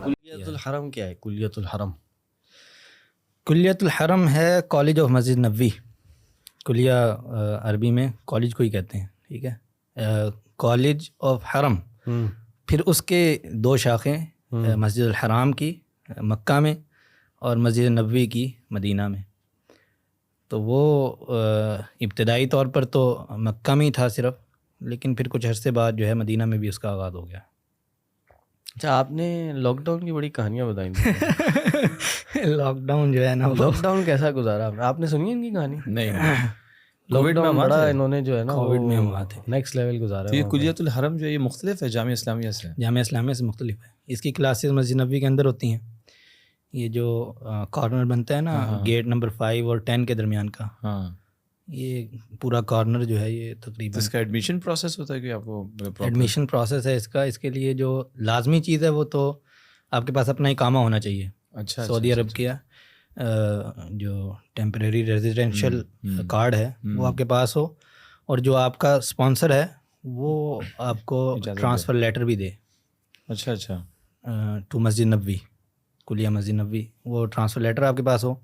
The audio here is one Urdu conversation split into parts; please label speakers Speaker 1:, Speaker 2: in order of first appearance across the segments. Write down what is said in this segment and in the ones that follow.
Speaker 1: کلیت الحرم کیا ہے؟ کلیت الحرم
Speaker 2: کلیت الحرم ہے کالج آف مسجد نبوی. کلیہ عربی میں کالج کو ہی کہتے ہیں, ٹھیک ہے. کالج آف حرم, پھر اس کے دو شاخیں, مسجد الحرام کی مکہ میں اور مسجد نبوی کی مدینہ میں. تو وہ ابتدائی طور پر تو مکہ میں ہی تھا صرف, لیکن پھر کچھ عرصے بعد جو ہے مدینہ میں بھی اس کا آغاز ہو گیا.
Speaker 1: اچھا, آپ نے لاک ڈاؤن کی بڑی کہانیاں بتائی تھیں.
Speaker 2: لاک ڈاؤن جو ہے نا,
Speaker 1: لاک ڈاؤن کیسا گزارا آپ نے سنی ہے ان کی کہانی؟
Speaker 3: نہیں,
Speaker 1: لاک ڈاؤن بڑا انہوں نے جو ہے نا
Speaker 2: کووڈ میں ہوا تھے,
Speaker 1: نیکسٹ لیول گزارا.
Speaker 3: تو یہ کلیت الحرم جو ہے یہ مختلف ہے جامعہ اسلامیہ سے؟
Speaker 2: جامعہ اسلامیہ سے مختلف ہے. اس کی کلاسز مسجد نبوی کے اندر ہوتی ہیں. یہ جو کارنر بنتا ہے نا گیٹ نمبر 5 اور 10 کے درمیان کا,
Speaker 3: ہاں,
Speaker 2: یہ پورا کارنر جو ہے یہ تقریباً
Speaker 3: اس کا ایڈمیشن پروسیس ہوتا ہے کہ آپ کو
Speaker 2: ایڈمیشن پروسیس ہے اس کا. اس کے لیے جو لازمی چیز ہے وہ تو آپ کے پاس اپنا اقامہ ہونا چاہیے.
Speaker 3: اچھا,
Speaker 2: سعودی عرب کیا جو ٹیمپریری ریزیڈینشیل کارڈ ہے وہ آپ کے پاس ہو, اور جو آپ کا اسپانسر ہے وہ آپ کو ٹرانسفر لیٹر بھی دے.
Speaker 3: اچھا اچھا,
Speaker 2: ٹو مسجد نبوی, کلیہ مسجد نبوی, وہ ٹرانسفر لیٹر آپ کے پاس ہو.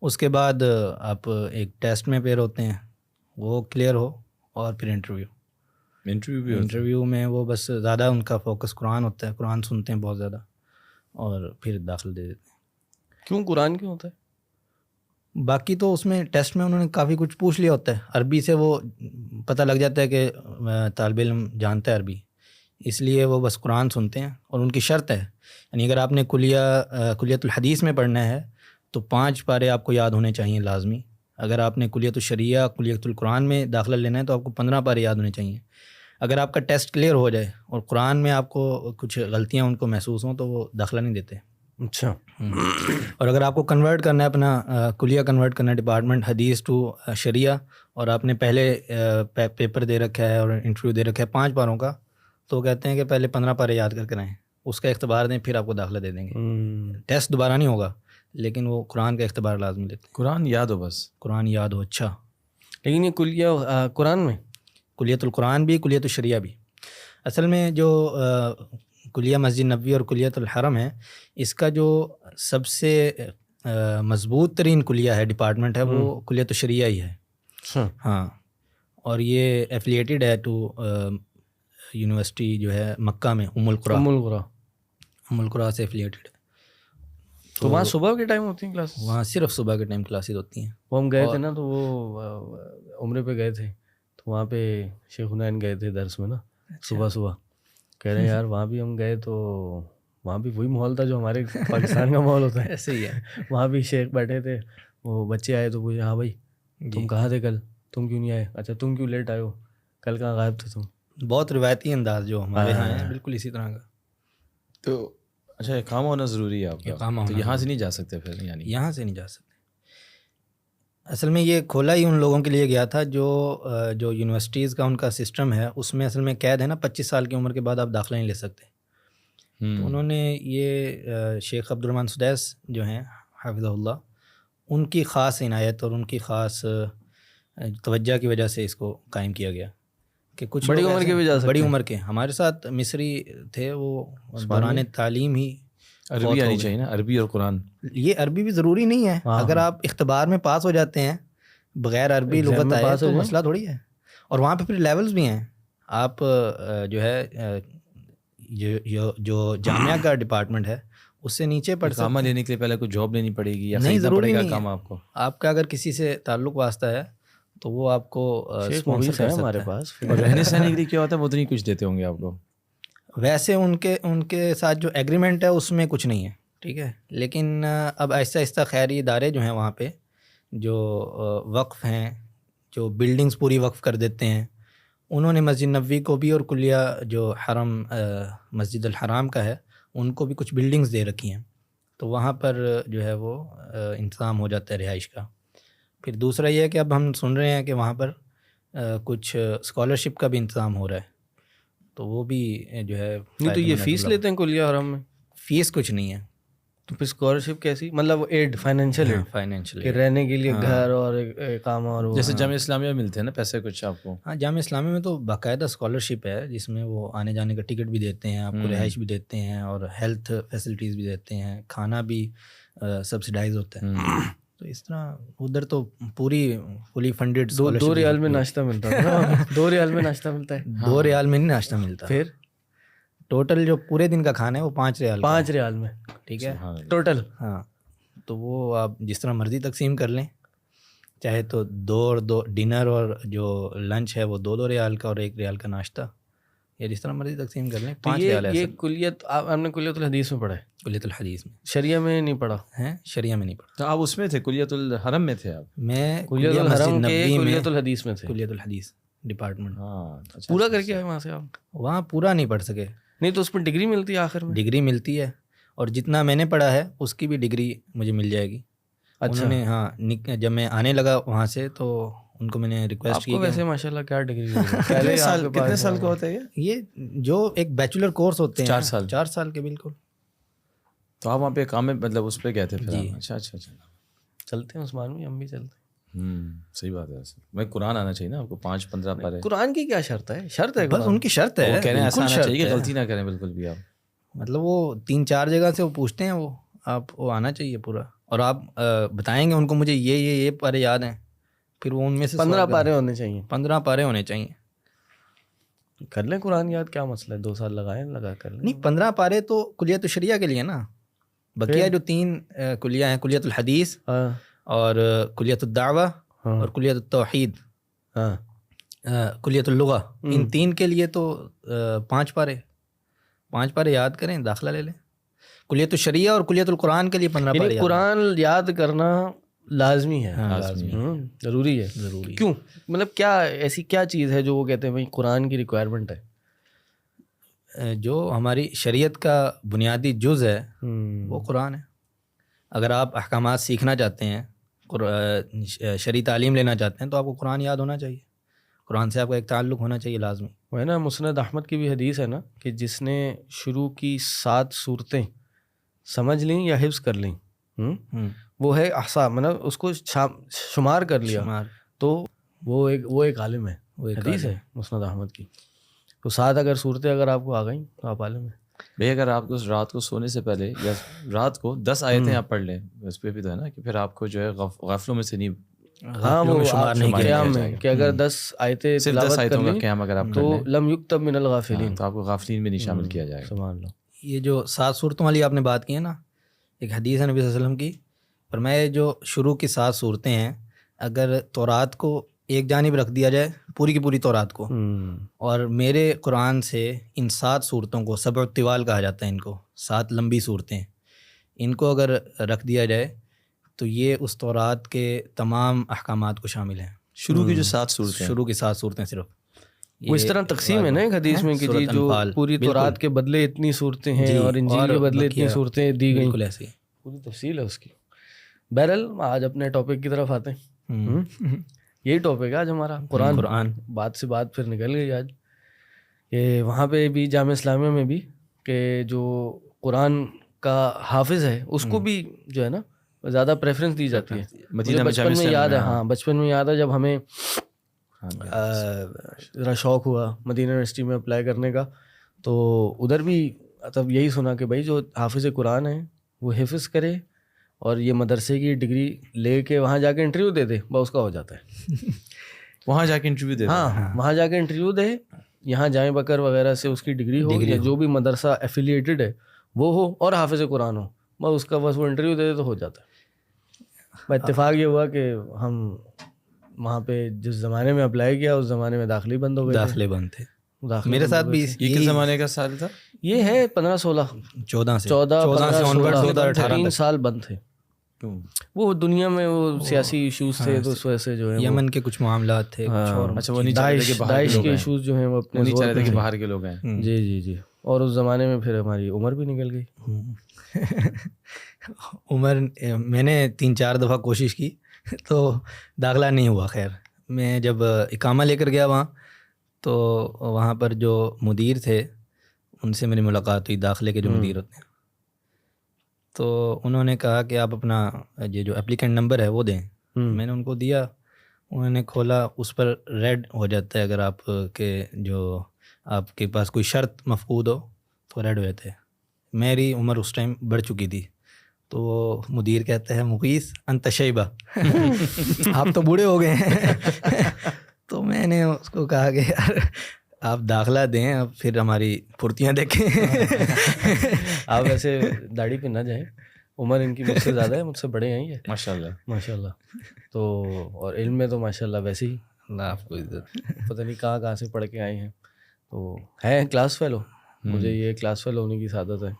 Speaker 2: اس کے بعد آپ ایک ٹیسٹ میں پیر ہوتے ہیں, وہ کلیئر ہو, اور پھر انٹرویو میں وہ بس زیادہ ان کا فوکس قرآن ہوتا ہے, قرآن سنتے ہیں بہت زیادہ, اور پھر داخل دے دیتے ہیں.
Speaker 1: کیوں قرآن کیوں ہوتا ہے؟
Speaker 2: باقی تو اس میں ٹیسٹ میں انہوں نے کافی کچھ پوچھ لیا ہوتا ہے. عربی سے وہ پتہ لگ جاتا ہے کہ طالب علم جانتا ہے عربی, اس لیے وہ بس قرآن سنتے ہیں. اور ان کی شرط ہے, یعنی اگر آپ نے کلیت الحدیث میں پڑھنا ہے تو 5 پارے آپ کو یاد ہونے چاہیے لازمی. اگر آپ نے کلیت الشریعہ کلیت القرآن میں داخلہ لینا ہے تو آپ کو 15 پارے یاد ہونے چاہیے. اگر آپ کا ٹیسٹ کلیئر ہو جائے اور قرآن میں آپ کو کچھ غلطیاں ان کو محسوس ہوں تو وہ داخلہ نہیں دیتے.
Speaker 1: اچھا,
Speaker 2: اور اگر آپ کو کنورٹ کرنا ہے اپنا کلیہ کنورٹ کرنا ہے ڈپارٹمنٹ حدیث ٹو شریعہ, اور آپ نے پہلے پیپر دے رکھا ہے اور انٹرویو دے رکھا ہے 5 پاروں کا, تو کہتے ہیں کہ پہلے 15 پارے یاد کر کے آئیں, اس کا اختبار دیں, پھر آپ کو داخلہ دے دیں گے. ٹیسٹ دوبارہ نہیں ہوگا, لیکن وہ قرآن کا اختبار لازمی لیتے ہیں.
Speaker 3: قرآن یاد ہو بس,
Speaker 2: قرآن یاد ہو. اچھا,
Speaker 1: لیکن یہ کلیہ قرآن میں
Speaker 2: کلیت القرآن بھی کلیت الشریعہ بھی. اصل میں جو کلیہ مسجد نبوی اور کلیت الحرم ہے, اس کا جو سب سے مضبوط ترین کلیہ ہے, ڈپارٹمنٹ ہے, وہ کلیت الشریعہ ہی ہے. ہاں, اور یہ ایفلیٹڈ ہے ٹو یونیورسٹی جو ہے مکہ میں, ام القریٰ سے ایفلیٹڈ ہے.
Speaker 1: تو وہاں صبح کے ٹائم ہوتی ہیں کلاسز؟
Speaker 2: وہاں صرف صبح کے ٹائم کلاسز ہوتی ہیں.
Speaker 1: وہ ہم گئے تھے نا, تو وہ عمرے پہ گئے تھے, تو وہاں پہ شیخ حنین گئے تھے درس میں نا, صبح کہہ رہے ہیں یار وہاں بھی ہم گئے تو وہاں بھی وہی ماحول تھا جو ہمارے پاکستان کا ماحول ہوتا ہے,
Speaker 2: ایسے ہی ہے.
Speaker 1: وہاں بھی شیخ بیٹھے تھے, وہ بچے آئے تو پوچھے ہاں بھائی تم کہاں تھے کل, تم کیوں نہیں آئے, اچھا تم کیوں لیٹ آئے ہو, کل کہاں غائب تھے تم.
Speaker 2: بہت روایتی انداز جو ہمارے یہاں ہے, بالکل اسی طرح کا.
Speaker 3: تو اچھا اقامہ ہونا ضروری ہے آپ کا,
Speaker 2: اقامہ
Speaker 3: تو یہاں سے نہیں جا سکتے پھر؟ یعنی
Speaker 2: یہاں سے نہیں جا سکتے. اصل میں یہ کھولا ہی ان لوگوں کے لیے گیا تھا جو یونیورسٹیز کا ان کا سسٹم ہے, اس میں اصل میں قید ہے نا 25 سال کی عمر کے بعد آپ داخلہ نہیں لے سکتے. تو انہوں نے یہ شیخ عبد الرحمن سدیس جو ہیں حافظہ اللہ, ان کی خاص عنایت اور ان کی خاص توجہ کی وجہ سے اس کو قائم کیا گیا کہ کچھ
Speaker 1: بڑی عمر کے بھی جا سکتے.
Speaker 2: بڑی عمر کے ہمارے ساتھ مصری تھے, وہ دوران تعلیم ہی
Speaker 3: عربی آنی چاہیے نا, عربی اور قرآن. یہ
Speaker 2: عربی بھی ضروری نہیں ہے, اگر آپ اختبار میں پاس ہو جاتے ہیں بغیر عربی لغت آئے تو مسئلہ تھوڑی ہے. اور وہاں پہ پھر لیولز بھی ہیں. آپ جو ہے جو جامعہ کا ڈپارٹمنٹ ہے اس سے نیچے پڑھ سکتے ہیں.
Speaker 3: اقامہ لینے کے لیے پہلے کوئی جاب لینی پڑے گی یا
Speaker 2: نہیں,
Speaker 3: خریدنا
Speaker 2: ضروری
Speaker 3: پڑے گا
Speaker 2: نہیں
Speaker 3: اقامہ
Speaker 2: ہے.
Speaker 3: آپ کو.
Speaker 2: آپ کا اگر کسی سے تعلق واسطہ ہے تو وہ آپ کو اسپانسر کر سکتا
Speaker 1: ہمارے
Speaker 2: ہے.
Speaker 1: پاس
Speaker 3: اور رہنے سہنے کے لیے کیا ہوتا ہے, وہ تو نہیں کچھ دیتے ہوں گے آپ کو؟
Speaker 2: ویسے ان کے ساتھ جو ایگریمنٹ ہے اس میں کچھ نہیں ہے, ٹھیک ہے. لیکن اب آہستہ آہستہ خیری ادارے جو ہیں وہاں پہ جو وقف ہیں, جو بلڈنگز پوری وقف کر دیتے ہیں, انہوں نے مسجد نبوی کو بھی اور کلیہ جو حرم مسجد الحرام کا ہے ان کو بھی کچھ بلڈنگز دے رکھی ہیں. تو وہاں پر جو ہے وہ انتظام ہو جاتا ہے رہائش کا. پھر دوسرا یہ ہے کہ اب ہم سن رہے ہیں کہ وہاں پر کچھ اسکالرشپ کا بھی انتظام ہو رہا ہے, تو وہ بھی جو ہے.
Speaker 1: نہیں تو یہ فیس لیتے ہیں کلیہ حرم میں؟
Speaker 2: فیس کچھ نہیں ہے,
Speaker 1: تو پھر اسکالرشپ کیسی, مطلب ایڈ, فائنینشیل ایڈ,
Speaker 2: فائنینشیل
Speaker 1: کہ رہنے کے لیے گھر اور اقامہ اور وہ,
Speaker 3: جیسے جامعہ اسلامیہ میں ملتے ہیں نا پیسے کچھ آپ کو؟
Speaker 2: ہاں جامعہ اسلامیہ میں تو باقاعدہ اسکالرشپ ہے جس میں وہ آنے جانے کا ٹکٹ بھی دیتے ہیں آپ کو, رہائش بھی دیتے ہیں اور ہیلتھ فیسلٹیز بھی دیتے ہیں, کھانا بھی سبسڈائز ہوتا ہے. تو اس طرح ادھر تو پوری فلی فنڈیڈ.
Speaker 1: 2 ریال میں ناشتہ ملتا ہے, 2 ریال میں ناشتہ ملتا ہے,
Speaker 2: 2 ریال میں نہیں ناشتہ ملتا.
Speaker 1: پھر
Speaker 2: ٹوٹل جو پورے دن کا کھانا ہے وہ 5 ریال.
Speaker 1: 5 ریال میں,
Speaker 2: ٹھیک ہے
Speaker 1: ٹوٹل.
Speaker 2: ہاں تو وہ آپ جس طرح مرضی تقسیم کر لیں, چاہے تو 2 ڈنر اور جو لنچ ہے وہ 2 ریال کا اور 1 ریال کا ناشتہ, یا جس طرح مرضی تقسیم کر لیں. 5 ریال ہے.
Speaker 1: یہ کلیت آپ نے کلیت الحدیث میں پڑھا ہے؟
Speaker 2: کلیت الحدیث میں,
Speaker 1: شریعہ میں نہیں پڑھا
Speaker 2: ہیں شریعہ میں نہیں پڑھا.
Speaker 3: تو آپ اس میں تھے, کلیت الحرم میں تھے آپ؟
Speaker 2: میں
Speaker 1: کلیت الحرم کے کلیت الحدیث میں تھے,
Speaker 2: کلیت الحدیث ڈپارٹمنٹ.
Speaker 3: ہاں
Speaker 1: پورا کر کے آئے وہاں سے آپ؟
Speaker 2: وہاں پورا نہیں پڑھ سکے.
Speaker 1: نہیں تو اس میں ڈگری ملتی ہے آخر میں؟
Speaker 2: ڈگری ملتی ہے, اور جتنا میں نے پڑھا ہے اس کی بھی ڈگری مجھے مل جائے گی.
Speaker 1: اچھا.
Speaker 2: نے ہاں جب میں آنے لگا وہاں سے تو ان کو میں نے ریکویسٹ کی.
Speaker 1: ویسے ماشاء اللہ کیا ڈگری
Speaker 3: کتنے سال کا ہوتا ہے
Speaker 2: یہ جو ایک بیچلر کورس ہوتے ہیں
Speaker 3: 4
Speaker 2: سال کے. بالکل.
Speaker 3: تو آپ وہاں پہ کام میں مطلب اس پہ گئے تھے؟
Speaker 2: جی.
Speaker 3: اچھا اچھا اچھا.
Speaker 1: چلتے ہیں عثمان میں, ہم بھی چلتے ہیں.
Speaker 3: صحیح بات ہے. میں قرآن آنا چاہیے نا آپ کو, 5-15 پارے.
Speaker 1: قرآن کی کیا شرط ہے؟ شرط ہے
Speaker 2: بس ان کی شرط ہے,
Speaker 3: وہ کہنے ایسا آنا چاہیے کہ
Speaker 2: ہے.
Speaker 3: غلطی نہ کریں بالکل بھی آپ.
Speaker 2: مطلب وہ 3-4 جگہ سے وہ پوچھتے ہیں, وہ آپ وہ آنا چاہیے پورا, اور آپ بتائیں گے ان کو مجھے یہ پارے یاد ہیں, پھر وہ ان میں سے
Speaker 1: 15 پارے ہونے چاہیے.
Speaker 2: 15 پارے ہونے چاہیے.
Speaker 1: کر لیں قرآن یاد, کیا مسئلہ ہے, 2 سال لگا کر لیں.
Speaker 2: نہیں 15 پارے تو کلیت الشریعہ کے لیے نا, بقیہ جو 3 کلیہ ہیں, کلیت الحدیث اور کلیت الدعوہ اور کلیت التوحید, کلیت اللغہ, ان 3 کے لیے تو 5 پارے یاد کریں, داخلہ لے لیں. کلیت الشریعہ اور کلیت القرآن کے لیے 15 پارے.
Speaker 1: قرآن یاد کرنا لازمی ہے, ضروری ہے.
Speaker 2: ضروری.
Speaker 1: کیوں, مطلب کیا ایسی کیا چیز ہے جو وہ کہتے ہیں بھائی قرآن کی ریکوائرمنٹ ہے؟
Speaker 2: جو ہماری شریعت کا بنیادی جز ہے وہ قرآن ہے. اگر آپ احکامات سیکھنا چاہتے ہیں, شرعی تعلیم لینا چاہتے ہیں, تو آپ کو قرآن یاد ہونا چاہیے. قرآن سے آپ کا ایک تعلق ہونا چاہیے لازمی.
Speaker 1: وہ ہے نا مسند احمد کی بھی حدیث ہے نا, کہ جس نے شروع کی 7 صورتیں سمجھ لیں یا حفظ کر لیں, وہ ہے احصا, مطلب اس کو شمار کر لیا, تو وہ ایک عالم ہے. حدیث ہے مسند احمد کی. تو 7 اگر صورتیں اگر آپ کو آ گئیں تو آپ عالم ہیں.
Speaker 3: بھائی اگر آپ کو رات کو سونے سے پہلے یا رات کو 10 آیتیں آپ پڑھ لیں, اس پہ بھی تو ہے نا کہ پھر آپ کو جو ہے غفلوں میں سے نہیں,
Speaker 1: ہاں وہ شمار نہیں قیام میں, کہ اگر 10 آیتیں تلاوت کر لیں
Speaker 3: قیام اگر آپ
Speaker 1: تو لم یکتب من الغافلین,
Speaker 3: تو آپ کو غافلین میں نہیں شامل کیا جائے گا.
Speaker 1: سبحان اللہ.
Speaker 2: یہ جو 7 صورتوں والی آپ نے بات کی ہے نا, ایک حدیث ہے نبی صلی اللہ علیہ وسلم کی, فرمایا جو شروع کی 7 صورتیں ہیں, اگر تورات کو ایک جانب رکھ دیا جائے, پوری کی پوری تورات کو, اور میرے قرآن سے ان 7 صورتوں کو, 7 الطوال کہا جاتا ہے ان کو, 7 لمبی صورتیں, ان کو اگر رکھ دیا جائے تو یہ اس تورات کے تمام احکامات کو شامل ہیں.
Speaker 3: شروع کی جو 7 صورتیں,
Speaker 2: شروع کی 7 صورتیں صرف.
Speaker 1: وہ اس طرح تقسیم ہے نا ایک حدیث میں کہ جی جو پوری تورات کے بدلے اتنی صورتیں ہیں اور انجیل کے بدلے اتنی صورتیں دی گئیں,
Speaker 2: بالکل ایسی
Speaker 1: پوری تفصیل ہے اس کی. بہرحال آج اپنے ٹاپک کی طرف آتے ہیں. یہی ٹاپک ہے آج ہمارا, قرآن. بات سے بات پھر نکل گئی آج کہ وہاں پہ بھی جامعہ اسلامیہ میں بھی کہ جو قرآن کا حافظ ہے اس کو بھی جو ہے نا زیادہ پریفرنس دی جاتی ہے. مجھے بچپن میں یاد ہے, بچپن میں یاد ہے جب ہمیں ذرا شوق ہوا مدینہ یونیورسٹی میں اپلائی کرنے کا, تو ادھر بھی تب یہی سنا کہ بھائی جو حافظ قرآن ہے وہ حفظ کرے اور یہ مدرسے کی ڈگری لے کے وہاں جا کے انٹرویو دے دے, بس اس کا ہو جاتا ہے.
Speaker 3: وہاں جا کے انٹرویو دے,
Speaker 1: ہاں وہاں جا کے انٹرویو دے, یہاں جائیں بکر وغیرہ سے اس کی ڈگری ہو, یا جو بھی مدرسہ ایفیلیٹڈ ہے وہ ہو, اور حافظ قرآن ہو, بس اس کا بس وہ انٹرویو دے دے تو ہو جاتا ہے. اتفاق یہ ہوا کہ ہم وہاں پہ جس زمانے میں اپلائی کیا اس زمانے میں داخلے بند ہو گئے,
Speaker 2: داخلے بند تھے. میرے ساتھ بھی.
Speaker 3: یہ کس زمانے کا سال تھا؟
Speaker 1: یہ ہے 15-16
Speaker 2: 14
Speaker 1: سے 3 سال بند تھے. وہ دنیا میں وہ سیاسی ایشوز تھے, تو اس وجہ سے جو ہے
Speaker 2: یمن کے کچھ معاملات تھے.
Speaker 3: اچھا, وہ نہیں چاہتے کہ
Speaker 1: داعش کے ایشوز جو ہیں وہ اپنے
Speaker 3: نہیں چاہتے کہ باہر کے لوگ ہیں.
Speaker 1: جی جی جی. اور اس زمانے میں پھر ہماری عمر بھی نکل گئی.
Speaker 2: عمر میں نے 3-4 دفعہ کوشش کی تو داخلہ نہیں ہوا. خیر میں جب اقامہ لے کر گیا وہاں, تو وہاں پر جو مدیر تھے ان سے میری ملاقات ہوئی, داخلے کے جو مدیر ہوتے ہیں. تو انہوں نے کہا کہ آپ اپنا یہ جو اپلیکینٹ نمبر ہے وہ دیں. میں نے ان کو دیا, انہوں نے کھولا, اس پر ریڈ ہو جاتا ہے اگر آپ کے جو آپ کے پاس کوئی شرط مفقود ہو تو ریڈ ہو جاتے ہیں. میری عمر اس ٹائم بڑھ چکی تھی, تو وہ مدیر کہتا ہے مغیث انت شیبہ, آپ تو بوڑھے ہو گئے ہیں. تو میں نے اس کو کہا کہ یار آپ داخلہ دیں, اب پھر ہماری پھرتیاں دیکھیں.
Speaker 1: آپ ویسے داڑھی پہ نہ جائیں, عمر ان کی مجھ سے زیادہ ہے, مجھ سے بڑے ہیں یہ
Speaker 3: ماشاء اللہ
Speaker 1: ماشاء اللہ. تو اور علم میں تو ماشاء اللہ ویسے ہی
Speaker 2: اللہ آپ کو عزت.
Speaker 1: پتہ نہیں کہاں سے پڑھ کے آئے ہیں, تو ہیں کلاس فیلو. مجھے یہ کلاس فیلو ہونے کی سعادت ہے.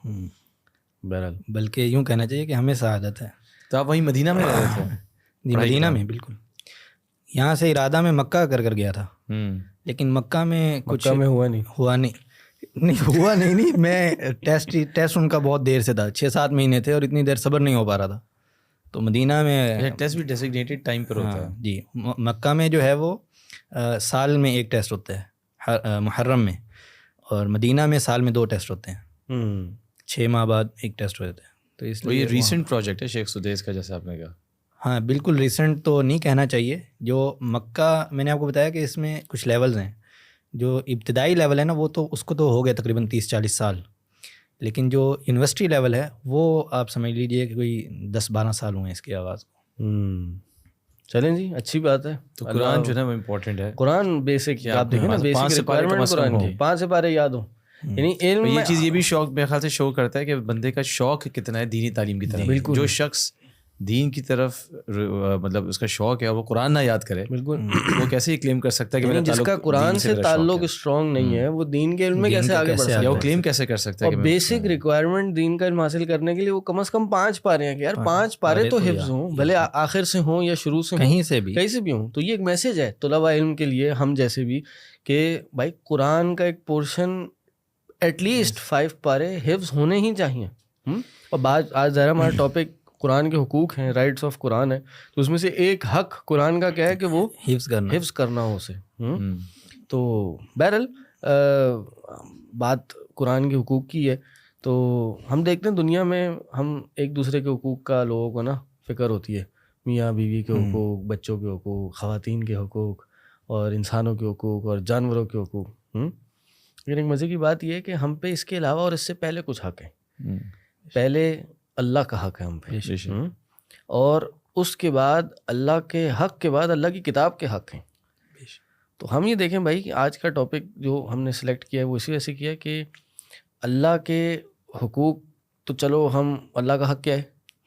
Speaker 1: بہرحال
Speaker 2: بلکہ یوں کہنا چاہیے کہ ہمیں سعادت ہے.
Speaker 3: تو آپ وہیں مدینہ میں رہ رہے تھے؟
Speaker 2: جی مدینہ میں, بالکل. یہاں سے ارادہ میں مکہ کر گیا تھا, لیکن مکہ میں کچھ
Speaker 1: مکہ میں ہوا نہیں.
Speaker 2: میں ٹیسٹ ان کا بہت دیر سے تھا, 6-7 مہینے تھے, اور اتنی دیر صبر نہیں ہو پا رہا تھا. تو مدینہ میں
Speaker 3: ٹیسٹ بھی ڈیزگنیٹڈ ٹائم پر ہوتا ہے.
Speaker 2: جی مکہ میں جو ہے وہ سال میں ایک ٹیسٹ ہوتا ہے محرم میں, اور مدینہ میں سال میں 2 ٹیسٹ ہوتے ہیں. 6 ماہ بعد ایک ٹیسٹ ہو جاتا ہے. تو اس لیے
Speaker 3: یہ ریسنٹ پروجیکٹ ہے شیخ سدیس کا, جیسے آپ نے کہا.
Speaker 2: ہاں بالکل ریسنٹ تو نہیں کہنا چاہیے. جو مکہ میں نے آپ کو بتایا کہ اس میں کچھ لیولز ہیں. جو ابتدائی لیول ہے نا, وہ تو اس کو تو ہو گیا تقریباً 30-40 سال, لیکن جو یونیورسٹی لیول ہے وہ آپ سمجھ لیجئے کہ کوئی 10-12 سال ہوئے ہیں اس کے آغاز کو.
Speaker 1: چلیں جی, اچھی بات ہے.
Speaker 3: تو قرآن جو ہے نا وہ امپورٹنٹ ہے.
Speaker 1: قرآن بیسک, آپ دیکھیں نا بیسک ریکوائرمنٹ قرآن کی 5 سپارے یاد ہوں. یعنی علم
Speaker 3: یہ چیز یہ بھی شوق میرے خیال سے شو کرتا ہے کہ بندے کا شوق کتنا ہے دینی تعلیم کی طرف.
Speaker 1: بالکل.
Speaker 3: جو شخص دین کی طرف مطلب اس کا شوق ہے اور وہ قرآن نہ یاد کرے,
Speaker 1: بالکل,
Speaker 3: وہ کیسے یہ کلیم کر سکتا ہے کہ
Speaker 1: جس کا قرآن سے تعلق اسٹرانگ نہیں ہے وہ دین کے علم میں کیسے آگے بڑھ سکتا ہے,
Speaker 3: وہ کلیم کیسے کر سکتا ہے.
Speaker 1: اور بیسک ریکوائرمنٹ دین کا علم حاصل کرنے کے لیے وہ کم از کم 5 پارے ہیں کہ یار 5 پارے تو حفظ ہوں, بھلے آخر سے ہوں یا شروع سے,
Speaker 2: کہیں سے بھی
Speaker 1: ہوں. تو یہ ایک میسج ہے طلباء علم کے لیے, ہم جیسے بھی, کہ بھائی قرآن کا ایک پورشن ایٹ لیسٹ 5 پارے حفظ ہونے ہی چاہیے. اور آج ظاہر ہمارا ٹاپک قرآن کے حقوق ہیں, رائٹس آف قرآن ہے, تو اس میں سے ایک حق قرآن کا کیا ہے کہ وہ حفظ کرنا ہو اسے. تو بہرحال بات قرآن کے حقوق کی ہے, تو ہم دیکھتے ہیں دنیا میں ہم ایک دوسرے کے حقوق کا لوگوں کو نا فکر ہوتی ہے, میاں بیوی کے حقوق, بچوں کے حقوق, خواتین کے حقوق, اور انسانوں کے حقوق, اور جانوروں کے حقوق. لیکن ایک مزے کی بات یہ ہے کہ ہم پہ اس کے علاوہ اور اس سے پہلے کچھ حق ہیں. پہلے اللہ کا حق ہے ہم پہ, اور اس کے بعد اللہ کے حق کے بعد اللہ کی کتاب کے حق ہیں. تو ہم یہ دیکھیں بھائی کہ آج کا ٹاپک جو ہم نے سلیکٹ کیا ہے وہ اسی وجہ سے کیا کہ اللہ کے حقوق, تو چلو ہم اللہ کا حق کیا ہے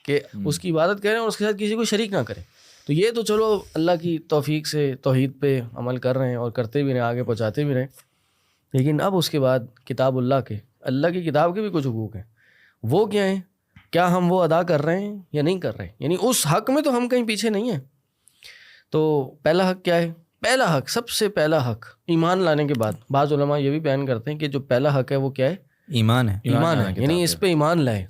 Speaker 1: کہ اس کی عبادت کریں اور اس کے ساتھ کسی کو شریک نہ کریں, تو یہ تو چلو اللہ کی توفیق سے توحید پہ عمل کر رہے ہیں اور کرتے بھی رہیں, آگے پہنچاتے بھی رہیں. لیکن اب اس کے بعد کتاب اللہ کے, اللہ کی کتاب کے بھی کچھ حقوق ہیں. وہ کیا ہیں, کیا ہم وہ ادا کر رہے ہیں یا نہیں کر رہے ہیں؟ یعنی اس حق میں تو ہم کہیں پیچھے نہیں ہیں. تو پہلا حق کیا ہے؟ پہلا حق, سب سے پہلا حق ایمان لانے کے بعد. بعض علماء یہ بھی بیان کرتے ہیں کہ جو پہلا حق ہے وہ کیا ہے؟
Speaker 2: ایمان ہے.
Speaker 1: یعنی اس پہ ایمان لائے.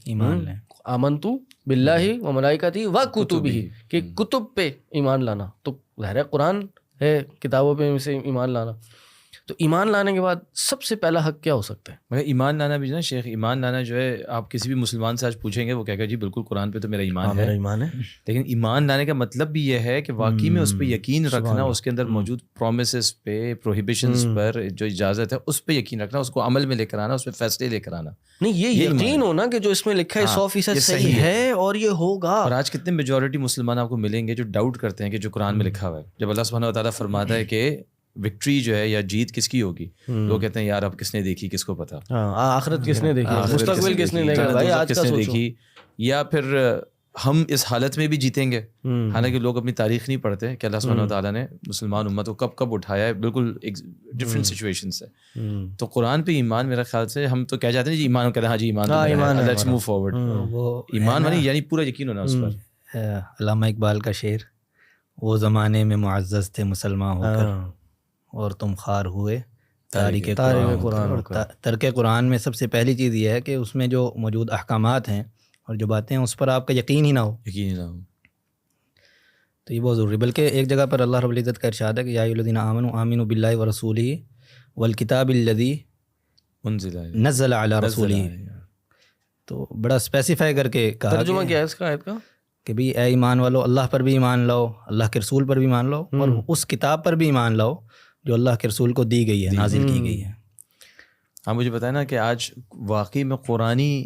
Speaker 1: آمنتو باللہ و ملائکتہ و کتبہ, کہ کتب پہ ایمان لانا. تو ظاہر ہے قرآن ہے, کتابوں پہ سے ایمان لانا. تو ایمان لانے کے بعد سب سے پہلا حق کیا ہو سکتا ہے؟
Speaker 3: مگر ایمان لانا بھی نا شیخ, ایمان لانا جو ہے آپ کسی بھی مسلمان سے آج پوچھیں گے وہ کہے گا جی بالکل قرآن پہ تو میرا ایمان ہے. لیکن ایمان لانے کا مطلب بھی یہ ہے کہ واقعی میں اس پہ یقین رکھنا, اس کے اندر موجود پرومسز پہ, پروہیبیشنز پر جو اجازت ہے اس پہ یقین رکھنا, اس کو عمل میں لے کر آنا, اس پہ فیصلے لے کر آنا.
Speaker 1: نہیں, یہ یقین ہونا کہ جو اس میں لکھا ہے 100% صحیح ہے اور یہ ہوگا.
Speaker 3: اور آج کتنے میجورٹی مسلمان آپ کو ملیں گے جو ڈاؤٹ کرتے ہیں کہ جو قرآن میں لکھا ہوا ہے. جب اللہ سبحانہ و تعالیٰ فرماتا ہے کہ وکٹری جو ہے یا جیت کس کی ہوگی, لوگ کہتے ہیں یار اب کس نے دیکھی, کس کو پتا,
Speaker 1: آخرت کس نے دیکھی, مستقبل کس نے دیکھا, بھائی آج
Speaker 3: کس نے دیکھی, یا پھر ہم اس حالت میں بھی جیتیں گے. حالانکہ لوگ اپنی تاریخ نہیں پڑھتے کہ اللہ سبحانہ و تعالیٰ نے مسلمان امت کو کب کب اٹھایا ہے, بالکل ایک ڈفرینٹ سچویشن سے. تو قرآن پہ ایمان میرا خیال سے ہم تو کہہ جاتے ہیں جی ایمان کہتے ہیں, ہاں جی ایمان, لیٹس موو فارورڈ. وہ ایمان مانی یعنی پورا یقین ہونا اس پر.
Speaker 2: علامہ اقبال کا شعر, وہ زمانے میں معزز تھے مسلمان ہو کر اور تم خار ہوئے تاریک قرآن. ترک قرآن میں سب سے پہلی چیز یہ ہے کہ اس میں جو موجود احکامات ہیں اور جو باتیں ہیں اس پر آپ کا یقین ہی نہ ہو. تو یہ بہت ضروری. بلکہ ایک جگہ پر اللہ رب العزت کا ارشاد ہے کہ یا ایھا الذین آمنوا آمنوا باللہ ورسولہ والکتاب الذی نزل علی رسولہ. تو بڑا اسپیسیفائی کر کے کہا
Speaker 1: ترجمہ کیا ہے اس کا آیت کا؟
Speaker 2: کہ بھی اے ایمان والو اللہ پر بھی ایمان لاؤ, اللہ کے رسول پر بھی ایمان لاؤ, اور اس کتاب پر بھی ایمان لاؤ جو اللہ کے رسول کو دی گئی ہے, نازل کی گئی ہے.
Speaker 3: ہاں مجھے بتائیں نا کہ آج واقعی میں قرآنی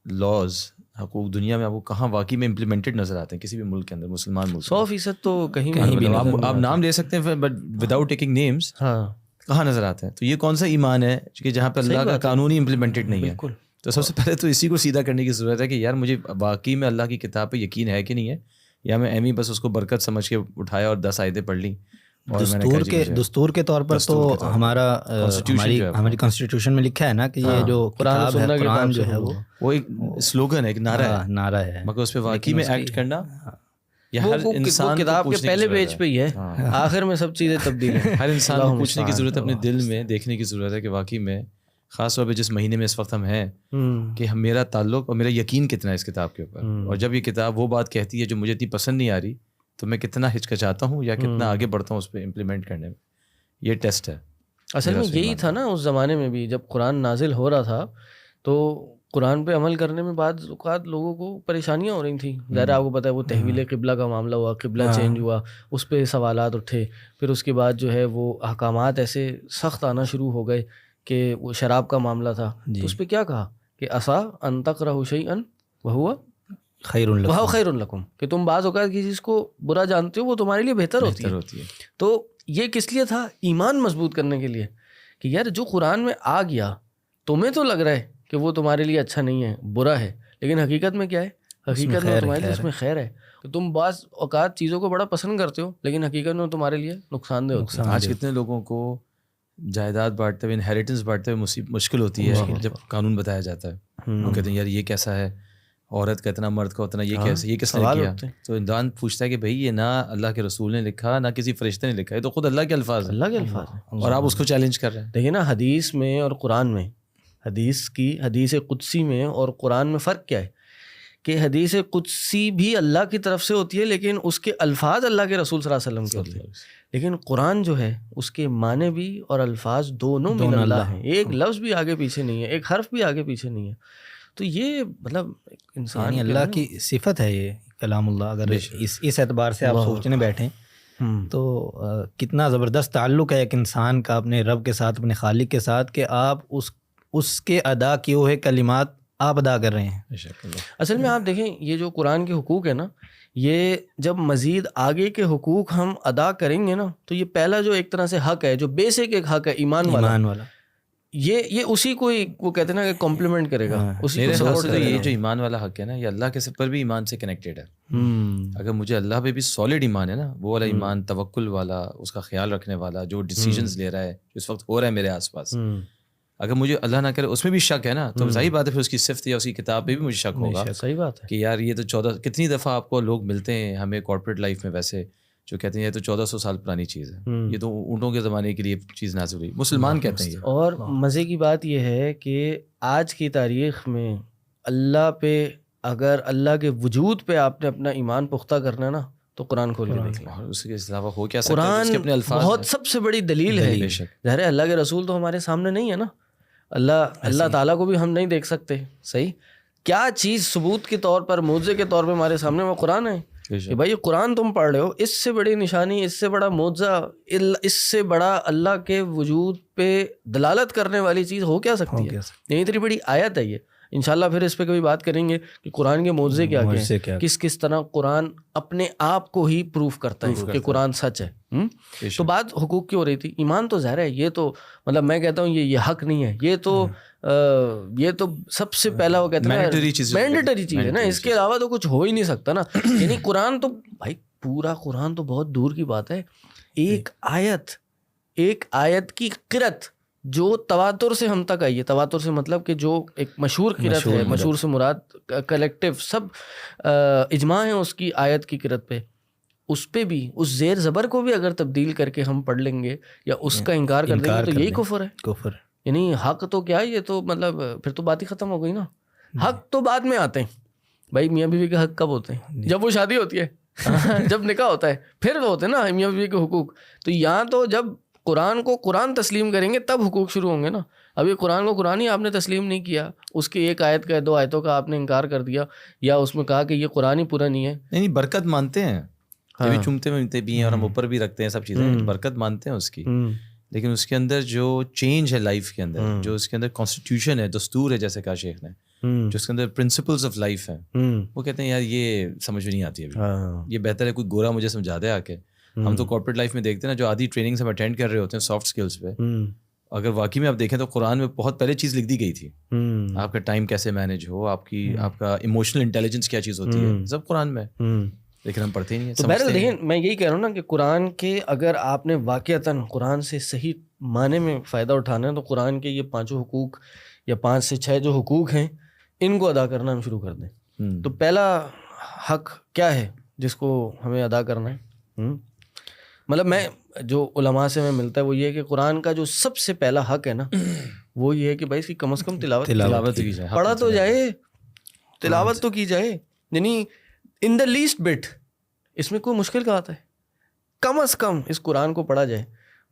Speaker 3: لاز حقوق دنیا میں آپ کو کہاں واقعی میں امپلیمنٹڈ نظر آتے ہیں کسی بھی ملک کے اندر, مسلمان ملک
Speaker 1: 100% تو کہیں
Speaker 2: بھی
Speaker 3: نہیں. آپ نام لے سکتے ہیں بٹ وداؤٹ ٹیکنگ نیمز,
Speaker 1: ہاں
Speaker 3: کہاں نظر آتے ہیں؟ تو یہ کون سا ایمان ہے کہ جہاں پہ اللہ کا قانون ہی امپلیمنٹڈ نہیں ہے؟
Speaker 1: بالکل.
Speaker 3: تو سب سے پہلے تو اسی کو سیدھا کرنے کی ضرورت ہے کہ یار مجھے واقعی میں اللہ کی کتاب پہ یقین ہے کہ نہیں ہے, یا میں ایم ہی بس اس کو برکت سمجھ کے اٹھایا اور 10 آیتیں پڑھ لیں.
Speaker 2: دستور کے طور پر تو ہمارا ہماری کانسٹیٹیوشن میں لکھا ہے نا کہ یہ جو کتاب ہے, قرآن جو ہے
Speaker 3: وہ ایک سلوگن ہے, ایک
Speaker 2: نعرہ ہے,
Speaker 3: مگر اس پہ واقعی میں ایکٹ کرنا یہ ہر انسان
Speaker 1: کتاب کے پہلے پیج پہ ہی ہے, آخر میں سب چیزیں تبدیل ہیں.
Speaker 3: ہر انسان کو پوچھنے کی ضرورت ہے, اپنے دل میں دیکھنے کی ضرورت ہے کہ واقعی میں خاص طور پہ جس مہینے میں اس وقت ہم ہیں کہ میرا تعلق اور میرا یقین کتنا ہے اس کتاب کے اوپر, اور جب یہ کتاب وہ بات کہتی ہے جو مجھے اتنی پسند نہیں آ رہی تو میں کتنا ہچکچاتا ہوں یا کتنا آگے بڑھتا ہوں اس پہ امپلیمنٹ کرنے میں. یہ ٹیسٹ ہے
Speaker 1: اصل میں. یہی تھا نا اس زمانے میں بھی جب قرآن نازل ہو رہا تھا تو قرآن پہ عمل کرنے میں بعض اوقات لوگوں کو پریشانیاں ہو رہی تھیں. ظاہر آپ کو پتہ ہے وہ تحویل قبلہ کا معاملہ ہوا, قبلہ چینج ہوا, اس پہ سوالات اٹھے. پھر اس کے بعد جو ہے وہ احکامات ایسے سخت آنا شروع ہو گئے کہ وہ شراب کا معاملہ تھا, تو اس پہ کیا کہا کہ عسیٰ ان تکرہوا شیئا وہو خیر لکم, کہ تم بعض اوقات کسی چیز کو برا جانتے ہو وہ تمہارے لیے بہتر ہوتی ہے. تو یہ کس لیے تھا؟ ایمان مضبوط کرنے کے لیے کہ یار جو قرآن میں آ گیا تمہیں تو لگ رہا ہے کہ وہ تمہارے لیے اچھا نہیں ہے, برا ہے, لیکن حقیقت میں کیا ہے؟ حقیقت میں تمہارے لیے اس میں خیر ہے. تو تم بعض اوقات چیزوں کو بڑا پسند کرتے ہو لیکن حقیقت میں تمہارے لیے نقصان دہ ہوتا ہے.
Speaker 3: آج کتنے لوگوں کو جائیداد بانٹتے ہوئے, انہیریٹنس بانٹتے ہوئے مشکل ہوتی ہے جب قانون بتایا جاتا ہے. وہ کہتے ہیں یار یہ کیسا ہے, عورت کا اتنا, مرد کا اتنا, یہ کیسے, یہ کس نے کیا؟ تو انسان پوچھتا ہے کہ بھائی یہ نہ اللہ کے رسول نے لکھا نہ کسی فرشتے نے لکھا, یہ تو خود اللہ کے الفاظ ہیں,
Speaker 1: اللہ کے الفاظ ہیں,
Speaker 3: اور آپ اس کو چیلنج کر رہے ہیں.
Speaker 1: دیکھیں نا حدیث میں اور قرآن میں, حدیث قدسی میں اور قرآن میں فرق کیا ہے کہ حدیث قدسی بھی اللہ کی طرف سے ہوتی ہے لیکن اس کے الفاظ اللہ کے رسول صلی اللہ علیہ وسلم کے ہوتے ہیں, لیکن قرآن جو ہے اس کے معنی بھی اور الفاظ دونوں من اللہ ہیں, ایک لفظ بھی آگے پیچھے نہیں ہے, ایک حرف بھی آگے پیچھے نہیں ہے. تو یہ مطلب انسان
Speaker 2: اللہ کی صفت ہے یہ کلام اللہ. اگر اس اعتبار سے آپ سوچنے بیٹھیں تو کتنا زبردست تعلق ہے ایک انسان کا اپنے رب کے ساتھ, اپنے خالق کے ساتھ, کہ آپ اس کے ادا کیے ہوئے کلمات آپ ادا کر رہے ہیں.
Speaker 1: اصل میں آپ دیکھیں یہ جو قرآن کے حقوق ہے نا, یہ جب مزید آگے کے حقوق ہم ادا کریں گے نا تو یہ پہلا جو ایک طرح سے حق ہے, جو بیسک ایک حق ہے ایمان والا, یہ اسی کو وہ کہتے ہیں نا کہ کمپلیمنٹ کرے گا.
Speaker 3: میرے خیال سے یہ جو ایمان والا حق ہے نا, یہ اللہ کے پر بھی ایمان سے کنیکٹیڈ ہے. اگر مجھے اللہ پہ بھی سالڈ ایمان ہے نا, وہ والا ایمان, توکل والا, اس کا خیال رکھنے والا, جو ڈیسیژنز لے رہا ہے, جو اس وقت ہو رہا ہے میرے آس پاس, اگر مجھے اللہ نہ کرے اس میں بھی شک ہے نا, تو ظاہر بات ہے پھر اس کی صفت یا اس کی کتاب پہ بھی مجھے شک ہوگا.
Speaker 1: صحیح بات ہے کہ
Speaker 3: یار یہ تو کتنی دفعہ آپ کو لوگ ملتے ہیں ہمیں کارپوریٹ لائف میں ویسے, جو کہتے ہیں یہ تو 1400 سال پرانی چیز ہے, یہ تو اونٹوں کے زمانے کے لیے چیز نازل ہوئی, مسلمان کہتے ہیں.
Speaker 1: اور مزے کی بات یہ ہے کہ آج کی تاریخ میں اللہ پہ, اگر اللہ کے وجود پہ آپ نے اپنا ایمان پختہ کرنا نا تو قرآن کھول کے دیکھ لیں.
Speaker 3: اس کے علاوہ ہو کیا سکتا ہے؟
Speaker 1: قرآن
Speaker 3: اپنے الفاظ
Speaker 1: بہت سب سے بڑی دلیل ہے. ظاہر ہے اللہ کے رسول تو ہمارے سامنے نہیں ہے نا, اللہ تعالیٰ کو بھی ہم نہیں دیکھ سکتے. صحیح, کیا چیز ثبوت کے طور پر, معجزے کے طور پہ ہمارے سامنے وہ قرآن ہے کہ بھائی یہ قرآن تم پڑھ رہے ہو, اس سے بڑی نشانی, اس سے بڑا معجزہ, اس سے بڑا اللہ کے وجود پہ دلالت کرنے والی چیز ہو کیا سکتی ہے؟ یہی اتنی بڑی آیت ہے یہ. انشاءاللہ پھر اس پہ کبھی بات کریں گے کہ قرآن کے معجزے کیا ہیں, کس طرح قرآن اپنے آپ کو ہی پروف کرتا ہے کہ قرآن سچ ہے. تو بات حقوق کی ہو رہی تھی. ایمان تو ظاہر ہے یہ تو مطلب میں کہتا ہوں یہ حق نہیں ہے, یہ تو سب سے پہلا وہ کہتے ہیں مینڈیٹری چیز ہے نا, اس کے علاوہ تو کچھ ہو ہی نہیں سکتا نا. یعنی قرآن تو بھائی پورا قرآن تو بہت دور کی بات ہے, ایک آیت کی قرأت جو تواتر سے ہم تک آئی ہے. تواتر سے مطلب کہ جو ایک مشہور قرأت ہے, مشہور سے مراد کلیکٹیو سب اجماع ہے اس کی آیت کی قرأت پہ, اس پہ بھی اس زیر زبر کو بھی اگر تبدیل کر کے ہم پڑھ لیں گے یا اس کا انکار کر دیں گے تو یہی کفر ہے. یعنی حق تو کیا, یہ تو مطلب پھر تو بات ہی ختم ہو گئی نا. حق تو بعد میں آتے ہیں بھائی. میاں بیوی کے حق کب ہوتے ہیں؟ جب وہ شادی ہوتی ہے, جب نکاح ہوتا ہے, پھر وہ ہوتے ہیں نا میاں بیوی کے حقوق. تو یہاں تو جب قرآن کو قرآن تسلیم کریں گے تب حقوق شروع ہوں گے نا. اب یہ قرآن کو قرآن ہی آپ نے تسلیم نہیں کیا, اس کی ایک آیت کا 2 آیتوں کا آپ نے انکار کر دیا, یا اس میں کہا کہ یہ قرآن ہی پورا نہیں ہے.
Speaker 3: نہیں برکت مانتے ہیں, کبھی چومتے ومتے بھی ہیں اور ہم اوپر بھی رکھتے ہیں, سب چیزیں برکت مانتے ہیں اس کی, لیکن اس کے اندر جو چینج ہے لائف کے اندر, جو اس کے اندر کانسٹیٹیوشن ہے, دستور ہے, جیسے کہا شیخ نے, جو اس کے اندر پرنسپلز آف لائف ہیں, وہ کہتے ہیں یار یہ سمجھ میں نہیں آتی ابھی, یہ بہتر ہے کوئی گورا مجھے سمجھا دے آ کے. ہم تو کارپوریٹ لائف میں دیکھتے ہیں نا, جو آدھی ٹریننگز ہم اٹینڈ کر رہے ہوتے ہیں سافٹ اسکلس پہ, اگر واقعی میں آپ دیکھیں تو قرآن میں بہت پہلے چیز لکھ دی گئی تھی, آپ کا ٹائم کیسے مینیج ہو, آپ کا ایموشنل انٹیلیجنس کیا چیز ہوتی ہے, سب قرآن میں, لیکن ہم پڑھتے ہی نہیں.
Speaker 1: بہرحال دیکھیں, میں یہی کہہ رہا ہوں نا کہ قرآن کے اگر آپ نے واقعتاً قرآن سے صحیح معنی میں فائدہ اٹھانا ہے تو قرآن کے یہ 5 حقوق یا 5 سے 6 جو حقوق ہیں ان کو ادا کرنا ہم شروع کر دیں. تو پہلا حق کیا ہے جس کو ہمیں ادا کرنا ہے؟ مطلب میں جو علماء سے میں ملتا ہے وہ یہ ہے کہ قرآن کا جو سب سے پہلا حق ہے نا وہ یہ ہے کہ بھائی اس کی کم از کم تلاوت کی جائے, پڑھا تو جائے, تلاوت تو کی جائے, یعنی ان دا لیسٹ بٹ. اس میں کوئی مشکل کا آتا ہے, کم از کم اس قرآن کو پڑھا جائے.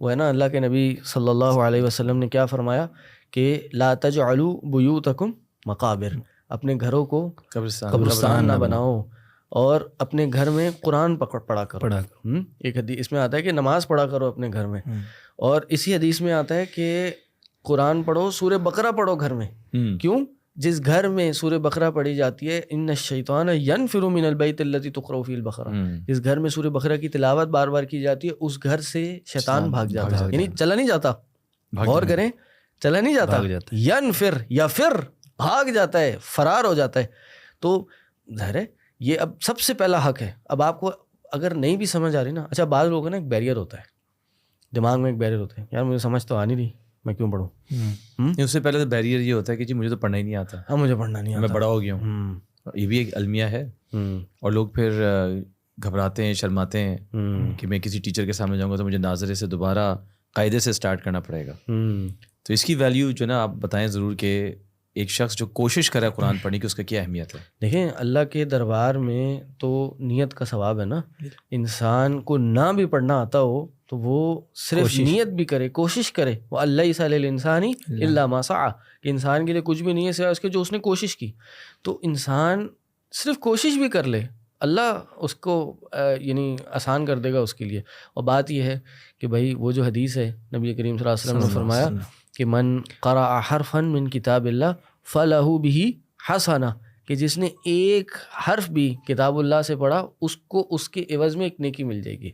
Speaker 1: وہ ہے نا اللہ کے نبی صلی اللہ علیہ وسلم نے کیا فرمایا کہ لا تجعلوا بیوتکم مقابر, اپنے گھروں کو قبرستان نہ بناؤ, اور اپنے گھر میں قرآن پڑھا کرو. ایک حدیث اس میں آتا ہے کہ نماز پڑھا کرو اپنے گھر میں, اور اسی حدیث میں آتا ہے کہ قرآن پڑھو, سورہ بقرہ پڑھو گھر میں. کیوں؟ جس گھر میں سورہ بقرہ پڑھی جاتی ہے, ان الشیطان ینفر من البیت الذی تقرأ فیہ البقرہ, جس گھر میں سورہ بقرہ کی تلاوت بار بار کی جاتی ہے اس گھر سے شیطان بھاگ جاتا ہے, یعنی چلا نہیں جاتا. غور کریں, چلا نہیں جاتا, ینفر یا پھر بھاگ جاتا ہے, فرار ہو جاتا ہے. تو ظاہر ہے یہ اب سب سے پہلا حق ہے. اب آپ کو اگر نہیں بھی سمجھ آ رہی نا, اچھا بعض لوگوں نا ایک بیریئر ہوتا ہے دماغ میں, ایک بیریئر ہوتا ہے, یار مجھے سمجھ تو آنی نہیں, میں کیوں پڑھوں.
Speaker 3: اس سے پہلے تو بیریئر یہ ہوتا ہے کہ جی مجھے تو پڑھنا ہی نہیں آتا.
Speaker 1: ہاں مجھے پڑھنا نہیں آتا,
Speaker 3: میں بڑا ہو گیا ہوں. یہ بھی ایک المیہ ہے, اور لوگ پھر گھبراتے ہیں, شرماتے ہیں کہ میں کسی ٹیچر کے سامنے جاؤں گا تو مجھے ناظرے سے دوبارہ قاعدے سے اسٹارٹ کرنا پڑے گا. تو اس کی ویلیو جو نا آپ بتائیں ضرور کہ ایک شخص جو کوشش کرے قرآن پڑھنے کی اس کا کیا اہمیت ہے. دیکھیں
Speaker 1: اللہ کے دربار میں تو نیت کا ثواب ہے نا. انسان کو نہ بھی پڑھنا آتا ہو تو وہ صرف نیت بھی کرے, کوشش کرے. وہ اللہ لیس علی الانسان الا ما سعی, کہ انسان کے لیے کچھ بھی نہیں ہے سوائے اس کے جو اس نے کوشش کی. تو انسان صرف کوشش بھی کر لے, اللہ اس کو یعنی آسان کر دے گا اس کے لیے. اور بات یہ ہے کہ بھائی وہ جو حدیث ہے نبی کریم صلی اللہ علیہ وسلم نے فرمایا کہ من قرأ حرفا من کتاب اللہ فلہ بہ حسنہ, کہ جس نے ایک حرف بھی کتاب اللہ سے پڑھا اس کو اس کے عوض میں ایک نیکی مل جائے گی.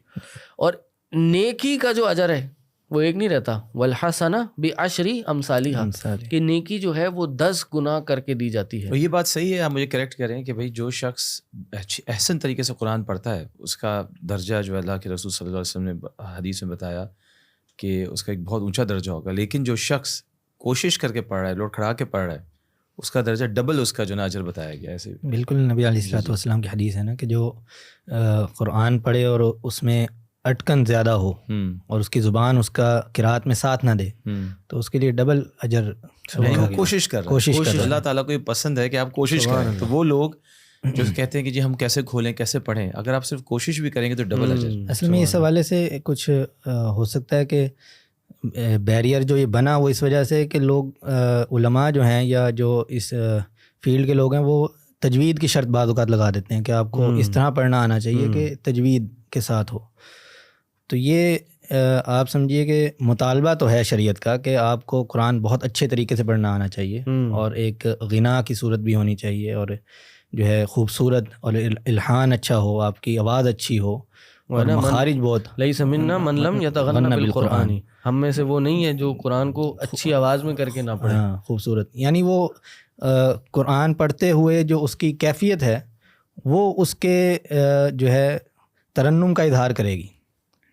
Speaker 1: اور نیکی کا جو اجر ہے وہ ایک نہیں رہتا, والحسنہ بعشر امثالہا, کہ نیکی جو ہے وہ 10 گنا کر کے دی جاتی ہے.
Speaker 3: یہ بات صحیح ہے, آپ مجھے کریکٹ کریں کہ بھائی جو شخص احسن طریقے سے قرآن پڑھتا ہے اس کا درجہ جو اللہ کے رسول صلی اللہ علیہ وسلم نے حدیث میں بتایا کہ اس کا ایک بہت اونچا درجہ ہوگا. لیکن جو شخص کوشش کر کے پڑھ رہا ہے, لوٹ کھڑا کے پڑھ رہا ہے, اس کا درجہ ڈبل اس کا جو اجر بتایا گیا. ایسے
Speaker 2: بالکل نبی علیہ الصلوۃ والسلام کی حدیث ہے نا کہ جو قرآن پڑھے اور اس میں اٹکن زیادہ ہو اور اس کی زبان اس کا قرات میں ساتھ نہ دے تو اس کے لیے ڈبل اجر.
Speaker 3: کوشش کر رہا ہے, اللہ تعالیٰ کو یہ پسند ہے کہ آپ کوشش کریں. تو وہ لوگ جو کہتے ہیں کہ جی ہم کیسے کھولیں, کیسے پڑھیں, اگر آپ صرف کوشش بھی کریں گے تو ڈبل اجر.
Speaker 2: اصل میں اس حوالے سے کچھ ہو سکتا ہے کہ بیریئر جو یہ بنا وہ اس وجہ سے کہ لوگ علماء جو ہیں یا جو اس فیلڈ کے لوگ ہیں وہ تجوید کی شرط بعض اوقات لگا دیتے ہیں کہ آپ کو اس طرح پڑھنا آنا چاہیے کہ تجوید کے ساتھ ہو. تو یہ آپ سمجھیے کہ مطالبہ تو ہے شریعت کا کہ آپ کو قرآن بہت اچھے طریقے سے پڑھنا آنا چاہیے, اور ایک غنا کی صورت بھی ہونی چاہیے, اور جو ہے خوبصورت اور الحان اچھا ہو, آپ کی آواز اچھی ہو, اور مخارج بہت.
Speaker 1: لیس منا من لم یتغنى بالقرآن, ہم میں سے وہ نہیں ہے جو قرآن کو اچھی آواز میں کر کے نہ پڑھے.
Speaker 2: خوبصورت یعنی وہ قرآن پڑھتے ہوئے جو اس کی کیفیت ہے وہ اس کے جو ہے ترنم کا اظہار کرے گی.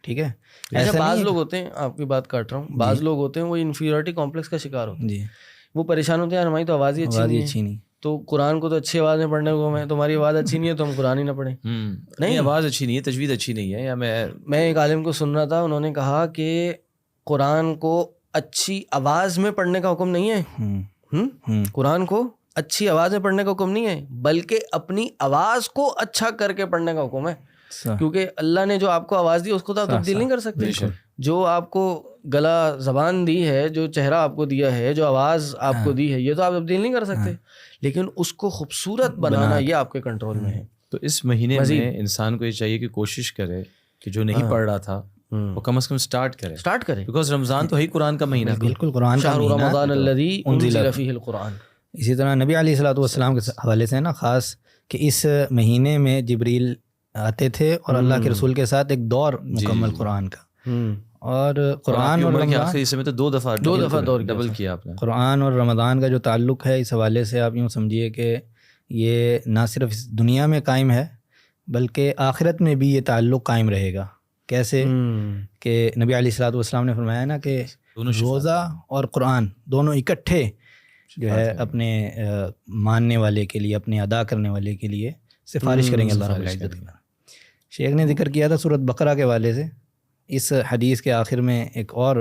Speaker 2: ٹھیک ہے.
Speaker 1: ایسا بعض لوگ ہوتے ہیں, آپ کی بات کاٹ رہا ہوں, بعض لوگ ہوتے ہیں وہ انفیریورٹی کمپلیکس کا شکار ہوتے ہیں جی, وہ پریشان ہوتے ہیں ہماری تو آواز ہی اچھی نہیں, تو قرآن کو تو اچھی آواز میں پڑھنے کو میں, تمہاری آواز اچھی نہیں ہے تو ہم قرآن ہی نہ پڑھیں.
Speaker 3: نہیں آواز اچھی نہیں ہے, تجوید اچھی نہیں ہے. یا میں
Speaker 1: ایک عالم کو سن رہا تھا, انہوں نے کہا کہ قرآن کو اچھی آواز میں پڑھنے کا حکم نہیں ہے, قرآن کو اچھی آواز میں پڑھنے کا حکم نہیں ہے, بلکہ اپنی آواز کو اچھا کر کے پڑھنے کا حکم ہے. کیونکہ اللہ نے جو آپ کو آواز دی اس کو تو آپ تبدیل نہیں کر سکتے. جو آپ کو گلا زبان دی ہے, جو چہرہ آپ کو دیا ہے, جو آواز آپ کو دی ہے, یہ تو آپ تبدیل نہیں کر سکتے, لیکن اس کو خوبصورت بنانا یہ آپ کے کنٹرول میں ہے.
Speaker 3: تو اس مہینے میں انسان کو یہ چاہیے کہ کوشش کرے کہ جو نہیں پڑھ رہا تھا وہ کم از کم سٹارٹ کرے, بیکاز رمضان تو ہے قرآن کا مہینہ.
Speaker 2: بالکل, قرآن کا
Speaker 1: شہر رمضان الذی انزل فیہ القرآن.
Speaker 2: اسی طرح نبی علیہ الصلوۃ والسلام کے حوالے سے نا خاص کہ اس مہینے میں جبریل آتے تھے اور اللہ کے رسول کے ساتھ ایک دور مکمل قرآن کا, اور قرآن اور
Speaker 3: آخری حصے میں تو دو دفعہ دور ڈبل کیا آپ نے.
Speaker 2: قرآن اور رمضان کا جو تعلق ہے اس حوالے سے آپ یوں سمجھیے کہ یہ نہ صرف اس دنیا میں قائم ہے بلکہ آخرت میں بھی یہ تعلق قائم رہے گا. کیسے کہ نبی علیہ الصلوۃ والسلام نے فرمایا نا کہ روزہ اور قرآن دونوں اکٹھے جو ہے اپنے ماننے والے کے لیے, اپنے ادا کرنے والے کے لیے سفارش کریں گے اللہ رب العزت کی. شیخ نے ذکر کیا تھا سورۃ بقرہ کے حوالے سے. اس حدیث کے آخر میں ایک اور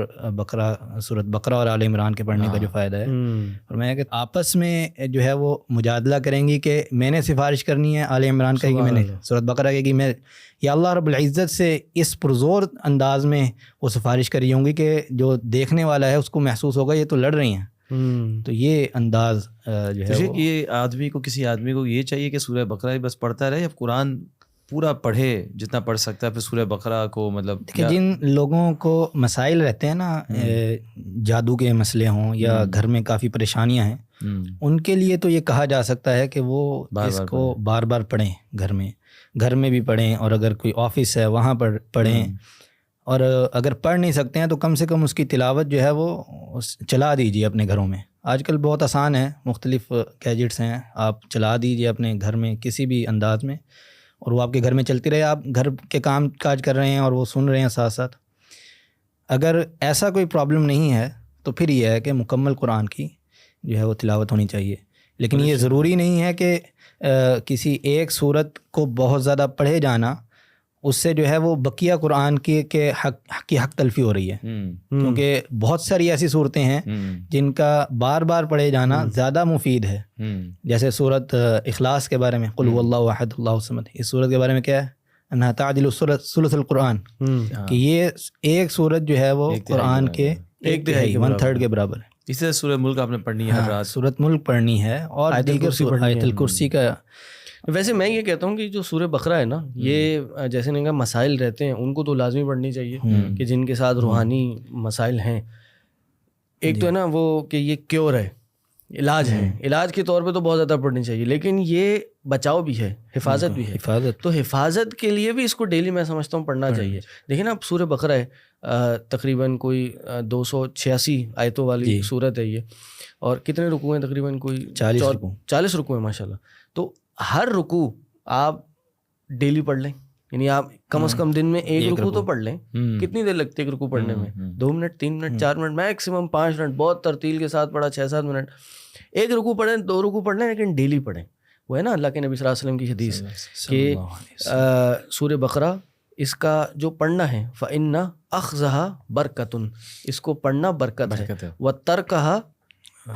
Speaker 2: سورۃ بقرہ اور آل عمران کے پڑھنے کا جو فائدہ ہے, اور میں کہ آپس میں جو ہے وہ مجادلہ کریں گی کہ میں نے سفارش کرنی ہے آل عمران کا کہ میں نے سورۃ بقرہ کی میں, یا اللہ رب العزت سے اس پرزور انداز میں وہ سفارش کری ہوں گی کہ جو دیکھنے والا ہے اس کو محسوس ہوگا یہ تو لڑ رہی ہیں. تو یہ انداز جو ہے
Speaker 3: یہ آدمی کو, کسی آدمی کو یہ چاہیے کہ سورہ بقرہ بس پڑھتا رہے یا قرآن پورا پڑھے جتنا پڑھ سکتا ہے, پھر سورہ بقرہ کو مطلب
Speaker 2: کہ جن لوگوں کو مسائل رہتے ہیں نا, جادو کے مسئلے ہوں یا گھر میں کافی پریشانیاں ہیں, ان کے لیے تو یہ کہا جا سکتا ہے کہ وہ اس کو بار بار پڑھیں, گھر میں بھی پڑھیں, اور اگر کوئی آفس ہے وہاں پر پڑھیں, اور اگر پڑھ نہیں سکتے ہیں تو کم سے کم اس کی تلاوت جو ہے وہ چلا دیجیے اپنے گھروں میں. آج کل بہت آسان ہے, مختلف گیجٹس ہیں, آپ چلا دیجیے اپنے گھر میں کسی بھی انداز میں, اور وہ آپ کے گھر میں چلتی رہے, آپ گھر کے کام کاج کر رہے ہیں اور وہ سن رہے ہیں ساتھ ساتھ. اگر ایسا کوئی پرابلم نہیں ہے تو پھر یہ ہے کہ مکمل قرآن کی جو ہے وہ تلاوت ہونی چاہیے. لیکن یہ ضروری نہیں ہے کہ کسی ایک سورت کو بہت زیادہ پڑھے جانا اس سے جو ہے وہ بقیہ قرآن کے حق تلفی ہو رہی ہے, کیونکہ بہت ساری ایسی صورتیں ہیں جن کا بار بار پڑھے جانا زیادہ مفید ہے. جیسے سورت اخلاص کے بارے میں قل هو اللہ احد اللہ الصمد, اس سورت کے بارے میں کیا ہے انہا تعدل ثلث القرآن, کہ یہ ایک سورت جو ہے وہ قرآن کے 1/3 کے برابر ہے.
Speaker 3: اسی طرح سورہ ملک آپ نے پڑھنی ہے ہر رات,
Speaker 2: سورت ملک پڑھنی ہے, اور آیت الکرسی کا.
Speaker 1: ویسے میں یہ کہتا ہوں کہ جو سورہ بقرہ ہے نا, یہ جیسے نہیں کہا مسائل رہتے ہیں ان کو تو لازمی پڑھنی چاہیے کہ جن کے ساتھ روحانی مسائل ہیں. ایک تو ہے نا وہ کہ یہ کیور ہے, علاج ہے, علاج کے طور پہ تو بہت زیادہ پڑھنی چاہیے, لیکن یہ بچاؤ بھی ہے, حفاظت بھی ہے. تو حفاظت کے لیے بھی اس کو ڈیلی میں سمجھتا ہوں پڑھنا چاہیے. دیکھیں نا, اب سورہ بقرہ ہے تقریباً کوئی 286 آیتوں والی سورت ہے یہ, اور کتنے رکوع ہیں تقریباً کوئی 40 رکوع ہیں ماشاء اللہ. تو ہر رکوع آپ ڈیلی پڑھ لیں, یعنی آپ کم از کم دن میں ایک رکوع تو پڑھ لیں. کتنی دیر لگتی ہے ایک رکوع پڑھنے میں؟ 2 minute, 3 minute, 4 minute, maximum 5 minute, بہت ترتیل کے ساتھ پڑھا 6-7 منٹ. ایک رکوع پڑھیں, 2 رکوع پڑھ لیں, لیکن ڈیلی پڑھیں. وہ ہے نا اللہ کے نبی صلی اللہ علیہ وسلم کی حدیث کہ سورہ بقرہ اس کا جو پڑھنا ہے فَإِنَّ أَخْذَهَا بَرْكَةٌ, اس کو پڑھنا برکت ہے, وَتَرْكَهَا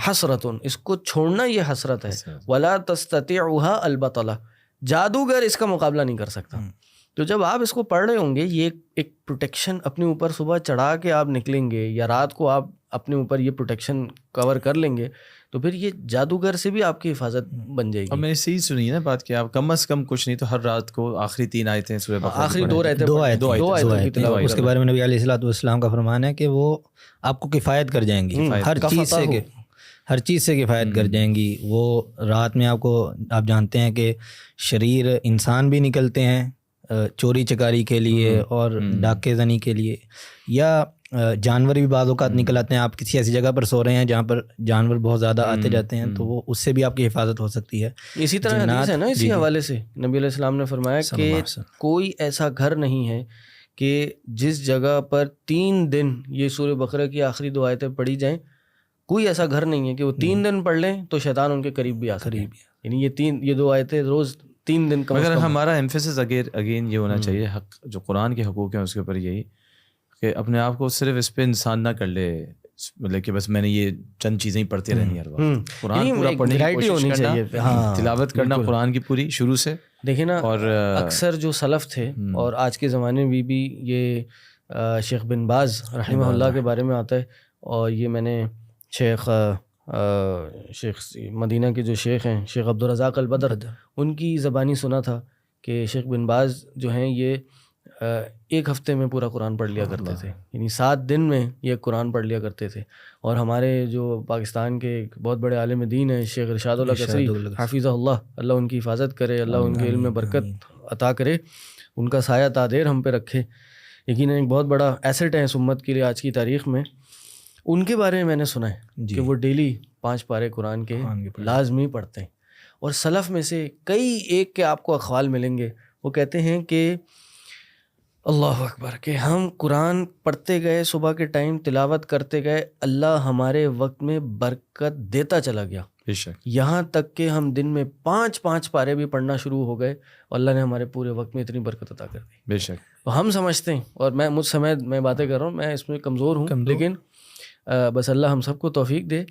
Speaker 1: حسرتن, اس کو چھوڑنا یہ حسرت ہے, وَلَا تَسْتَطِعُهَا الْبَطَلَ, جادوگر اس کا مقابلہ نہیں کر سکتا. تو جب آپ اس کو پڑھ رہے ہوں گے, یہ ایک پروٹیکشن اپنے اوپر صبح چڑھا کے آپ نکلیں گے, یا رات کو آپ اپنے اوپر یہ پروٹیکشن کور کر لیں گے, تو پھر یہ جادوگر سے بھی آپ کی حفاظت بن جائے گی.
Speaker 3: اور میں نے صحیح سنی ہے نا بات کہ آپ کم از کم کچھ نہیں تو ہر رات کو آخری 3 آیتیں سورہ بقرہ,
Speaker 1: آخری 2 آیتیں کی تلاوت.
Speaker 2: اس کے بارے میں نبی علیہ الصلوۃ والسلام کا فرمان ہے کہ وہ آپ کو کفایت کر جائیں گی ہر چیز سے کفایت کر جائیں گی. وہ رات میں آپ جانتے ہیں کہ شریر انسان بھی نکلتے ہیں چوری چکاری کے لیے اور ڈاکے زنی کے لیے, یا جانور بھی بعض اوقات نکل آتے ہیں. آپ کسی ایسی جگہ پر سو رہے ہیں جہاں پر جانور بہت زیادہ آتے جاتے ہیں, تو وہ اس سے بھی آپ کی حفاظت ہو سکتی ہے.
Speaker 1: اسی طرح حدیث ہے نا, اسی حوالے سے نبی علیہ السلام نے فرمایا کہ کوئی ایسا گھر نہیں ہے کہ جس جگہ پر 3 دن یہ سورہ بقرہ کی آخری 2 آیتیں پڑھی جائیں, کوئی ایسا گھر نہیں ہے کہ وہ 3 دن پڑھ لیں تو شیطان ان کے قریب بھی آ سکے. یعنی یہ 2 آیتیں روز 3 دن کا.
Speaker 3: مگر ہمارا ایمفیسس اگین یہ ہونا چاہیے, حق جو قرآن کے حقوق ہیں اس کے اوپر یہی کہ اپنے آپ کو صرف اس پہ انسان نہ کر لے مطلب کہ بس میں نے یہ چند چیزیں ہی پڑھتے رہنی ہر وقت. قرآن
Speaker 1: یعنی
Speaker 3: پورا پڑھنے کی کوشش کرنا,
Speaker 1: ہاں
Speaker 3: تلاوت کرنا قرآن کی پوری شروع سے.
Speaker 1: دیکھیں نا,
Speaker 3: اور
Speaker 1: اکثر جو سلف تھے اور آج کے زمانے میں بھی یہ شیخ بن باز رحمہ اللہ کے بارے میں آتا ہے, اور یہ میں نے شیخ مدینہ کے جو شیخ ہیں شیخ عبدالرزاق البدر, ان کی زبانی سنا تھا کہ شیخ بن باز جو ہیں یہ ایک ہفتے میں پورا قرآن پڑھ لیا کرتے تھے, یعنی 7 دن میں یہ قرآن پڑھ لیا کرتے تھے. اور ہمارے جو پاکستان کے بہت بڑے عالم دین ہیں شیخ ارشاد اللہ قصری حافظہ اللہ, اللہ ان کی حفاظت کرے, اللہ ان کے علم میں برکت عطا کرے, ان کا سایہ تا دیر ہم پہ رکھے. یقیناً ایک بہت بڑا ایسٹ ہے اس امت کے لیے آج کی تاریخ میں. ان کے بارے میں نے سنا ہے کہ وہ ڈیلی 5 پارے قرآن کے لازمی پڑھتے ہیں. اور سلف میں سے کئی ایک کے آپ کو اقوال ملیں گے, وہ کہتے ہیں کہ اللہ اکبر, کہ ہم قرآن پڑھتے گئے, صبح کے ٹائم تلاوت کرتے گئے, اللہ ہمارے وقت میں برکت دیتا چلا گیا, یہاں تک کہ ہم دن میں 5 پارے بھی پڑھنا شروع ہو گئے, اور اللہ نے ہمارے پورے وقت میں اتنی برکت عطا کر دی.
Speaker 3: بے شک.
Speaker 1: تو ہم سمجھتے ہیں, اور مجھ سمیت میں باتیں کر رہا ہوں, میں اس میں کمزور ہوں, لیکن بس اللہ ہم سب کو توفیق دے.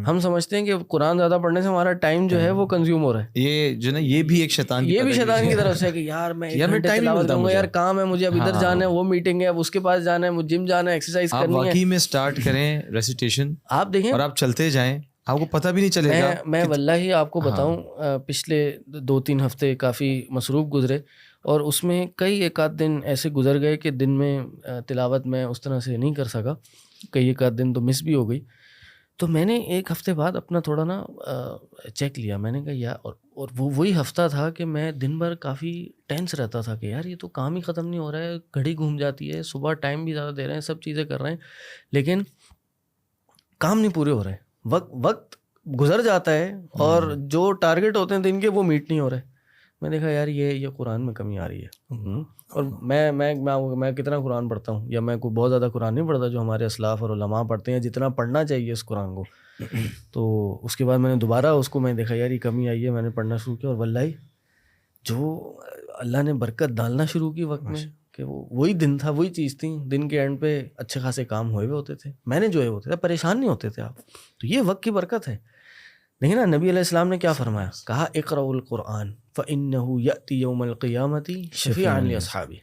Speaker 1: ہم سمجھتے ہیں کہ قرآن زیادہ پڑھنے سے ہمارا ٹائم جو ہے وہ کنزیوم ہو رہا ہے.
Speaker 3: یہ جو نا یہ بھی ایک شیطان
Speaker 1: کی طرف سے کہ یار میں تلاوت کروں گا, یار کام ہے مجھے, اب ادھر جانا ہے, وہ میٹنگ ہے, اب اس کے پاس جانا ہے, مجھے جم جانا ہے, ایکسرسائز کرنی ہے.
Speaker 3: واقعی میں اسٹارٹ کریں ریسیٹیشن,
Speaker 1: آپ دیکھیں, اور
Speaker 3: آپ چلتے جائیں, آپ کو پتہ بھی نہیں چلے گا.
Speaker 1: میں واللہ آپ کو بتاؤں, پچھلے 2-3 ہفتے کافی مصروف گزرے, اور اس میں کئی ایک آدھ دن ایسے گزر گئے کہ دن میں تلاوت میں اس طرح سے نہیں کر سکا, کئی ایک آدھ دن تو مس بھی ہو گئی. تو میں نے ایک ہفتے بعد اپنا تھوڑا نا چیک لیا, میں نے کہا یار, اور وہی ہفتہ تھا کہ میں دن بھر کافی ٹینس رہتا تھا کہ یار یہ تو کام ہی ختم نہیں ہو رہا ہے, گھڑی گھوم جاتی ہے, صبح ٹائم بھی زیادہ دے رہے ہیں, سب چیزیں کر رہے ہیں, لیکن کام نہیں پورے ہو رہے, وقت گزر جاتا ہے, اور جو ٹارگیٹ ہوتے ہیں دن کے وہ میٹ نہیں ہو رہے. میں دیکھا یار یہ قرآن میں کمی آ رہی ہے. اور میں کتنا قرآن پڑھتا ہوں, یا میں کوئی بہت زیادہ قرآن نہیں پڑھتا جو ہمارے اسلاف اور علماء پڑھتے ہیں, جتنا پڑھنا چاہیے اس قرآن کو. تو اس کے بعد میں نے دوبارہ اس کو میں دیکھا یار یہ کمی آئی ہے, میں نے پڑھنا شروع کیا, اور واللہ جو اللہ نے برکت ڈالنا شروع کی وقت میں, کہ وہی دن تھا, وہی چیز تھی. دن کے اینڈ پہ اچھے خاصے کام ہوئے ہوتے تھے, میں نے جو ہے ہوتے تھے, پریشان نہیں ہوتے تھے آپ. تو یہ وقت کی برکت ہے. دیکھیں نا, نبی علیہ السلام نے کیا فرمایا, کہا اقرؤوا القرآن فإنہ یأتی یوم القیامۃ شفیعا لأصحابہ,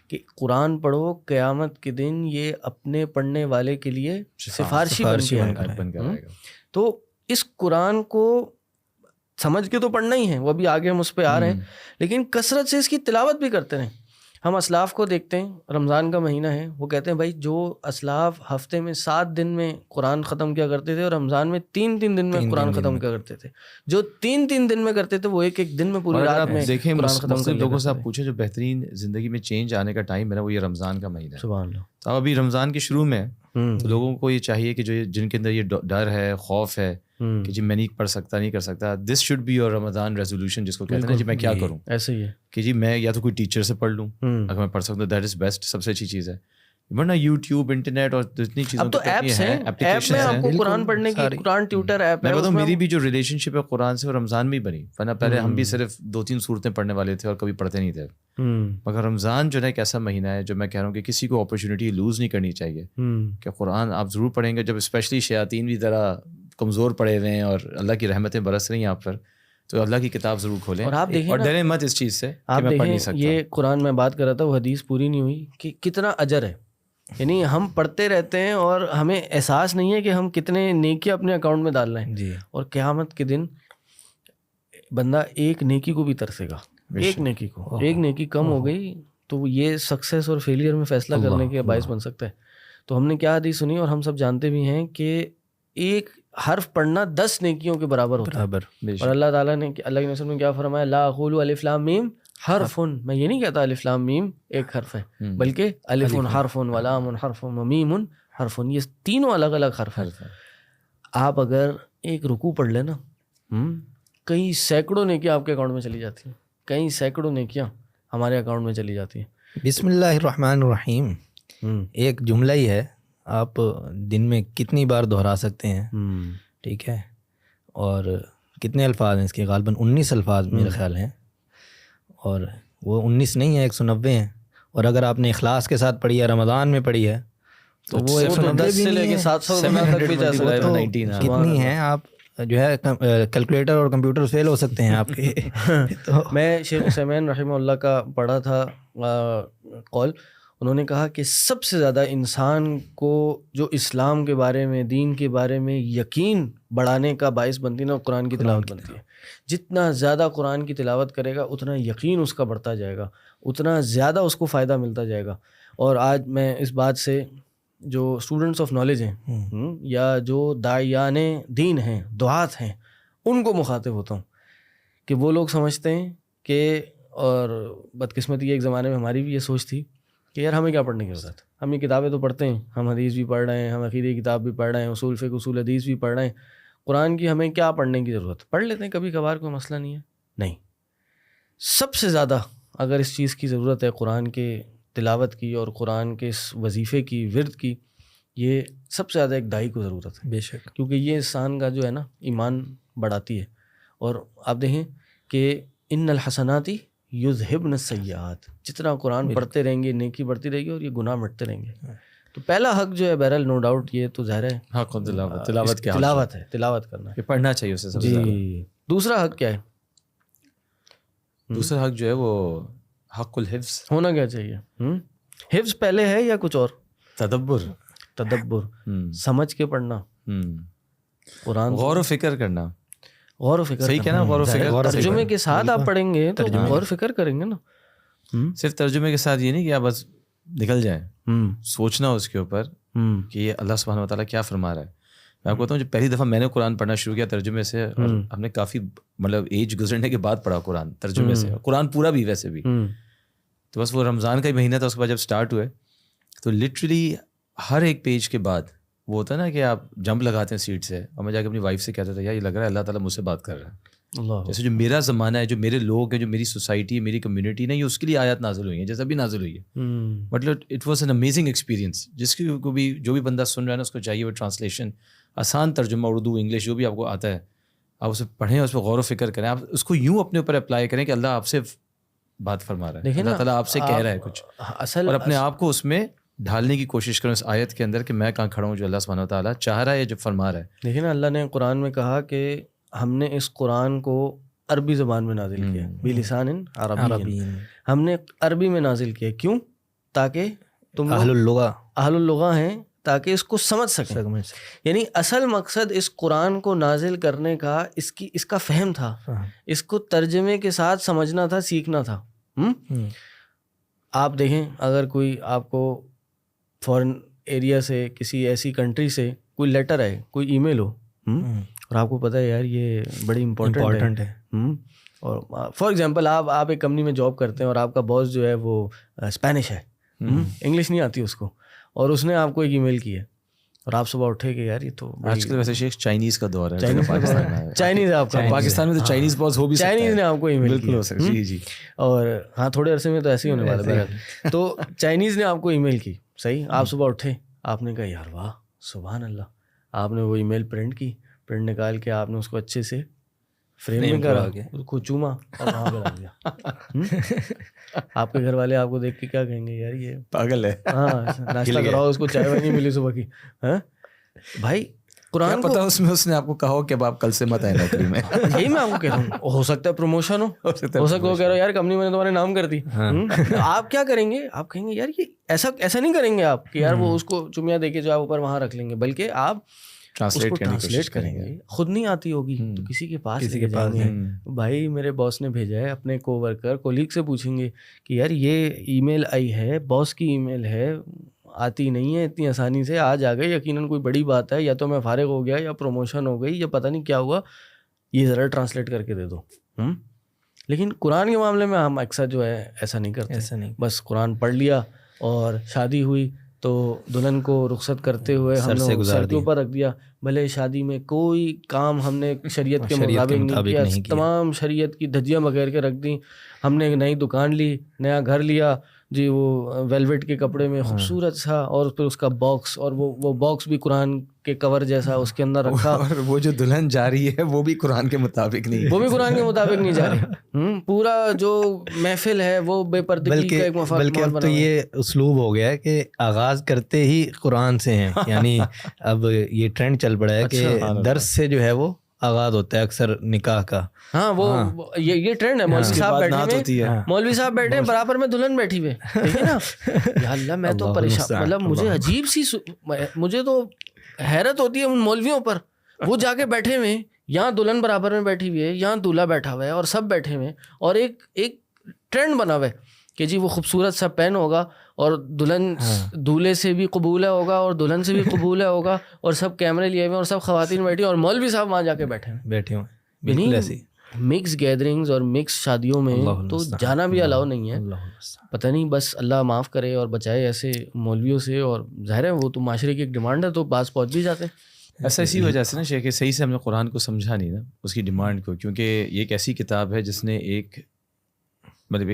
Speaker 1: کہ قرآن پڑھو, قیامت کے دن یہ اپنے پڑھنے والے کے لیے سفارشی بن کر آئے گا. تو اس قرآن کو سمجھ کے تو پڑھنا ہی ہے, وہ ابھی آگے ہم اس پہ آ رہے ہیں, لیکن کثرت سے اس کی تلاوت بھی کرتے رہیں. ہم اسلاف کو دیکھتے ہیں, رمضان کا مہینہ ہے, وہ کہتے ہیں بھائی جو اسلاف ہفتے میں 7 دن میں قرآن ختم کیا کرتے تھے, اور رمضان میں 3 دن میں قرآن ختم کیا کرتے تھے. جو 3 دن میں کرتے تھے وہ ایک دن میں پوری رات میں
Speaker 3: دیکھیں.
Speaker 1: قرآن ختم کر
Speaker 3: لوگوں سے آپ پوچھیں جو بہترین زندگی میں چینج آنے کا ٹائم ہے نا, وہ یہ رمضان کا مہینہ ہے.
Speaker 1: سبحان اللہ.
Speaker 3: تو ابھی رمضان کے شروع میں تو لوگوں کو یہ چاہیے کہ جو جن کے اندر یہ ڈر ہے, خوف ہے کہ جی میں نہیں پڑھ سکتا, نہیں کر سکتا, this should be your Ramzan resolution, جس کو کہتے ہیں جی میں کیا کروں.
Speaker 1: ایسے ہی ہے
Speaker 3: کہ جی میں یا تو کوئی ٹیچر سے پڑھ لوں, اگر میں پڑھ سکتا ہوں دیٹ از بیسٹ, سب سے اچھی چیز ہے. ورنہ یوٹیوب, انٹرنیٹ اور اتنی چیزیں,
Speaker 1: اب تو ایپس ہیں, ایپ میں آپ کو قرآن پڑھنے کی قرآن ٹیوٹر ایپ ہے.
Speaker 3: میں بتاؤں میری بھی جو ریلیشن شپ ہے قرآن سے, وہ رمضان میں ہی بنی. ورنہ پہلے ہم بھی صرف 2-3 صورتیں پڑھنے والے تھے اور کبھی پڑھتے نہیں تھے. مگر رمضان جو ہے ایک ایسا مہینہ ہے جو میں کہہ رہا ہوں کہ کسی کو اپرچونیٹی لوز نہیں کرنی چاہیے کہ قرآن آپ ضرور پڑھیں گے. جب اسپیشلی شیاطین بھی ذرا کمزور پڑے ہوئے ہیں اور اللہ کی رحمتیں برس رہی ہیں آپ پر, تو اللہ کی کتاب ضرور کھولیں, اور آپ دیکھیں, اور ڈریں مت اس چیز سے کہ میں پڑھ نہیں سکتا.
Speaker 1: یہ قرآن میں بات کر رہا تھا, وہ حدیث پوری نہیں ہوئی کہ کتنا اجر ہے. یعنی ہم پڑھتے رہتے ہیں اور ہمیں احساس نہیں ہے کہ ہم کتنے نیکی اپنے اکاؤنٹ میں ڈال رہے ہیں جی. اور قیامت کے دن بندہ ایک نیکی کو بھی ترسے گا, ایک نیکی کم ہو گئی تو یہ سکسیس اور فیلئر میں فیصلہ کرنے کے باعث بن سکتا ہے. تو ہم نے کیا حدیث سنی, اور ہم سب جانتے بھی ہیں کہ ایک حرف پڑھنا 10 نیکیوں کے برابر ہوتا ہے. اور اللہ تعالیٰ نے, اللہ کے نبی نے کیا فرمایا, لا اقول الف لام میم حرف, میں یہ نہیں کہتا الف لام میم ایک حرف ہے, بلکہ الف حرف ولام حرف ومیم حرف, یہ تینوں الگ الگ حرف ہیں. آپ اگر ایک رکوع پڑھ لیں نا, کئی سینکڑوں نیکیاں آپ کے اکاؤنٹ میں چلی جاتی ہیں, کئی سینکڑوں نیکیاں ہمارے اکاؤنٹ میں چلی جاتی ہیں.
Speaker 2: بسم اللہ الرحمن الرحیم ایک جملہ ہی ہے, آپ دن میں کتنی بار دہرا سکتے ہیں, ٹھیک ہے, اور کتنے الفاظ ہیں اس کے, غالباً 19 الفاظ میرے خیال ہیں, اور وہ 19 نہیں ہے 190 ہیں. اور اگر آپ نے اخلاص کے ساتھ پڑھی ہے, رمضان میں پڑھی ہے, تو وہ 110
Speaker 1: سے لے کے 700 تک بھی جا سکتا ہے.
Speaker 2: کتنی ہیں آپ جو ہے کیلکولیٹر اور کمپیوٹر فیل ہو سکتے ہیں آپ کے. تو
Speaker 1: میں شیخ عثیمین رحمہ اللہ کا پڑھا تھا قول, انہوں نے کہا کہ سب سے زیادہ انسان کو جو اسلام کے بارے میں, دین کے بارے میں یقین بڑھانے کا باعث بنتی ہے نا, قرآن کی تلاوت بنتی ہے. جتنا زیادہ قرآن کی تلاوت کرے گا اتنا یقین اس کا بڑھتا جائے گا, اتنا زیادہ اس کو فائدہ ملتا جائے گا. اور آج میں اس بات سے جو اسٹوڈنٹس آف نالج ہیں یا جو داعیان دین ہیں, دعات ہیں, ان کو مخاطب ہوتا ہوں کہ وہ لوگ سمجھتے ہیں کہ, اور بدقسمتی یہ ایک زمانے میں ہماری بھی یہ سوچ تھی کہ یار ہمیں کیا پڑھنے کی ضرورت ہے, ہم یہ کتابیں تو پڑھتے ہیں, ہم حدیث بھی پڑھ رہے ہیں, ہم عقیدے کی کتاب بھی پڑھ رہے ہیں, اصول فقہ اصول حدیث بھی پڑھ رہے ہیں, قرآن کی ہمیں کیا پڑھنے کی ضرورت, پڑھ لیتے ہیں کبھی کبھار, کوئی مسئلہ نہیں ہے. نہیں, سب سے زیادہ اگر اس چیز کی ضرورت ہے قرآن کے تلاوت کی اور قرآن کے اس وظیفے کی, ورد کی, یہ سب سے زیادہ ایک داعی کو ضرورت ہے.
Speaker 2: بے شک,
Speaker 1: کیونکہ یہ انسان کا جو ہے نا ایمان بڑھاتی ہے. اور آپ دیکھیں کہ ان الحسناتی یذہبن السیئات, جتنا قرآن پڑھتے رہیں گے نیکی بڑھتی رہے گی اور یہ گناہ مٹتے رہیں گے. تو پہلا حق جو ہے بہرحال نو ڈاؤٹ یہ تو ظاہر ہے
Speaker 3: حق تلاوت کے
Speaker 1: تلاوت ہے, تلاوت کرنا ہے,
Speaker 3: یہ پڑھنا چاہیے اسے سب سے زیادہ.
Speaker 1: جی. دوسرا حق کیا ہے؟
Speaker 3: دوسرا حق جو ہے وہ حق الحفظ
Speaker 1: ہونا کیا چاہیے؟ حفظ پہلے ہے یا کچھ اور؟
Speaker 3: تدبر,
Speaker 1: سمجھ کے پڑھنا, قرآن
Speaker 3: غور و فکر کرنا.
Speaker 1: غور و فکر,
Speaker 3: صحیح کہنا, غور و فکر.
Speaker 1: ترجمے کے ساتھ آپ پڑھیں گے تو غور و فکر کریں گے نا.
Speaker 3: صرف ترجمے کے ساتھ یہ نہیں کہ آپ بس نکل جائیں, سوچنا اس کے اوپر کہ یہ اللہ سبحانہ و تعالیٰ کیا فرما رہا ہے. میں آپ کو بتاؤں, جب پہلی دفعہ میں نے قرآن پڑھنا شروع کیا ترجمے سے, اور ہم نے کافی مطلب ایج گزرنے کے بعد پڑھا قرآن ترجمے سے, قرآن پورا بھی ویسے بھی, تو بس وہ رمضان کا ہی مہینہ تھا, اس کے بعد جب سٹارٹ ہوئے تو لٹرلی ہر ایک پیج کے بعد وہ ہوتا ہے نا کہ آپ جمپ لگاتے ہیں سیٹ سے, اور میں جا کے اپنی وائف سے کہتا تھا یار یہ لگ رہا ہے اللہ تعالیٰ مجھ سے بات کر رہا ہے. جیسے جو میرا زمانہ ہے, جو میرے لوگ ہیں, جو میری سوسائٹی ہے, میری کمیونٹی ہے, یہ اس کے لیے آیات نازل ہوئی ہیں جیسا بھی نازل ہوئی ہے. مطلب it was an amazing experience. جس کی کو بھی جو بھی بندہ سن رہا ہے نا, اس کو چاہیے وہ ٹرانسلیشن, آسان ترجمہ, اردو انگلش جو بھی آپ کو آتا ہے, آپ اسے پڑھیں, اس پہ غور و فکر کریں, آپ اس کو یوں اپنے اوپر اپلائی کریں کہ اللہ آپ سے بات فرما رہا ہے, اللہ تعالیٰ آپ سے کہہ رہا ہے کچھ, اور اپنے آپ کو اس میں ڈھالنے کی کوشش کریں اس آیت کے اندر کہ میں کہاں کھڑا ہوں, جو اللہ سبحانہ و تعالیٰ چاہ رہا ہے, جو فرما رہا ہے.
Speaker 1: دیکھیں نا, اللہ نے قرآن میں کہا کہ ہم نے اس قرآن کو عربی زبان میں نازل کیا, بلسان عربی, ہم نے عربی میں نازل کیا. کیوں؟ تاکہ تم اہل اللغہ ہیں, تاکہ اس کو سمجھ سکیں. یعنی اصل مقصد اس قرآن کو نازل کرنے کا اس کا فہم تھا, اس کو ترجمے کے ساتھ سمجھنا تھا, سیکھنا تھا. آپ دیکھیں, اگر کوئی آپ کو فورن ایریا سے, کسی ایسی کنٹری سے کوئی لیٹر ہے, کوئی ای میل ہو, اور آپ کو پتہ ہے یار یہ بڑی امپورٹنٹ ہے, اور فار ایگزامپل آپ ایک کمپنی میں جاب کرتے ہیں اور آپ کا باس جو ہے وہ اسپینش ہے, انگلش نہیں آتی اس کو, اور اس نے آپ کو ایک ای میل کی ہے, اور آپ صبح اٹھے کہ یار یہ تو
Speaker 3: آج کل ویسے شیخ چائنیز کا دور ہے,
Speaker 1: چائنیز ہے آپ کا,
Speaker 3: پاکستان میں تو چائنیز باس ہو بھی سکتا ہے,
Speaker 1: چائنیز نے آپ کو ای میل کی,
Speaker 3: جی جی,
Speaker 1: اور ہاں تھوڑے عرصے میں تو ایسے ہی ہونے والا ہے. تو چائنیز نے آپ کو ای میل کی, صحیح, آپ صبح اٹھے, آپ نے کہا یار واہ سبحان اللہ, آپ نے وہ ای میل پرنٹ کی, پرنٹ نکال کے آپ نے اس کو اچھے سے فریم میں کرا, اس کو چوما اور وہاں پہ رکھ دیا. آپ کے گھر والے آپ کو دیکھ کے کیا کہیں گے, یار یہ
Speaker 3: پاگل ہے,
Speaker 1: ہاں ناشتہ کراؤ اس کو, چائے وائے نہیں ملی صبح کی. بھائی قرآن
Speaker 3: پتا اس میں اس نے آپ کو کہا ہو کہ اب آپ کل سے مت آئے نوکری میں,
Speaker 1: یہی میں آپ کو کہہ رہا ہوں, ہو سکتا ہے پروموشن ہو سکتا ہے وہ کہہ رہا ہے یار کمپنی میں نے تمہارے نام کر دی. آپ کیا کریں گے, آپ کہیں گے یار یہ ایسا نہیں کریں گے آپ کہ یار وہ اس کو چمیاں دے کے جو آپ اوپر وہاں رکھ لیں گے, بلکہ آپ ٹرانسلیٹ کریں گے. خود نہیں آتی ہوگی تو کسی کے پاس بھائی میرے باس نے بھیجا ہے, اپنے کو ورکر کولیگ سے پوچھیں گے کہ یار یہ ای میل آئی ہے, باس کی ای میل ہے, آتی نہیں ہے اتنی آسانی سے, آج آ گئی, یقیناً کوئی بڑی بات ہے, یا تو میں فارغ ہو گیا یا پروموشن ہو گئی یا پتہ نہیں کیا ہوا, یہ ذرا ٹرانسلیٹ کر کے دے دو. لیکن قرآن کے معاملے میں ہم اکثر جو ہے ایسا نہیں کرتے, بس قرآن پڑھ لیا اور شادی ہوئی تو دلہن کو رخصت کرتے ہوئے ہم نے سر کے اوپر رکھ دیا, بھلے شادی میں کوئی کام ہم نے شریعت کے مطابق نہیں کیا, تمام شریعت کی دھجیاں بغیر کے رکھ دیں. ہم نے نئی دکان لی, نیا گھر لیا, جی وہ ویلویٹ کے کپڑے میں خوبصورت سا، اور پھر اس کا باکس، اور وہ باکس بھی قرآن کے کور جیسا اس کے اندر رکھا،
Speaker 3: اور وہ جو دلہن جا رہی ہے وہ بھی قرآن کے مطابق نہیں،
Speaker 1: وہ بھی قرآن کے مطابق نہیں جا رہی، پورا جو محفل ہے وہ بے پردگی کا ایک
Speaker 2: بلکہ اب تو یہ اسلوب ہو گیا ہے کہ آغاز کرتے ہی قرآن سے ہیں، یعنی اب یہ ٹرینڈ چل پڑا ہے کہ درس سے جو ہے وہ آغاز ہوتا ہے اکثر نکاح کا.
Speaker 1: ہاں وہ یہ ٹرینڈ ہے. مولوی صاحب بیٹھے ہیں، مولوی صاحب بیٹھے ہیں، برابر میں دلہن بیٹھی ہوئے، ٹھیک ہے نا. یا اللہ میں تو پریشان، مطلب مجھے عجیب سی، مجھے تو حیرت ہوتی ہے ان مولویوں پر. وہ جا کے بیٹھے ہوئے، یہاں دلہن برابر میں بیٹھی ہوئی ہے، یہاں دولہا بیٹھا ہوا ہے، اور سب بیٹھے ہوئے، اور ایک ٹرینڈ بنا ہوا ہے کہ جی وہ خوبصورت سا پین ہوگا، اور دلہن دولہے سے بھی قبول ہوگا اور دلہن سے بھی قبول ہوگا، اور سب کیمرے لیے ہوئے اور سب خواتین بیٹھی اور مولوی صاحب وہاں جا کے بیٹھے ہوئے. بالکل ایسی مکس گیدرنگز اور مکس شادیوں میں تو جانا بھی الاؤ نہیں ہے. پتہ نہیں، بس اللہ معاف کرے اور بچائے ایسے مولویوں سے. اور ظاہر ہے وہ تو معاشرے کی ایک ڈیمانڈ ہے، تو پاس پہنچ بھی جاتے ہیں.
Speaker 3: ایسا اسی وجہ سے نا شیخ، صحیح سے ہم نے قرآن کو سمجھا نہیں نا اس کی ڈیمانڈ کو، کیونکہ یہ ایک ایسی کتاب ہے جس نے ایک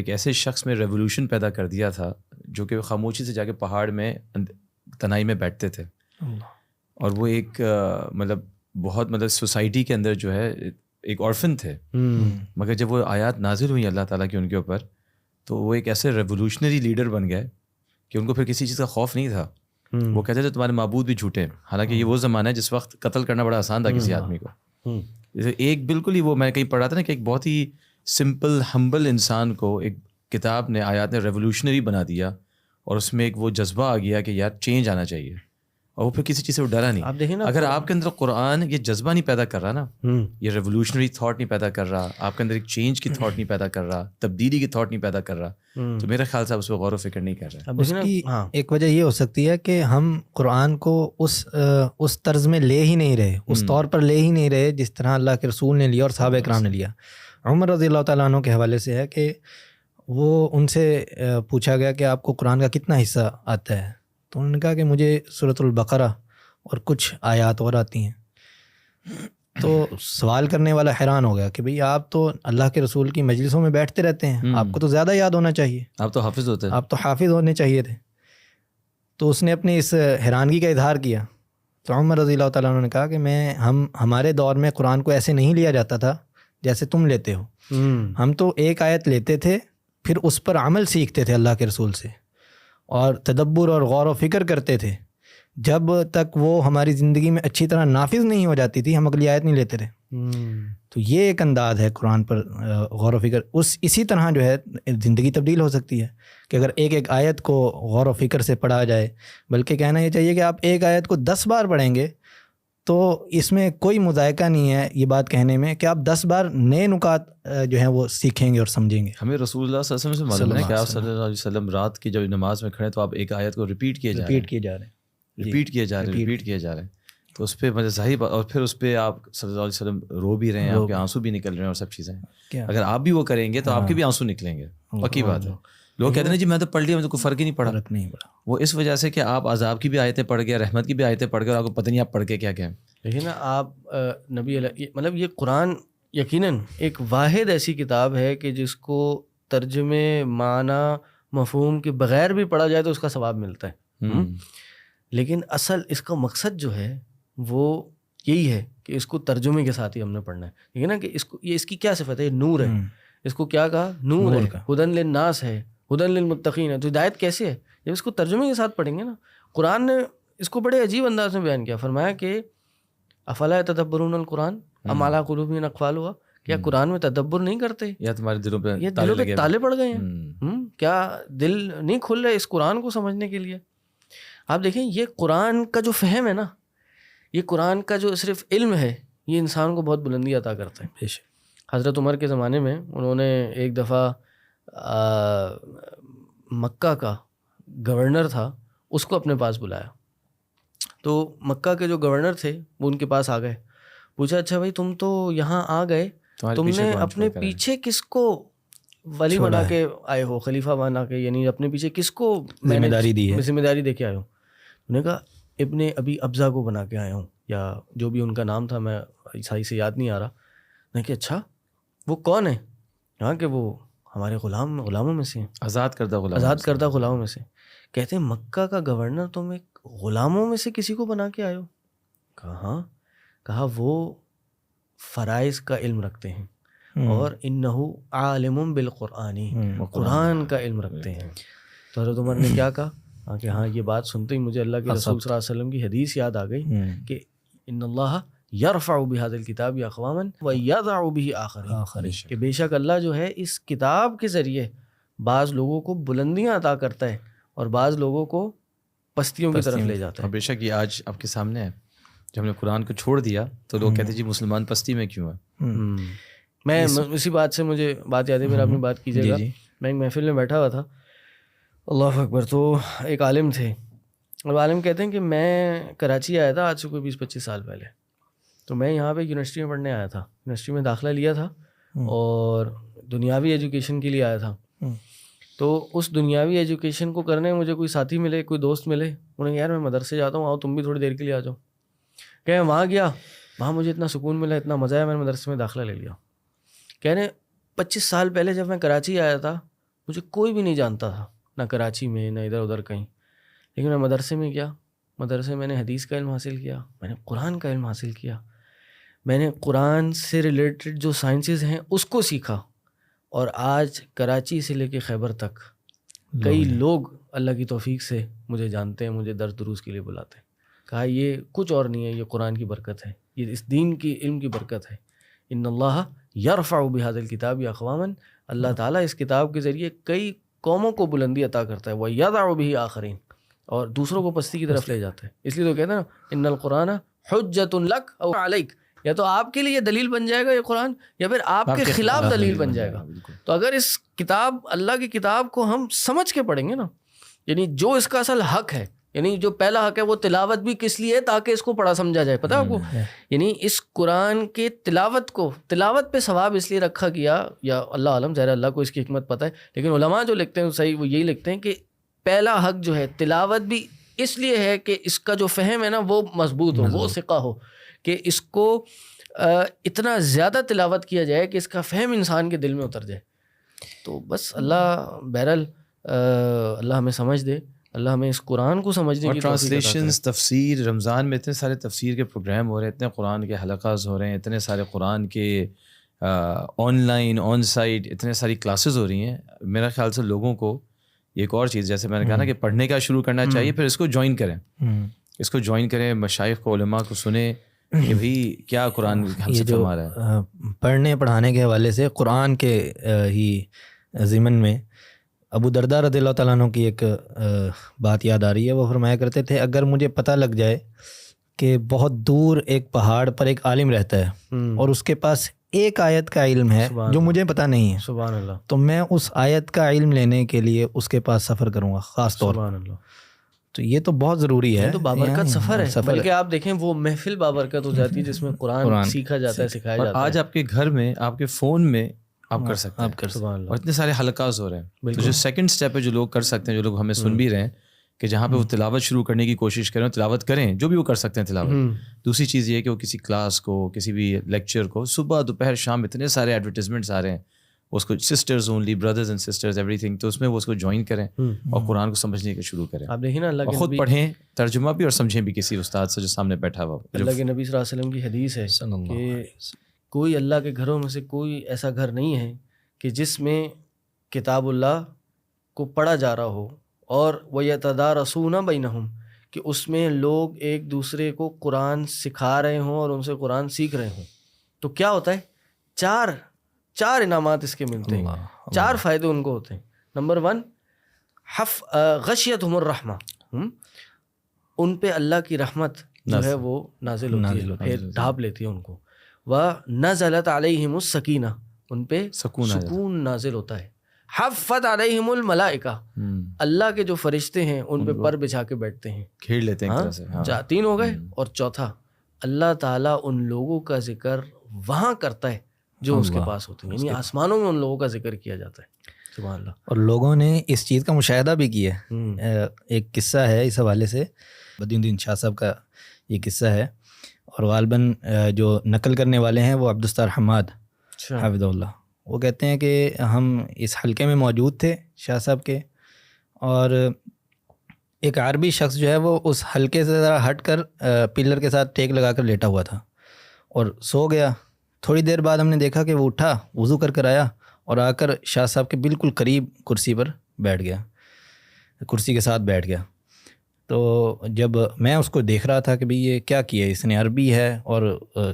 Speaker 3: ایسے شخص میں ریولوشن پیدا کر دیا تھا جو کہ خاموشی سے جا کے پہاڑ میں تنہائی میں بیٹھتے تھے، اور وہ ایک بہت سوسائٹی کے اندر جو ہے ایک آرفن تھے. مگر جب وہ آیات نازل ہوئی اللہ تعالیٰ کی ان کے اوپر، تو وہ ایک ایسے ریولوشنری لیڈر بن گئے کہ ان کو پھر کسی چیز کا خوف نہیں تھا. وہ کہتے تھے تمہارے معبود بھی جھوٹے ہیں. حالانکہ یہ وہ زمانہ ہے جس وقت قتل کرنا بڑا آسان تھا کسی آدمی کو. ایک بالکل ہی وہ میں کہیں پڑھا تھا نا کہ ایک بہت ہی سمپل ہمبل انسان کو ایک کتاب نے، آیات نے ریولوشنری بنا دیا، اور اس میں ایک وہ جذبہ آ گیا کہ یار چینج آنا چاہیے، اور وہ پھر کسی چیز سے وہ ڈرا نہیں.
Speaker 1: آپ دیکھیں نا،
Speaker 3: اگر آپ کے اندر قرآن یہ جذبہ نہیں پیدا کر رہا نا، یہ ریولوشنری تھاٹ نہیں پیدا کر رہا، آپ کے اندر ایک چینج کی تھاٹ نہیں پیدا کر رہا، تبدیلی کی تھاٹ نہیں پیدا کر رہا، تو میرے خیال سے آپ اس پہ غور و فکر نہیں کر رہے.
Speaker 2: اس کی ایک وجہ یہ ہو سکتی ہے کہ ہم قرآن کو اس طرز میں لے ہی نہیں رہے، اس طور پر لے ہی نہیں رہے جس طرح اللہ کے رسول نے لیا اور صحابہ کرام نے لیا. عمر رضی اللہ تعالیٰ عنہ کے حوالے سے ہے کہ وہ ان سے پوچھا گیا کہ آپ کو قرآن کا کتنا حصہ آتا ہے، تو انہوں نے کہا کہ مجھے سورۃ البقرہ اور کچھ آیات اور آتی ہیں. تو سوال کرنے والا حیران ہو گیا کہ بھئی آپ تو اللہ کے رسول کی مجلسوں میں بیٹھتے رہتے ہیں، آپ کو تو زیادہ یاد ہونا چاہیے،
Speaker 3: آپ تو حافظ ہوتے ہیں،
Speaker 2: آپ تو حافظ ہونے چاہیے تھے. تو اس نے اپنی اس حیرانگی کا اظہار کیا. تو عمر رضی اللہ تعالیٰ عنہ نے کہا کہ ہمارے دور میں قرآن کو ایسے نہیں لیا جاتا تھا جیسے تم لیتے ہو. ہم تو ایک آیت لیتے تھے، پھر اس پر عمل سیکھتے تھے اللہ کے رسول سے، اور تدبر اور غور و فکر کرتے تھے. جب تک وہ ہماری زندگی میں اچھی طرح نافذ نہیں ہو جاتی تھی، ہم اگلی آیت نہیں لیتے تھے. تو یہ ایک انداز ہے قرآن پر غور و فکر. اسی طرح جو ہے زندگی تبدیل ہو سکتی ہے کہ اگر ایک آیت کو غور و فکر سے پڑھا جائے. بلکہ کہنا یہ چاہیے کہ آپ ایک آیت کو 10 بار پڑھیں گے تو اس میں کوئی مذائقہ نہیں ہے یہ بات کہنے میں کہ آپ 10 بار نئے نکات جو ہیں وہ سیکھیں گے اور سمجھیں گے.
Speaker 3: ہمیں رسول اللہ صلی اللہ علیہ وسلم سے معلوم ہے کہ آپ صلی اللہ علیہ وسلم رات کی جب نماز میں کھڑے تو آپ ایک آیت کو ریپیٹ کیے جا رہے ہیں. تو اس پہ ظاہر، اور پھر اس پہ آپ صلی اللہ علیہ وسلم رو بھی رہے ہیں، آپ کے آنسو بھی نکل رہے ہیں اور سب چیزیں. اگر آپ بھی وہ کریں گے تو آپ کے بھی آنسو نکلیں گے، پکی بات ہے. لوگ کہتے ہیں جی میں تو پڑھ لیا، مجھے کوئی فرق ہی نہیں پڑا. وہ اس وجہ سے کہ آپ عذاب کی بھی آیتیں پڑھ گئے، رحمت کی بھی آیتیں پڑھ گئے، اور آپ کو پتہ نہیں آپ پڑھ کے کیا کہیں.
Speaker 1: دیکھیں نا آپ، نبی مطلب یہ قرآن یقیناً ایک واحد ایسی کتاب ہے کہ جس کو ترجمے، معنی، مفہوم کے بغیر بھی پڑھا جائے تو اس کا ثواب ملتا ہے. لیکن اصل اس کا مقصد جو ہے وہ یہی ہے کہ اس کو ترجمے کے ساتھ ہی ہم نے پڑھنا ہے. ٹھیک ہے نا، کہ اس کی کیا صفت ہے؟ نور ہے. اس کو کیا کہا؟ نور ہے. ہدن للناس ہے، ہدن للمتقین ہے. تو ہدایت کیسے ہے؟ جب اس کو ترجمے کے ساتھ پڑھیں گے نا. قرآن نے اس کو بڑے عجیب انداز میں بیان کیا. فرمایا کہ افلا یتدبرون القرآن ام علی قلوب اقفالها، کیا قرآن میں تدبر نہیں کرتے،
Speaker 3: یا تمہارے دلوں
Speaker 1: پہ تالے پڑ گئے ہیں؟ کیا دل نہیں کھل رہے اس قرآن کو سمجھنے کے لیے؟ آپ دیکھیں یہ قرآن کا جو فہم ہے نا، یہ قرآن کا جو صرف علم ہے، یہ انسان کو بہت بلندی عطا کرتا ہے. حضرت عمر کے زمانے میں انہوں نے ایک دفعہ مکہ کا گورنر تھا، اس کو اپنے پاس بلایا. تو مکہ کے جو گورنر تھے وہ ان کے پاس آ گئے. پوچھا اچھا بھائی تم تو یہاں آ گئے، تم نے اپنے پیچھے کس کو ولی بنا کے آئے ہو، خلیفہ بنا کے، یعنی اپنے پیچھے کس کو ذمہ داری دے کے آئے ہو؟ انہوں نے کہا ابن ابی ابزہ کو بنا کے آیا ہوں، یا جو بھی ان کا نام تھا، میں صحیح سے یاد نہیں آ رہا. میں کہ اچھا وہ کون ہے؟ ہاں کہ وہ ہمارے غلاموں میں سے ہیں،
Speaker 3: آزاد کردہ
Speaker 1: غلاموں میں سے. کہتے ہیں مکہ کا گورنر تم ایک غلاموں میں سے کسی کو بنا کے آئے ہو؟ کہا ہاں. کہا وہ فرائض کا علم رکھتے ہیں اور انہو عالم بالقرآن، قرآن کا علم رکھتے ہیں. تو حضرت عمر نے کیا کہا کہ ہاں یہ بات سنتے ہی مجھے اللہ کے رسول صلی اللہ علیہ وسلم کی حدیث یاد آ گئی کہ ان اللہ یرفع بہذا الکتاب اقواما ویضع بہ آخرین، کہ بے شک اللہ جو ہے اس کتاب کے ذریعے بعض لوگوں کو بلندیاں عطا کرتا ہے اور بعض لوگوں کو پستیوں کی طرف لے جاتا ہے.
Speaker 3: اور بے شک یہ آج آپ کے سامنے ہے، جب ہم نے قرآن کو چھوڑ دیا تو لوگ کہتے ہیں جی مسلمان پستی میں کیوں ہے.
Speaker 1: میں اسی بات سے مجھے بات یاد ہے، پھر آپ نے بات کیجیے گا. میں ایک محفل میں بیٹھا ہوا تھا، اللہ اکبر، تو ایک عالم تھے، اور عالم کہتے ہیں کہ میں کراچی آیا تھا آج سے کوئی 20-25 سال پہلے. تو میں یہاں پہ یونیورسٹی میں پڑھنے آیا تھا، یونیورسٹی میں داخلہ لیا تھا اور دنیاوی ایجوکیشن کے لیے آیا تھا. تو اس دنیاوی ایجوکیشن کو کرنے میں مجھے کوئی ساتھی ملے، کوئی دوست ملے، انہوں نے یار میں مدرسے جاتا ہوں، آؤ تم بھی تھوڑی دیر کے لیے آ جاؤ. کہ وہاں گیا، وہاں مجھے اتنا سکون ملا، اتنا مزہ آیا، میں نے مدرسے میں داخلہ لے لیا. کہہ رہے 25 سال پہلے جب میں کراچی آیا تھا مجھے کوئی بھی نہیں جانتا تھا، نہ کراچی میں نہ ادھر ادھر کہیں. لیکن میں مدرسے میں گیا، مدرسے میں نے حدیث کا علم حاصل کیا، میں نے قرآن کا علم حاصل کیا، میں نے قرآن سے ریلیٹڈ جو سائنسز ہیں اس کو سیکھا. اور آج کراچی سے لے کے خیبر تک کئی لوگ اللہ کی توفیق سے مجھے جانتے ہیں، مجھے درس دروس کے لیے بلاتے ہیں. کہا یہ کچھ اور نہیں ہے، یہ قرآن کی برکت ہے، یہ اس دین کی علم کی برکت ہے. ان اللہ یرفع بہذا الکتاب اقواما، اللہ تعالیٰ اس کتاب کے ذریعے کئی قوموں کو بلندی عطا کرتا ہے، ویضع بہ آخرین، اور دوسروں کو پستی کی طرف لے جاتا ہے. اس لیے تو کہتے ہیں نا ان القرآن حجۃ لک او علیک، یا تو آپ کے لیے دلیل بن جائے گا یہ قرآن، یا پھر آپ کے خلاف دلیل بن جائے گا. تو اگر اس کتاب، اللہ کی کتاب کو ہم سمجھ کے پڑھیں گے نا، یعنی جو اس کا اصل حق ہے، یعنی جو پہلا حق ہے وہ تلاوت بھی کس لیے ہے تاکہ اس کو پڑھا سمجھا جائے. پتہ ہے آپ کو، یعنی اس قرآن کے تلاوت پہ ثواب اس لیے رکھا گیا، یا اللہ عالم، ظاہر اللہ کو اس کی حکمت پتہ ہے، لیکن علماء جو لکھتے ہیں صحیح وہ یہی لکھتے ہیں کہ پہلا حق جو ہے تلاوت بھی اس لیے ہے کہ اس کا جو فہم ہے نا وہ مضبوط ہو، وہ ثقہ ہو، کہ اس کو اتنا زیادہ تلاوت کیا جائے کہ اس کا فہم انسان کے دل میں اتر جائے. تو بس اللہ بہرحال اللہ ہمیں سمجھ دے، اللہ ہمیں اس قرآن کو سمجھنے کی
Speaker 3: ٹرانسلیشنز، تفسیر، رمضان میں اتنے سارے تفسیر کے پروگرام ہو رہے ہیں، اتنے قرآن کے حلقات ہو رہے ہیں، اتنے سارے قرآن کے آن لائن آن سائٹ اتنے ساری کلاسز ہو رہی ہیں. میرا خیال سے لوگوں کو ایک اور چیز، جیسے میں نے کہا نا کہ پڑھنے کا شروع کرنا چاہیے، پھر اس کو جوائن کریں، مشائخ کو، علماء کو سنیں کہ بھئی کیا قرآن ہم سے فرما رہا ہے.
Speaker 2: پڑھنے پڑھانے کے حوالے سے قرآن کے ہی ضمن میں ابو درداء رضی اللہ تعالیٰ عنہ کی ایک بات یاد آ رہی ہے. وہ فرمایا کرتے تھے اگر مجھے پتہ لگ جائے کہ بہت دور ایک پہاڑ پر ایک عالم رہتا ہے اور اس کے پاس ایک آیت کا علم ہے جو مجھے پتہ نہیں ہے،
Speaker 1: سبحان اللہ،
Speaker 2: تو میں اس آیت کا علم لینے کے لیے اس کے پاس سفر کروں گا خاص طور پر. تو یہ تو بہت ضروری ہے،
Speaker 1: تو بابرکت سفر ہے. بلکہ آپ دیکھیں وہ محفل بابرکت ہو جاتی ہے جس میں قرآن سیکھا جاتا ہے، سکھایا جاتا ہے.
Speaker 3: آج آپ کے گھر میں، آپ کے فون میں آپ کر سکتے ہیں، اور اتنے سارے حلقات ہو رہے ہیں. تو جو سیکنڈ اسٹیپ ہے جو لوگ کر سکتے ہیں، جو لوگ ہمیں سن بھی رہے ہیں، کہ جہاں پہ وہ تلاوت شروع کرنے کی کوشش کریں، تلاوت کریں، جو بھی وہ کر سکتے ہیں تلاوت. دوسری چیز یہ ہے کہ وہ کسی کلاس کو، کسی بھی لیکچر کو، صبح دوپہر شام اتنے سارے ایڈورٹیزمنٹس آ رہے ہیں، اس کو sisters only, brothers and sisters every thing, تو اس میں وہ اس کو جوائن کریں اور قرآن کو سمجھنے کا شروع کریں.
Speaker 1: آپ دیکھیں نا اللہ کے
Speaker 3: خود پڑھیں، ترجمہ بھی، اور سمجھیں بھی کسی استاد سے جو سامنے بیٹھا ہوا.
Speaker 1: اللہ کے نبی صلی اللہ علیہ وسلم کی حدیث ہے کہ کوئی اللہ کے گھروں میں سے کوئی ایسا گھر نہیں ہے کہ جس میں کتاب اللہ کو پڑھا جا رہا ہو اور وَيَتَدَارَسُونَ بَيْنَهُمْ، کہ اس میں لوگ ایک دوسرے کو قرآن سکھا رہے ہوں اور ان سے قرآن سیکھ رہے ہوں. تو کیا ہوتا ہے، چار انعامات اس کے ملتے ہیں، 4 فائدے ان کو ہوتے ہیں. نمبر 1، غشیتہم الرحمہ، ان پہ اللہ کی رحمت جو ہے وہ نازل ہوتی ہے، ڈھانپ لیتی ہے ان کو. وَنَزَلَتْ عَلَيْهِمُ السَّکِینَہ، ان پہ سکون نازل ہوتا ہے. حفت علیہم الملائکہ، اللہ کے جو فرشتے ہیں ان پہ پر بچھا کے بیٹھتے ہیں،
Speaker 3: کھیڑ لیتے ہیں.
Speaker 1: 3 ہو گئے. اور چوتھا، اللہ تعالیٰ ان لوگوں کا ذکر وہاں کرتا ہے جو اس کے پاس ہوتے ہیں، یعنی آسمانوں میں ان لوگوں کا ذکر کیا جاتا ہے. سبحان اللہ.
Speaker 2: اور لوگوں نے اس چیز کا مشاہدہ بھی کیا ہے. ایک قصہ ہے اس حوالے سے، بدی الدین شاہ صاحب کا یہ قصہ ہے، اور غالباً جو نقل کرنے والے ہیں وہ عبدالستار حماد حافظ اللہ، وہ کہتے ہیں کہ ہم اس حلقے میں موجود تھے شاہ صاحب کے، اور ایک عربی شخص جو ہے وہ اس حلقے سے ذرا ہٹ کر پلر کے ساتھ ٹیک لگا کر لیٹا ہوا تھا اور سو گیا. تھوڑی دیر بعد ہم نے دیکھا کہ وہ اٹھا، وضو کر کر آیا اور آ کر شاہ صاحب کے بالکل قریب کرسی پر بیٹھ گیا، کرسی کے ساتھ بیٹھ گیا. تو جب میں اس کو دیکھ رہا تھا کہ بھئی یہ کیا کیا، اس نے عربی ہے اور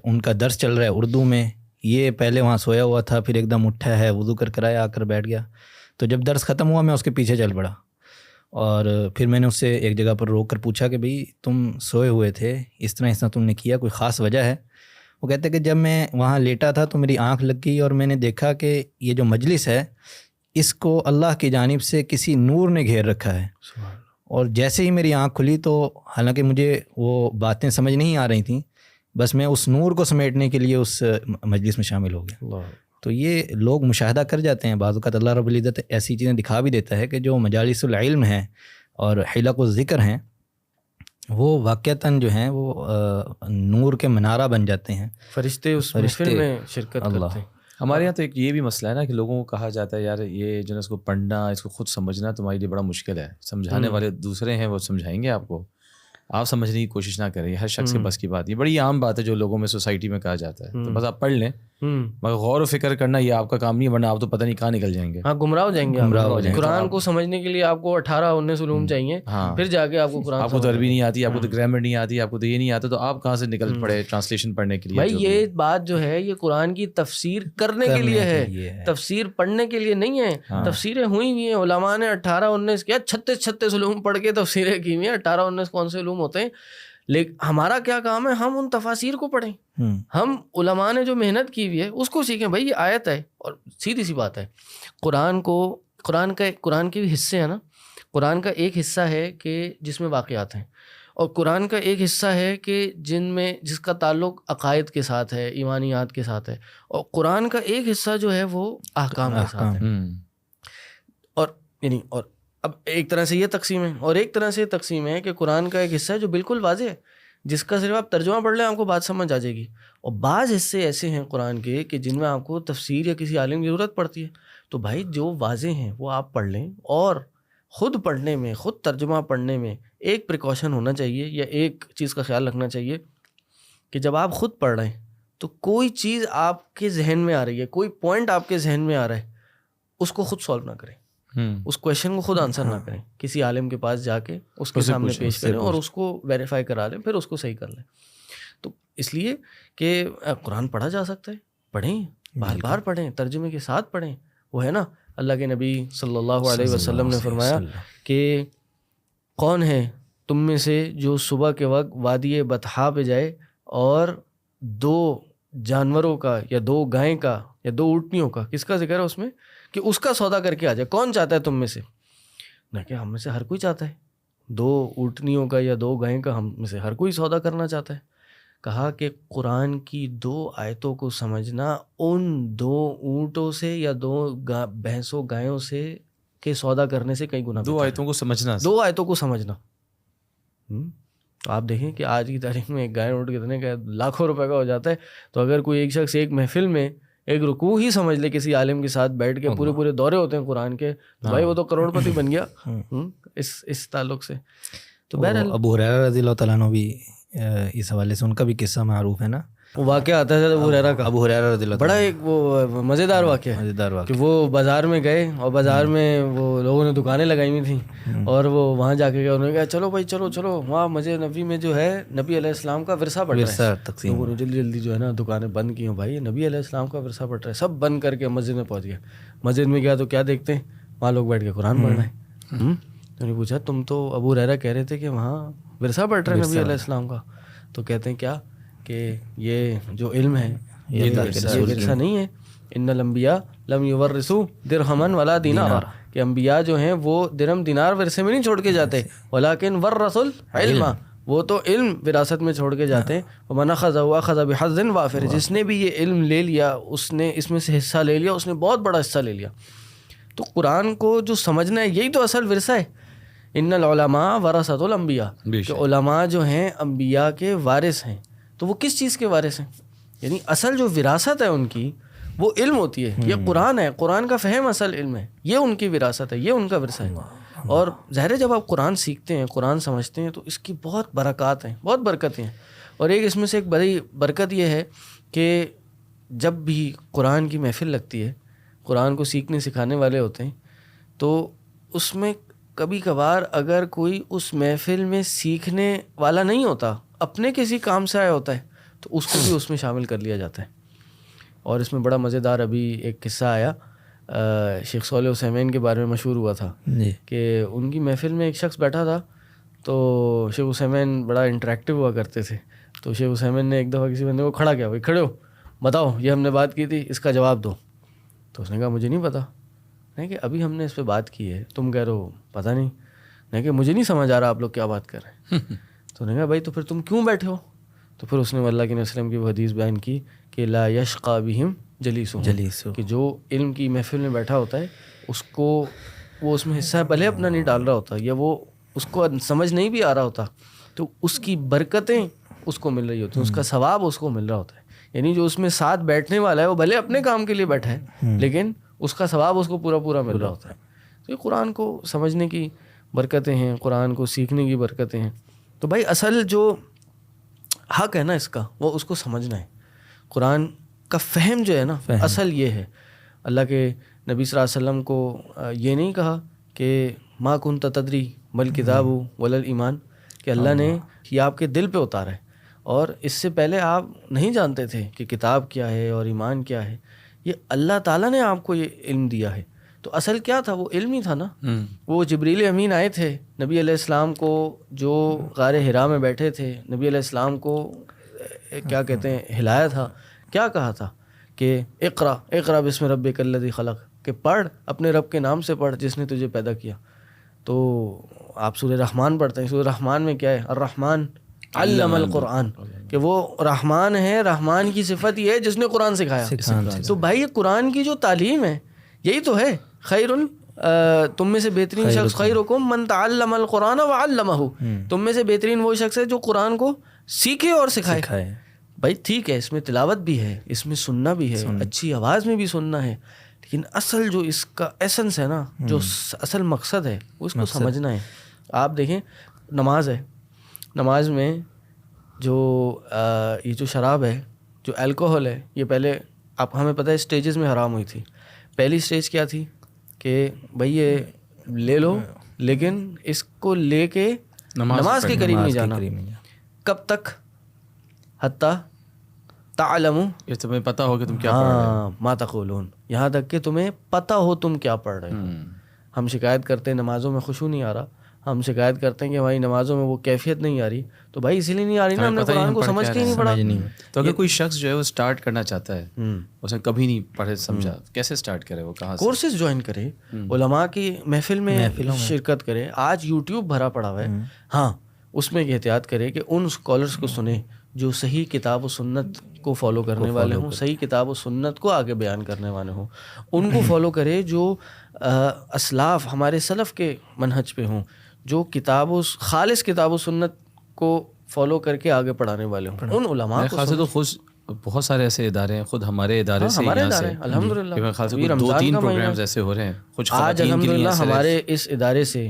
Speaker 2: ان کا درس چل رہا ہے اردو میں، یہ پہلے وہاں سویا ہوا تھا، پھر ایک دم اٹھا ہے، وضو کر کر آیا، آ کر بیٹھ گیا. تو جب درس ختم ہوا میں اس کے پیچھے چل پڑا، اور پھر میں نے اس سے ایک جگہ پر روک کر پوچھا کہ بھئی تم سوئے ہوئے تھے، اس طرح تم نے کیا، کوئی خاص وجہ ہے؟ وہ کہتے کہ جب میں وہاں لیٹا تھا تو میری آنکھ لگ گئی اور میں نے دیکھا کہ یہ جو مجلس ہے اس کو اللہ کی جانب سے کسی نور نے گھیر رکھا ہے. اور جیسے ہی میری آنکھ کھلی تو حالانکہ مجھے وہ باتیں سمجھ نہیں آ رہی تھیں، بس میں اس نور کو سمیٹنے کے لیے اس مجلس میں شامل ہو گیا. تو یہ لوگ مشاہدہ کر جاتے ہیں. بعض اوقات اللہ رب العزت ایسی چیزیں دکھا بھی دیتا ہے کہ جو مجالس العلم ہیں اور حلق الذکر ہیں وہ واقعتاً جو ہیں وہ نور کے منارہ بن جاتے ہیں.
Speaker 1: فرشتے اس محفل میں شرکت کرتے ہیں.
Speaker 3: ہمارے یہاں تو ایک یہ بھی مسئلہ ہے نا کہ لوگوں کو کہا جاتا ہے یار یہ جو ہے اس کو پڑھنا، اس کو خود سمجھنا تمہارے لیے بڑا مشکل ہے، سمجھانے والے دوسرے ہیں وہ سمجھائیں گے آپ کو، آپ سمجھنے کی کوشش نہ کریں. ہر شخص کے بس کی بات، یہ بڑی عام بات ہے جو لوگوں میں سوسائٹی میں کہا جاتا ہے. تو بس آپ پڑھ لیں، مگر غور و فکر کرنا یہ آپ کا کام نہیں ہے، ورنہ آپ تو پتہ نہیں کہاں نکل جائیں گے.
Speaker 1: ہاں گمراہ ہو جائیں گے. قرآن کو سمجھنے کے لیے آپ کو 18-19 علوم چاہیے، پھر جا کے آپ کو قرآن،
Speaker 3: آپ کو تو عربی نہیں آتی، آپ کو تو گرامر نہیں آتی، آپ کو تو یہ نہیں آتا، تو آپ کہاں سے نکل پڑے ٹرانسلیشن پڑھنے کے لیے؟
Speaker 1: بھائی یہ بات جو ہے یہ قرآن کی تفسیر کرنے کے لیے ہے، تفسیر پڑھنے کے لیے نہیں ہے. تفسیریں ہوئی ہوئی ہیں، علماء نے 18-19 کیا 36 علوم پڑھ کے تفسیریں کی ہوئی ہیں. 18-19 کون سے علوم ہوتے ہیں؟ لیکن ہمارا کیا کام ہے، ہم ان تفاسیر کو پڑھیں، ہم علماء نے جو محنت کی ہوئی ہے اس کو سیکھیں. بھائی یہ آیت ہے اور سیدھی سی بات ہے، قرآن کے بھی حصے ہیں نا. قرآن کا ایک حصہ ہے کہ جس میں واقعات ہیں، اور قرآن کا ایک حصہ ہے کہ جس کا تعلق عقائد کے ساتھ ہے، ایمانیات کے ساتھ ہے، اور قرآن کا ایک حصہ جو ہے وہ احکام کے ساتھ ہے. اور اب ایک طرح سے یہ تقسیم ہے، اور ایک طرح سے یہ تقسیم ہے کہ قرآن کا ایک حصہ ہے جو بالکل واضح ہے، جس کا صرف آپ ترجمہ پڑھ لیں آپ کو بات سمجھ آ جائے گی. اور بعض حصے ایسے ہیں قرآن کے کہ جن میں آپ کو تفسیر یا کسی عالم کی ضرورت پڑتی ہے. تو بھائی جو واضح ہیں وہ آپ پڑھ لیں، اور خود پڑھنے میں، خود ترجمہ پڑھنے میں ایک پریکاشن ہونا چاہیے، یا ایک چیز کا خیال رکھنا چاہیے کہ جب آپ خود پڑھ رہے ہیں تو کوئی چیز آپ کے ذہن میں آ رہی ہے، کوئی پوائنٹ آپ کے ذہن میں آ رہا ہے، اس کو خود سالو نہ کریں، اس کویشچن کو خود آنسر نہ کریں، کسی عالم کے پاس جا کے اس کے سامنے پیش کریں اور اس کو ویریفائی کرا لیں، پھر اس کو صحیح کر لیں. تو اس لیے کہ قرآن پڑھا جا سکتا ہے، پڑھیں، بار بار پڑھیں، ترجمے کے ساتھ پڑھیں. وہ ہے نا اللہ کے نبی صلی اللہ علیہ وسلم نے فرمایا کہ کون ہے تم میں سے جو صبح کے وقت وادی بطحا پہ جائے اور 2 جانوروں کا یا 2 گائیں کا یا 2 اونٹنیوں کا، کس کا ذکر ہے اس میں، کہ اس کا سودا کر کے آ جائے. کون چاہتا ہے تم میں سے؟ نہ کہ ہم میں سے ہر کوئی چاہتا ہے، 2 اونٹنیوں کا یا 2 گائیں کا ہم میں سے ہر کوئی سودا کرنا چاہتا ہے. کہا کہ قرآن کی 2 آیتوں کو سمجھنا ان 2 اونٹوں سے یا 2 بھینسوں گایوں سے کے سودا کرنے سے کئی گنا.
Speaker 3: 2 آیتوں کو سمجھنا،
Speaker 1: 2 آیتوں کو سمجھنا. تو آپ دیکھیں کہ آج کی تاریخ میں ایک گائے اونٹ کتنے کا، لاکھوں روپے کا ہو جاتا ہے. تو اگر کوئی ایک شخص ایک محفل میں ایک رکوع ہی سمجھ لے کسی عالم کے ساتھ بیٹھ کے، پورے دورے ہوتے ہیں قرآن کے، بھائی وہ تو کروڑ پتی بن گیا اس تعلق سے. تو بہرحال
Speaker 2: ابو ہریرہ رضی اللہ تعالیٰ عنہ بھی اس حوالے سے ان کا بھی قصہ معروف ہے نا.
Speaker 1: وہ واقعہ آتا ہے ابو ہریرہ کا،
Speaker 2: ابو ہریرہ رضی اللہ
Speaker 1: بڑا ایک وہ مزیدار واقعہ ہے کہ وہ بازار میں گئے اور بازار میں وہ لوگوں نے دکانیں لگائی ہوئی تھیں، اور وہ وہاں جا کے انہوں نے کہا چلو بھائی چلو وہاں مسجد نبی میں جو ہے نبی علیہ السلام کا ورثہ بڑھ رہا ہے. لوگوں نے جلدی جو ہے نا دکانیں بند کی ہوں، بھائی نبی علیہ السلام کا ورثہ بڑھ رہا ہے. سب بند کر کے مسجد میں پہنچ گیا. مسجد میں گیا تو کیا دیکھتے ہیں، وہاں لوگ بیٹھ کے قرآن پڑھ رہے ہیں. تو نے پوچھا تم تو ابو ہریرہ کہہ رہے تھے کہ وہاں ورثہ بڑھ رہا ہے نبی علیہ السلام کا. تو کہتے ہیں کیا کہ یہ جو علم ہے یہ ورثہ نہیں ہے. ان الانبیاء لم یورثوا درہما ولا دینارا، کہ انبیاء جو ہیں وہ درہم دینار ورثے میں نہیں چھوڑ کے جاتے، ولکن ورثوا العلم، وہ تو علم وراثت میں چھوڑ کے جاتے ہیں. ومن اخذہ اخذ بحظ وافر، جس نے بھی یہ علم لے لیا اس نے اس میں سے حصہ لے لیا، اس نے بہت بڑا حصہ لے لیا. تو قرآن کو جو سمجھنا ہے یہی تو اصل ورثہ ہے. ان العلماء ورثۃ الانبیاء، کہ علماء جو ہیں انبیاء کے وارث ہیں. تو وہ کس چیز کے وارث ہیں؟ یعنی اصل جو وراثت ہے ان کی وہ علم ہوتی ہے. یہ قرآن ہے, قرآن کا فہم اصل علم ہے, یہ ان کی وراثت ہے, یہ ان کا ورثہ ہے. اور ظاہر ہے جب آپ قرآن سیکھتے ہیں, قرآن سمجھتے ہیں, تو اس کی بہت برکات ہیں, بہت برکتیں ہیں. اور ایک اس میں سے ایک بڑی برکت یہ ہے کہ جب بھی قرآن کی محفل لگتی ہے, قرآن کو سیکھنے سکھانے والے ہوتے ہیں, تو اس میں کبھی کبھار اگر کوئی اس محفل میں سیکھنے والا نہیں ہوتا, اپنے کسی کام سے آیا ہوتا ہے, تو اس کو بھی اس میں شامل کر لیا جاتا ہے. اور اس میں بڑا مزیدار ابھی ایک قصہ آیا, شیخ صالح عثیمین کے بارے میں مشہور ہوا تھا کہ ان کی محفل میں ایک شخص بیٹھا تھا, تو شیخ عثیمین بڑا انٹریکٹیو ہوا کرتے تھے. تو شیخ عثیمین نے ایک دفعہ کسی بندے کو کھڑا کیا, بھائی کھڑے ہو, بتاؤ یہ ہم نے بات کی تھی, اس کا جواب دو. تو اس نے کہا مجھے نہیں پتا. نہیں کہ ابھی ہم نے اس پہ بات کی ہے, تم کہہ رہے ہو پتہ نہیں. نہیں کہ مجھے نہیں سمجھ آ رہا آپ لوگ کیا بات کر رہے ہیں. تو نے کہا بھائی تو پھر تم کیوں بیٹھے ہو؟ تو پھر اس نے اللہ کے نبی صلی اللہ علیہ وسلم کی وہ حدیث بیان کی کہ لا یشقی بہم جلیسہم, کہ جو علم کی محفل میں بیٹھا ہوتا ہے اس کو وہ اس میں حصہ بھلے اپنا نہیں ڈال رہا ہوتا, یا وہ اس کو سمجھ نہیں بھی آ رہا ہوتا, تو اس کی برکتیں اس کو مل رہی ہوتی ہیں, اس کا ثواب اس کو مل رہا ہوتا ہے. یعنی جو اس میں ساتھ بیٹھنے والا ہے وہ بھلے اپنے کام کے لیے بیٹھا ہے, لیکن اس کا ثواب اس کو پورا پورا مل رہا ہوتا ہے. تو یہ قرآن کو سمجھنے کی برکتیں ہیں, قرآن کو سیکھنے کی برکتیں ہیں. تو بھائی اصل جو حق ہے نا اس کا, وہ اس کو سمجھنا ہے. قرآن کا فہم جو ہے نا, اصل یہ ہے. اللہ کے نبی صلی اللہ علیہ وسلم کو یہ نہیں کہا کہ ما کنت تدری بل کتاب ولا الایمان, کہ اللہ نے یہ آپ کے دل پہ اتارا ہے, اور اس سے پہلے آپ نہیں جانتے تھے کہ کتاب کیا ہے اور ایمان کیا ہے. یہ اللہ تعالیٰ نے آپ کو یہ علم دیا ہے. تو اصل کیا تھا, وہ علم ہی تھا نا. وہ جبریل امین آئے تھے نبی علیہ السلام کو, جو غار حرا میں بیٹھے تھے, نبی علیہ السلام کو کیا کہتے ہیں ہلایا تھا. کیا کہا تھا کہ اقرا اقرا بسم ربک الذی خلق, کہ پڑھ اپنے رب کے نام سے پڑھ جس نے تجھے پیدا کیا. تو آپ سورہ رحمان پڑھتے ہیں, سورہ رحمان میں کیا ہے, الرحمن علم القرآن, کہ وہ رحمان ہے, رحمان کی صفت یہ ہے جس نے قرآن سکھایا. تو بھائی یہ قرآن کی جو تعلیم ہے یہی تو ہے. خیر تم میں سے بہترین شخص خیرکم من تعلم القرآن وعلمہ, تم میں سے بہترین وہ شخص ہے جو قرآن کو سیکھے اور سکھائے. بھائی ٹھیک ہے, اس میں تلاوت بھی ہے, اس میں سننا بھی ہے, اچھی آواز میں بھی سننا ہے, لیکن اصل جو اس کا ایسنس ہے نا, جو اصل مقصد ہے, اس کو سمجھنا ہے. آپ دیکھیں نماز ہے, نماز میں جو یہ جو شراب ہے, جو الکوہل ہے, یہ پہلے آپ ہمیں پتہ ہے اسٹیجز میں حرام ہوئی تھی. پہلی اسٹیج کیا تھی کہ بھائی یہ لے لو, لیکن اس کو لے کے نماز کے قریب نہیں جانا. کب تک؟ حتیٰ تعلموا,
Speaker 3: یہ تمہیں پتہ ہو کہ تم کیا پڑھ رہے ہو,
Speaker 1: ما تقولون, یہاں تک کہ تمہیں پتہ ہو تم کیا پڑھ رہے ہو. ہم شکایت کرتے ہیں نمازوں میں خشوع نہیں آ رہا, ہم شکایت کرتے ہیں کہ ہماری نمازوں میں وہ کیفیت نہیں آ رہی. تو بھائی اسی لیے نہیں آ رہی نا, ہم نے قرآن کو سمجھ کے ہی نہیں پڑھا.
Speaker 3: تو اگر کوئی شخص جو ہے وہ سٹارٹ کرنا چاہتا ہے, اس نے کبھی نہیں پڑھے سمجھا, کیسے سٹارٹ کرے, وہ کہاں سے؟
Speaker 1: کورسز جوائن کرے, علماء کی محفل میں شرکت کرے. آج یوٹیوب بھرا پڑا ہوا ہے, ہاں اس میں احتیاط کرے کہ ان اسکالرس کو سنے جو صحیح کتاب و سنت کو فالو کرنے والے ہوں, صحیح کتاب و سنت کو آگے بیان کرنے والے ہوں. ان کو فالو کرے جو اسلاف ہمارے سلف کے منہج پہ ہوں, جو خالص کتاب و سنت کو فالو کر کے آگے پڑھانے والے ہوں. ان علماء کو
Speaker 3: خاص تو خود بہت سارے ایسے ادارے ہیں, خود ہمارے ادارے سے, یہاں سے
Speaker 1: الحمدللہ
Speaker 3: میرے خیال سے 2-3 پروگرامز ایسے ہو رہے ہیں. کچھ
Speaker 1: آج الحمدللہ ہمارے اس ادارے سے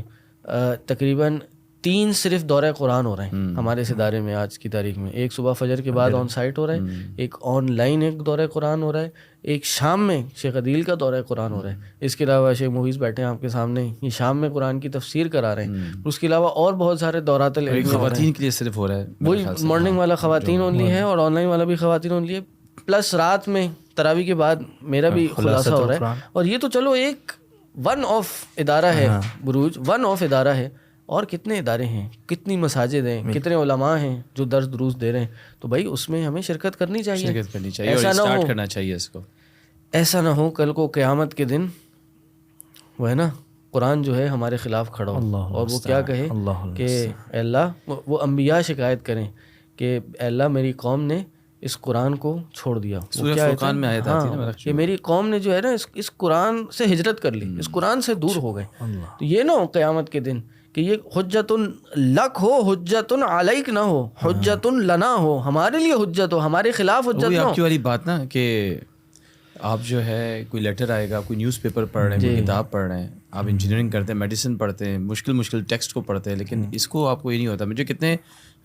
Speaker 1: تقریباً 3 صرف دورہ قرآن ہو رہے ہیں ہمارے اس ادارے میں آج کی تاریخ میں. ایک صبح فجر کے بعد آن سائٹ ہو رہا ہے, ایک آن لائن ایک دورہ قرآن ہو رہا ہے, ایک شام میں شیخ عدیل کا دورہ قرآن ہو رہا ہے. اس کے علاوہ شیخ محیز بیٹھے ہیں آپ کے سامنے, یہ شام میں قرآن کی تفسیر کرا رہے ہیں. اس کے علاوہ اور بہت سارے دورات
Speaker 3: خواتین کے لیے صرف ہو رہا ہے,
Speaker 1: وہی مارننگ والا خواتین اونلی ہے اور آن لائن والا بھی خواتین اونلی ہے, پلس رات میں تراویح کے بعد میرا بھی خلاصہ ہو رہا ہے. اور یہ تو چلو ایک ون آف ادارہ ہے, بروج ون آف ادارہ ہے, اور کتنے ادارے ہیں, کتنی مساجد ہیں, کتنے علماء ہیں جو درس دروس دے رہے ہیں. تو بھائی اس میں ہمیں شرکت کرنی چاہیے,
Speaker 3: ایسا نہ ہو کرنا چاہیے اس کو,
Speaker 1: ایسا نہ ہو کل کو قیامت کے دن وہ ہے نا قرآن جو ہے ہمارے خلاف کھڑا ہو اور وہ کیا کہے کہ اے اللہ, وہ انبیاء شکایت کریں کہ اے اللہ میری قوم نے اس قرآن کو چھوڑ دیا.
Speaker 3: سورہ فرقان میں آیت آتی ہے نا
Speaker 1: کہ میری قوم نے جو ہے نا اس قرآن سے ہجرت کر لی, اس قرآن سے دور ہو گئے. تو یہ نہ ہو قیامت کے دن کہ یہ حجت لک ہو, حجت علیک نہ ہو, حجت لنا ہو, ہمارے لیے حجت ہو, ہمارے خلاف حجت نہ ہو.
Speaker 3: آپ کی والی بات نا کہ آپ جو ہے کوئی لیٹر آئے گا, کوئی نیوز پیپر پڑھ رہے ہیں, کوئی کتاب پڑھ رہے ہیں, آپ انجینئرنگ کرتے ہیں, میڈیسن پڑھتے ہیں, مشکل ٹیکسٹ کو پڑھتے ہیں, لیکن اس کو آپ کو یہ نہیں ہوتا. مجھے کتنے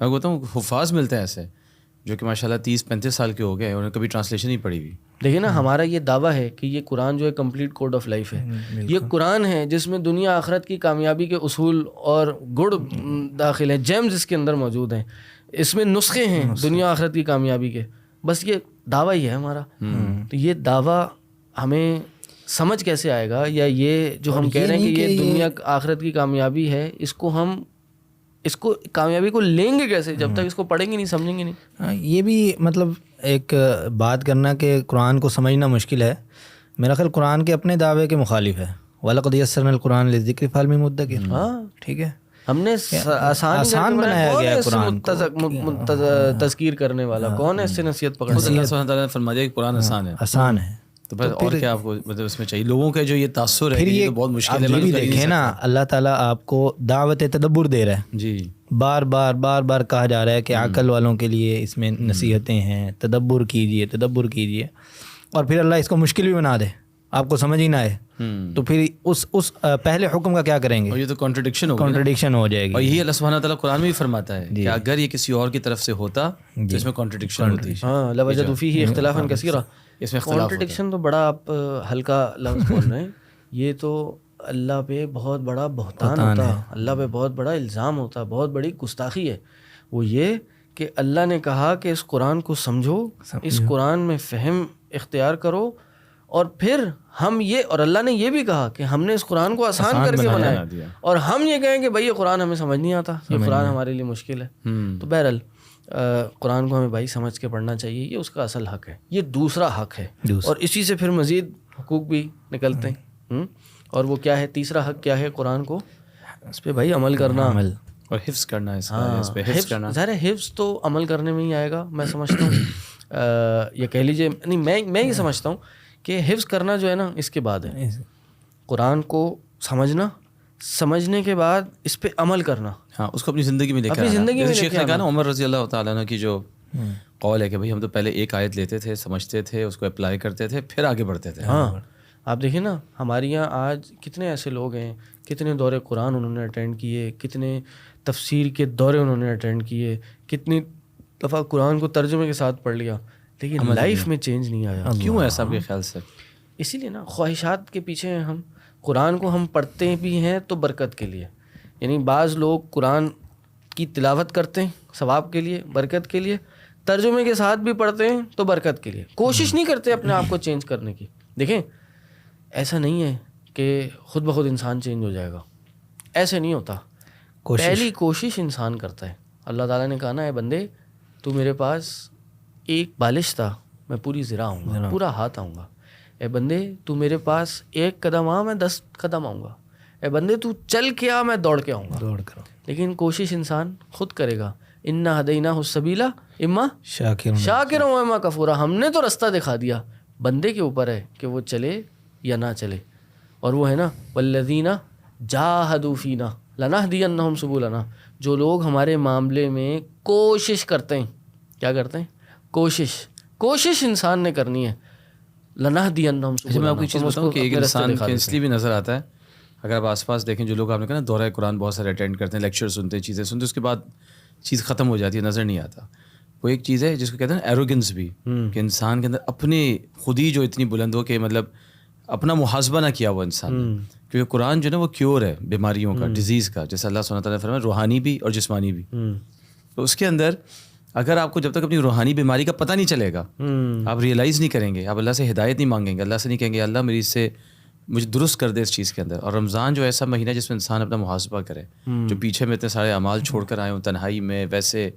Speaker 3: میں کہتا ہوں حفاظ ملتے ہیں ایسے جو کہ ماشاء اللہ 30-35 سال کے ہو گئے ہیں, انہوں نے کبھی ٹرانسلیشن نہیں پڑھی ہوئی.
Speaker 1: دیکھیں نا, ہمارا یہ دعویٰ ہے کہ یہ قرآن جو ہے کمپلیٹ کوڈ آف لائف ہے. یہ قرآن ہے جس میں دنیا آخرت کی کامیابی کے اصول اور گڑ داخل ہیں, جیمز اس کے اندر موجود ہیں, اس میں نسخے ہیں دنیا آخرت کی کامیابی کے. بس یہ دعویٰ ہی ہے ہمارا. تو یہ دعویٰ ہمیں سمجھ کیسے آئے گا, یا یہ جو ہم کہہ رہے ہیں کہ یہ دنیا آخرت کی کامیابی ہے, اس کو کامیابی کو لیں گے کیسے جب تک اس کو پڑھیں گے نہیں, سمجھیں گے نہیں.
Speaker 2: یہ بھی مطلب ایک بات کرنا کہ قرآن کو سمجھنا مشکل ہے, میرا خیال قرآن کے اپنے دعوے کے مخالف ہے. وَلَقَدْ يَسَّرْنَا الْقُرْآنَ لِلذِّكْرِ فَهَلْ مِن مُدَّكِرٍ.
Speaker 1: ہاں
Speaker 2: ٹھیک ہے,
Speaker 1: ہم نے آسان
Speaker 2: بنایا گیا ہے قرآن کو.
Speaker 1: تذکیر کرنے والا کون ہے, اس سے نصیحت پکڑ.
Speaker 3: اللہ سبحانہ تعالیٰ نے فرما دیا کہ قرآن آسان ہے.
Speaker 2: آسان ہے
Speaker 3: تو بس اور کیا آپ کو مطلب اس میں چاہیے. لوگوں کے جو یہ تاثر ہے
Speaker 2: پھر یہ
Speaker 3: بہت مشکل ہے.
Speaker 2: یہ بھی دیکھیں نا, اللہ تعالیٰ آپ کو دعوت تدبر دے رہا ہے.
Speaker 3: جی,
Speaker 2: بار بار کہا جا رہا ہے کہ عقل والوں کے لیے اس میں نصیحتیں ہیں, تدبر کیجئے, اور پھر اللہ اس کو مشکل بھی بنا دے, آپ کو سمجھ ہی نہ آئے, تو پھر اس پہلے حکم کا کیا کریں گے.
Speaker 3: اور یہ تو
Speaker 2: کانٹرڈکشن ہو جائے گی.
Speaker 3: اور یہی اللہ سبحانہ تعالیٰ قرآن میں بھی فرماتا ہے کہ اگر یہ کسی اور کی طرف سے ہوتا تو اس میں کانٹرڈکشن ہوتی.
Speaker 1: ہاں, لوجدوا فیہ اختلافا کثیرا.
Speaker 3: اس میں اختلاف.
Speaker 1: کانٹرڈکشن تو بڑا آپ ہلکا لفظ بول رہے ہیں. یہ تو اللہ پہ بہت بڑا بہتان ہوتا, اللہ پہ بہت بڑا الزام ہوتا, بہت بڑی گستاخی ہے. وہ یہ کہ اللہ نے کہا کہ اس قرآن کو سمجھو, اس قرآن میں فہم اختیار کرو, اور پھر ہم یہ, اور اللہ نے یہ بھی کہا کہ ہم نے اس قرآن کو آسان کر کے بنایا, اور ہم یہ کہیں کہ بھائی یہ قرآن ہمیں سمجھ نہیں آتا, یہ قرآن ہمارے لیے مشکل ہے. تو بہرحال قرآن کو ہمیں بھائی سمجھ کے پڑھنا چاہیے, یہ اس کا اصل حق ہے. یہ دوسرا حق ہے, اور اسی سے پھر مزید حقوق بھی نکلتے ہیں. اور وہ کیا ہے, تیسرا حق کیا ہے قرآن کو, اس پہ بھائی عمل کرنا
Speaker 3: اور حفظ کرنا. اس پہ
Speaker 1: حفظ کرنا, ظاہر ہے حفظ تو عمل کرنے میں ہی آئے گا, میں سمجھتا ہوں. یہ کہہ لیجیے, نہیں میں یہ سمجھتا ہوں کہ حفظ کرنا جو ہے نا اس کے بعد ہے. قرآن کو سمجھنے کے بعد اس پہ عمل کرنا,
Speaker 3: ہاں, اس کو اپنی زندگی میں لے کے آنا. شیخ نے کہا نا, عمر رضی اللہ تعالیٰ عنہ کی جو قول ہے کہ بھائی ہم تو پہلے ایک آیت لیتے تھے, سمجھتے تھے, اس کو اپلائی کرتے تھے, پھر آگے بڑھتے تھے.
Speaker 1: ہاں, آپ دیکھیں نا ہمارے یہاں آج کتنے ایسے لوگ ہیں, کتنے دورے قرآن انہوں نے اٹینڈ کیے, کتنے تفسیر کے دورے انہوں نے اٹینڈ کیے, کتنی دفعہ قرآن کو ترجمے کے ساتھ پڑھ لیا, لیکن لائف میں چینج نہیں آیا.
Speaker 3: کیوں ایسا آپ کے خیال سے؟
Speaker 1: اسی لیے نا, خواہشات کے پیچھے ہیں ہم. قرآن کو ہم پڑھتے بھی ہیں تو برکت کے لیے, یعنی بعض لوگ قرآن کی تلاوت کرتے ہیں ثواب کے لیے, برکت کے لیے, ترجمے کے ساتھ بھی پڑھتے ہیں تو برکت کے لیے, کوشش نہیں کرتے اپنے آپ کو چینج کرنے کی. دیکھیں ایسا نہیں ہے کہ خود بخود انسان چینج ہو جائے گا, ایسے نہیں ہوتا. پہلی کوشش انسان کرتا ہے. اللہ تعالیٰ نے کہا نا, اے بندے تو میرے پاس ایک بالش تھا, میں پوری ذرا آؤں گا, پورا ہاتھ آؤں گا. اے بندے تو میرے پاس 1 قدم آ, میں 10 قدم آؤں گا. اے بندے تو چل کے آ, میں دوڑ کے آؤں گا. لیکن کوشش انسان خود کرے گا. انا ہدیناہ السبیل اما شاکرا و اما کفورا. ہم نے تو رستہ دکھا دیا, بندے کے اوپر ہے کہ وہ چلے یا نہ چلے. اور وہ ہے نا, والذین جاہدوا فینا لنہدینہم سبلنا. جو لوگ ہمارے معاملے میں کوشش کرتے ہیں, کیا کرتے ہیں, کوشش انسان نے کرنی ہے. لنہدینہم سبلنا.
Speaker 3: میں آپ کو ایک چیز بتاؤں کہ ایک انسان کو اس لیے بھی نظر آتا ہے, اگر آپ آس پاس دیکھیں, جو لوگ آپ نے کہا نا دورہ قرآن بہت سارے اٹینڈ کرتے ہیں, لیکچر سنتے ہیں, چیزیں سنتے ہیں, اس کے بعد چیز ختم ہو جاتی ہے, نظر نہیں آتا. وہ ایک چیز ہے جس کو کہتے ہیں نا ایروگنس بھی, کہ انسان کے اندر اپنی خود ہی جو اتنی بلند ہو کہ مطلب اپنا محاسبہ نہ کیا وہ انسان. کیونکہ قرآن جو ہے نا وہ کیور ہے بیماریوں کا, ڈیزیز کا, جیسے اللہ سبحانہ تعالیٰ نے فرمایا روحانی بھی اور جسمانی بھی. تو اس کے اندر اگر آپ کو جب تک اپنی روحانی بیماری کا پتہ نہیں چلے گا, آپ ریئلائز نہیں کریں گے, آپ اللہ سے ہدایت نہیں مانگیں گے, اللہ سے نہیں کہیں گے اللہ میری اس سے مجھے درست کر دے اس چیز کے اندر. اور رمضان جو ایسا مہینہ جس میں انسان اپنا محاسبہ کرے, جو پیچھے میں اتنے سارے اعمال چھوڑ کر آئے ہوں تنہائی میں, ویسے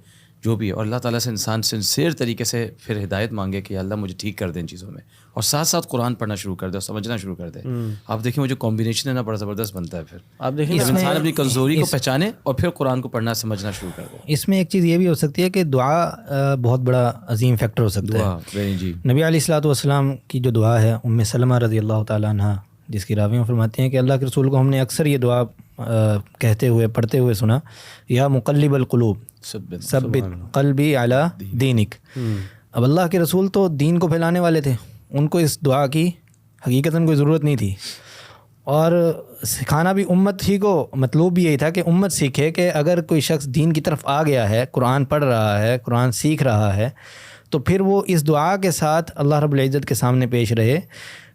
Speaker 3: جو بھی, اور اللہ تعالیٰ سے انسان سنسیئر طریقے سے پھر ہدایت مانگے کہ اللہ مجھے ٹھیک کر دیں ان چیزوں میں, اور ساتھ ساتھ قرآن پڑھنا شروع کر دے اور سمجھنا شروع کر دے. آپ دیکھیں وہ جو کمبینیشن ہے نا بڑا زبردست بنتا ہے. پھر آپ دیکھیں انسان اپنی کمزوری کو پہچانے اور پھر قرآن کو پڑھنا سمجھنا شروع کر دے.
Speaker 2: اس میں ایک چیز یہ بھی ہو سکتی ہے کہ دعا بہت بڑا عظیم فیکٹر ہو سکتا ہے.
Speaker 3: جی,
Speaker 2: نبی علیہ الصلوۃ والسلام کی جو دعا ہے ام سلمہ رضی اللہ تعالیٰ عنہ, جس کی راویوں فرماتے ہیں کہ اللہ کے رسول کو ہم نے اکثر یہ دعا کہتے ہوئے پڑھتے ہوئے سنا, یا مقلب القلوب ثبت قلبی علی دینک. اب اللہ کے رسول تو دین کو پھیلانے والے تھے, ان کو اس دعا کی حقیقتاً کوئی ضرورت نہیں تھی، اور سکھانا بھی امت ہی کو مطلوب بھی یہی تھا کہ امت سیکھے کہ اگر کوئی شخص دین کی طرف آ گیا ہے، قرآن پڑھ رہا ہے، قرآن سیکھ رہا ہے، تو پھر وہ اس دعا کے ساتھ اللہ رب العزت کے سامنے پیش رہے۔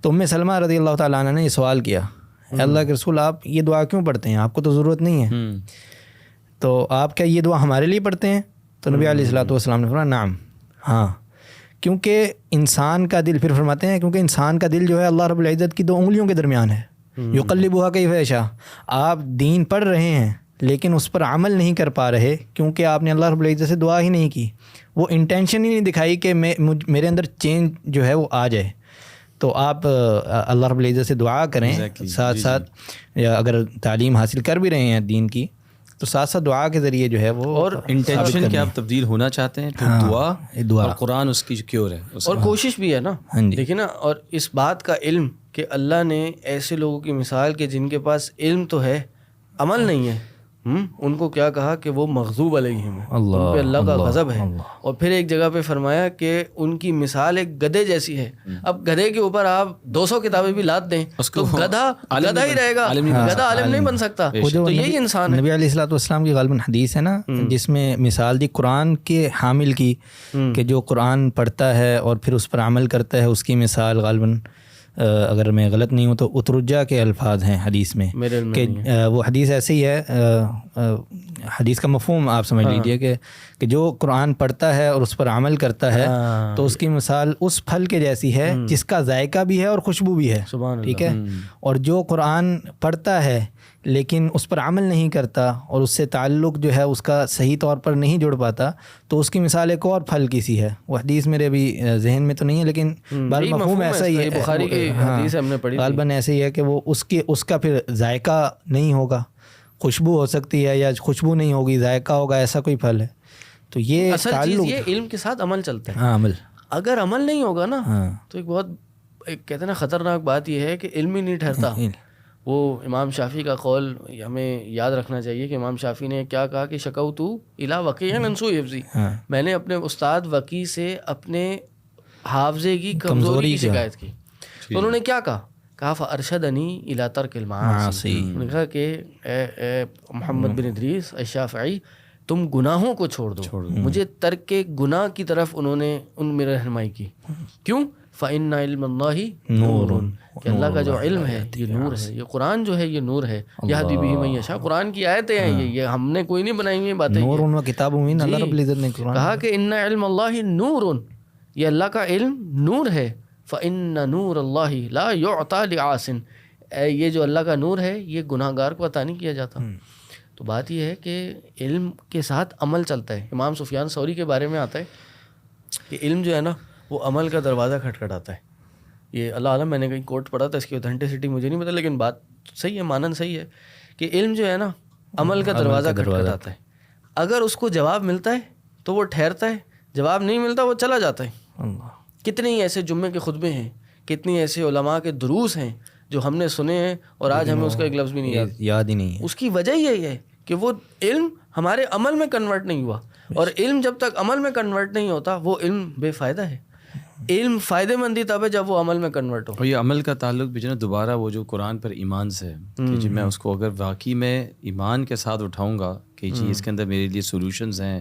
Speaker 2: تو ام سلمہ رضی اللہ تعالیٰ عنہ نے یہ سوال کیا، اے اللہ کے رسول آپ یہ دعا کیوں پڑھتے ہیں؟ آپ کو تو ضرورت نہیں ہے، تو آپ کیا یہ دعا ہمارے لیے پڑھتے ہیں؟ تو نبی علیہ الصلوۃ والسلام نے فرمایا نعم، ہاں، کیونکہ انسان کا دل، پھر فرماتے ہیں کیونکہ انسان کا دل جو ہے اللہ رب العزت کی 2 انگلیوں کے درمیان ہے، یقلبھا کیف یشاء۔ آپ دین پڑھ رہے ہیں لیکن اس پر عمل نہیں کر پا رہے کیونکہ آپ نے اللہ رب العزت سے دعا ہی نہیں کی، وہ انٹینشن ہی نہیں دکھائی کہ میرے اندر چینج جو ہے وہ آ جائے۔ تو آپ اللہ رب العزت سے دعا کریں، ساتھ ساتھ اگر تعلیم حاصل کر بھی رہے ہیں دین کی تو ساتھ ساتھ دعا کے ذریعے جو ہے وہ،
Speaker 3: اور انٹینشن کہ آپ تبدیل ہونا چاہتے ہیں تو دعا اور قرآن اس کی کیور ہے،
Speaker 1: اور کوشش بھی ہے نا، دیکھیں نا، اور اس بات کا علم کہ اللہ نے ایسے لوگوں کی مثال کہ جن کے پاس علم تو ہے عمل نہیں ہے، ان کو کیا کہا کہ وہ مغضوب علیہم ہے، ان پہ اللہ کا غضب ہے۔ اور پھر ایک جگہ پہ فرمایا کہ ان کی مثال ایک گدھے جیسی ہے۔ اب گدھے کے اوپر آپ 200 کتابیں بھی لاد دیں تو گدھا گدھا ہی رہے گا، گدھا عالم نہیں بن سکتا۔ تو یہی انسان ہے۔
Speaker 2: نبی علیہ الصلوۃ والسلام کی غالباً حدیث ہے نا جس میں مثال دی قرآن کے حامل کی، کہ جو قرآن پڑھتا ہے اور پھر اس پر عمل کرتا ہے، اس کی مثال غالباً اگر میں غلط نہیں ہوں تو اترجا کے الفاظ ہیں حدیث میں، کہ وہ حدیث ایسے ہی ہے، حدیث کا مفہوم آپ سمجھ لیجئے کہ جو قرآن پڑھتا ہے اور اس پر عمل کرتا ہے تو اس کی مثال اس پھل کے جیسی ہے جس کا ذائقہ بھی ہے اور خوشبو بھی ہے، ٹھیک ہے۔ اور جو قرآن پڑھتا ہے لیکن اس پر عمل نہیں کرتا اور اس سے تعلق جو ہے اس کا صحیح طور پر نہیں جڑ پاتا، تو اس کی مثال ایک اور پھل کی سی ہے۔ وہ حدیث میرے ابھی ذہن میں تو نہیں ہے لیکن مفہوم ایسا ہی ہے،
Speaker 1: بخاری کی حدیث ہم نے پڑھی،
Speaker 2: غالباً ایسے ہی ہے کہ وہ اس کا پھر ذائقہ نہیں ہوگا، خوشبو ہو سکتی ہے یا خوشبو نہیں ہوگی، ذائقہ ہوگا، ایسا کوئی پھل ہے۔ تو یہ
Speaker 1: اصل چیز یہ علم کے ساتھ عمل چلتا ہے۔
Speaker 2: ہاں، عمل،
Speaker 1: اگر عمل نہیں ہوگا نا تو ایک بہت کہتے ہیں نا خطرناک بات یہ ہے کہ علم ہی نہیں ٹھہرتا۔ وہ امام شافعی کا قول ہمیں یاد رکھنا چاہیے کہ امام شافعی نے کیا کہا کہ شکوت الی وکیع عن سوء حفظی، میں نے اپنے استاد وکیع سے اپنے حافظے کی کمزوری کی شکایت کی۔ تو انہوں نے کیا کہا فارشدنی الی ترک المعاصی، انہوں نے کہا کہ اے محمد بن ادریس الشافعی تم گناہوں کو چھوڑ دو، مجھے ترک گناہ کی طرف انہوں نے میرے رہنمائی کی۔ کیوں؟ فَإِنَّ عِلْمَ اللَّهِ نُورٌ، کہ اللہ کا جو علم ہے یہ نور ہے، یہ قرآن جو ہے یہ نور ہے، یہدی بہ من یشاء، قرآن کی آیتیں ہیں، یہ ہم نے کوئی نہیں بنائی ہوئی باتیں،
Speaker 2: نور و کتاب مبین، اللہ رب العزت نے
Speaker 1: کہا کہ ان علم اللہ نور، یہ اللہ کا علم نور ہے، فإن نور اللہ لا یعطى لعاص، یہ جو اللہ کا نور ہے یہ گناہ گار کو عطا نہیں کیا جاتا۔ تو بات یہ ہے کہ علم کے ساتھ عمل چلتا ہے۔ امام سفیان ثوری کے بارے میں آتا ہے کہ علم جو ہے نا وہ عمل کا دروازہ کھٹکھٹاتا ہے۔ یہ اللہ عالم، میں نے کہیں کوٹ پڑھا تھا، اس کی اوتھینٹسٹی مجھے نہیں پتا لیکن بات صحیح ہے، مانن صحیح ہے کہ علم جو ہے نا عمل کا دروازہ کھٹکھٹاتا ہے۔ اگر اس کو جواب ملتا ہے تو وہ ٹھہرتا ہے، جواب نہیں ملتا وہ چلا جاتا ہے۔ کتنے ہی ایسے جمعے کے خطبے ہیں، کتنی ایسے علماء کے دروس ہیں جو ہم نے سنے ہیں اور آج ہمیں اس کا ایک لفظ بھی نہیں
Speaker 2: یاد ہی نہیں ہے۔
Speaker 1: اس کی وجہ یہی ہے کہ وہ علم ہمارے عمل میں کنورٹ نہیں ہوا، اور علم جب تک عمل میں کنورٹ نہیں ہوتا وہ علم بے فائدہ ہے۔ علم فائدہ مندی تب ہے جب وہ عمل میں کنورٹ ہو۔
Speaker 3: اور یہ عمل کا تعلق بھی جو نا دوبارہ وہ جو قرآن پر ایمان سے ہے کہ جی میں اس کو اگر واقعی میں ایمان کے ساتھ اٹھاؤں گا کہ جی اس کے اندر میرے لیے سولوشنز ہیں،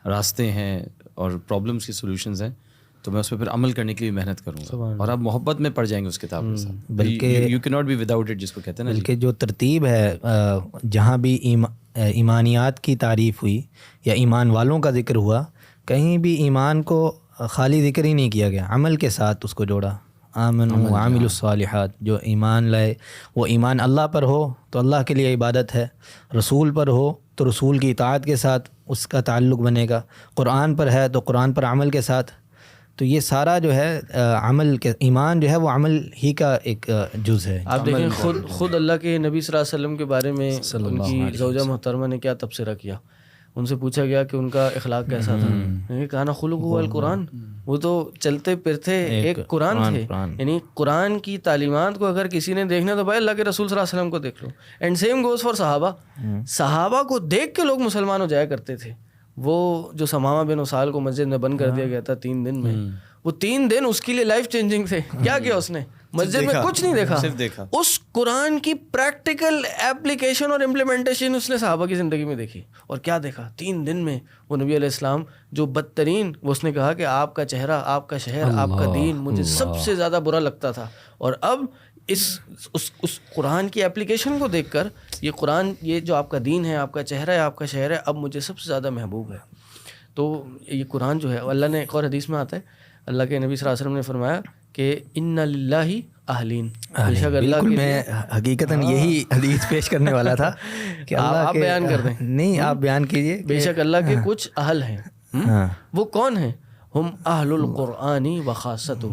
Speaker 3: راستے ہیں اور پرابلمس کی سولوشنز ہیں، تو میں اس پہ پھر عمل کرنے کے لیے محنت کروں گا اور آپ محبت میں پڑ جائیں گے اس کتاب کے ساتھ، بلکہ یو کی ناٹ بی وداؤٹ اٹ، جس کو کہتے ہیں نا۔
Speaker 2: بلکہ جو ترتیب ہے جہاں بھی ایمانیات کی تعریف ہوئی یا ایمان والوں کا ذکر ہوا، کہیں بھی ایمان کو خالی ذکر ہی نہیں کیا گیا، عمل کے ساتھ اس کو جوڑا۔ آمنوا وعملوا الصالحات، جو ایمان لائے وہ ایمان اللہ پر ہو تو اللہ کے لیے عبادت ہے، رسول پر ہو تو رسول کی اطاعت کے ساتھ اس کا تعلق بنے گا، قرآن پر ہے تو قرآن پر عمل کے ساتھ۔ تو یہ سارا جو ہے عمل کے، ایمان جو ہے وہ عمل ہی کا ایک جز ہے۔
Speaker 1: آپ دیکھیں خود اللہ کے نبی صلی اللہ علیہ وسلم کے بارے میں ان کی زوجہ محترمہ نے کیا تبصرہ کیا، ان سے پوچھا گیا کہ ان کا اخلاق کیسا تھا، کہا نا خلقہ القرآن، وہ تو چلتے پھرتے ایک قرآن تھے، یعنی قرآن کی تعلیمات کو اگر کسی نے دیکھنا تو بھائی اللہ کے رسول صلی اللہ علیہ وسلم کو دیکھ لو۔ اینڈ سیم گوز فار صحابہ، صحابہ کو دیکھ کے لوگ مسلمان ہو جایا کرتے تھے۔ وہ جو ثمامہ بن اسال کو مسجد میں بند کر دیا گیا تھا 3 دن میں، وہ 3 دن اس کے لیے لائف چینجنگ تھے. کیا کیا اس نے؟ مسجد میں کچھ نہیں دیکھا,
Speaker 3: صرف دیکھا
Speaker 1: اس قرآن کی پریکٹیکل ایپلیکیشن اور امپلیمنٹیشن اس نے صحابہ کی زندگی میں دیکھی. اور کیا دیکھا 3 دن میں؟ وہ نبی علیہ السلام جو بدترین, وہ اس نے کہا کہ آپ کا چہرہ, آپ کا شہر, آپ کا دین مجھے سب سے زیادہ برا لگتا تھا, اور اب اس قرآن کی ایپلیکیشن کو دیکھ کر یہ قرآن, یہ جو آپ کا دین ہے, آپ کا چہرہ ہے, آپ کا شہر ہے, اب مجھے سب سے زیادہ محبوب ہے. تو یہ قرآن جو ہے, اللہ نے ایک اور حدیث میں آتا ہے, اللہ کے نبی صلی اللہ علیہ وسلم نے فرمایا کہ ان للہ اہلین, بے شک اللہ
Speaker 2: بالکل میں حقیقتاً یہی حدیث پیش کرنے والا تھا کہ
Speaker 1: آپ بیان کر دیں.
Speaker 2: نہیں آپ بیان کیجئے.
Speaker 1: بے شک اللہ کے کچھ اہل ہیں. وہ کون ہیں؟ ہم اہل القرآن و خاصتہ,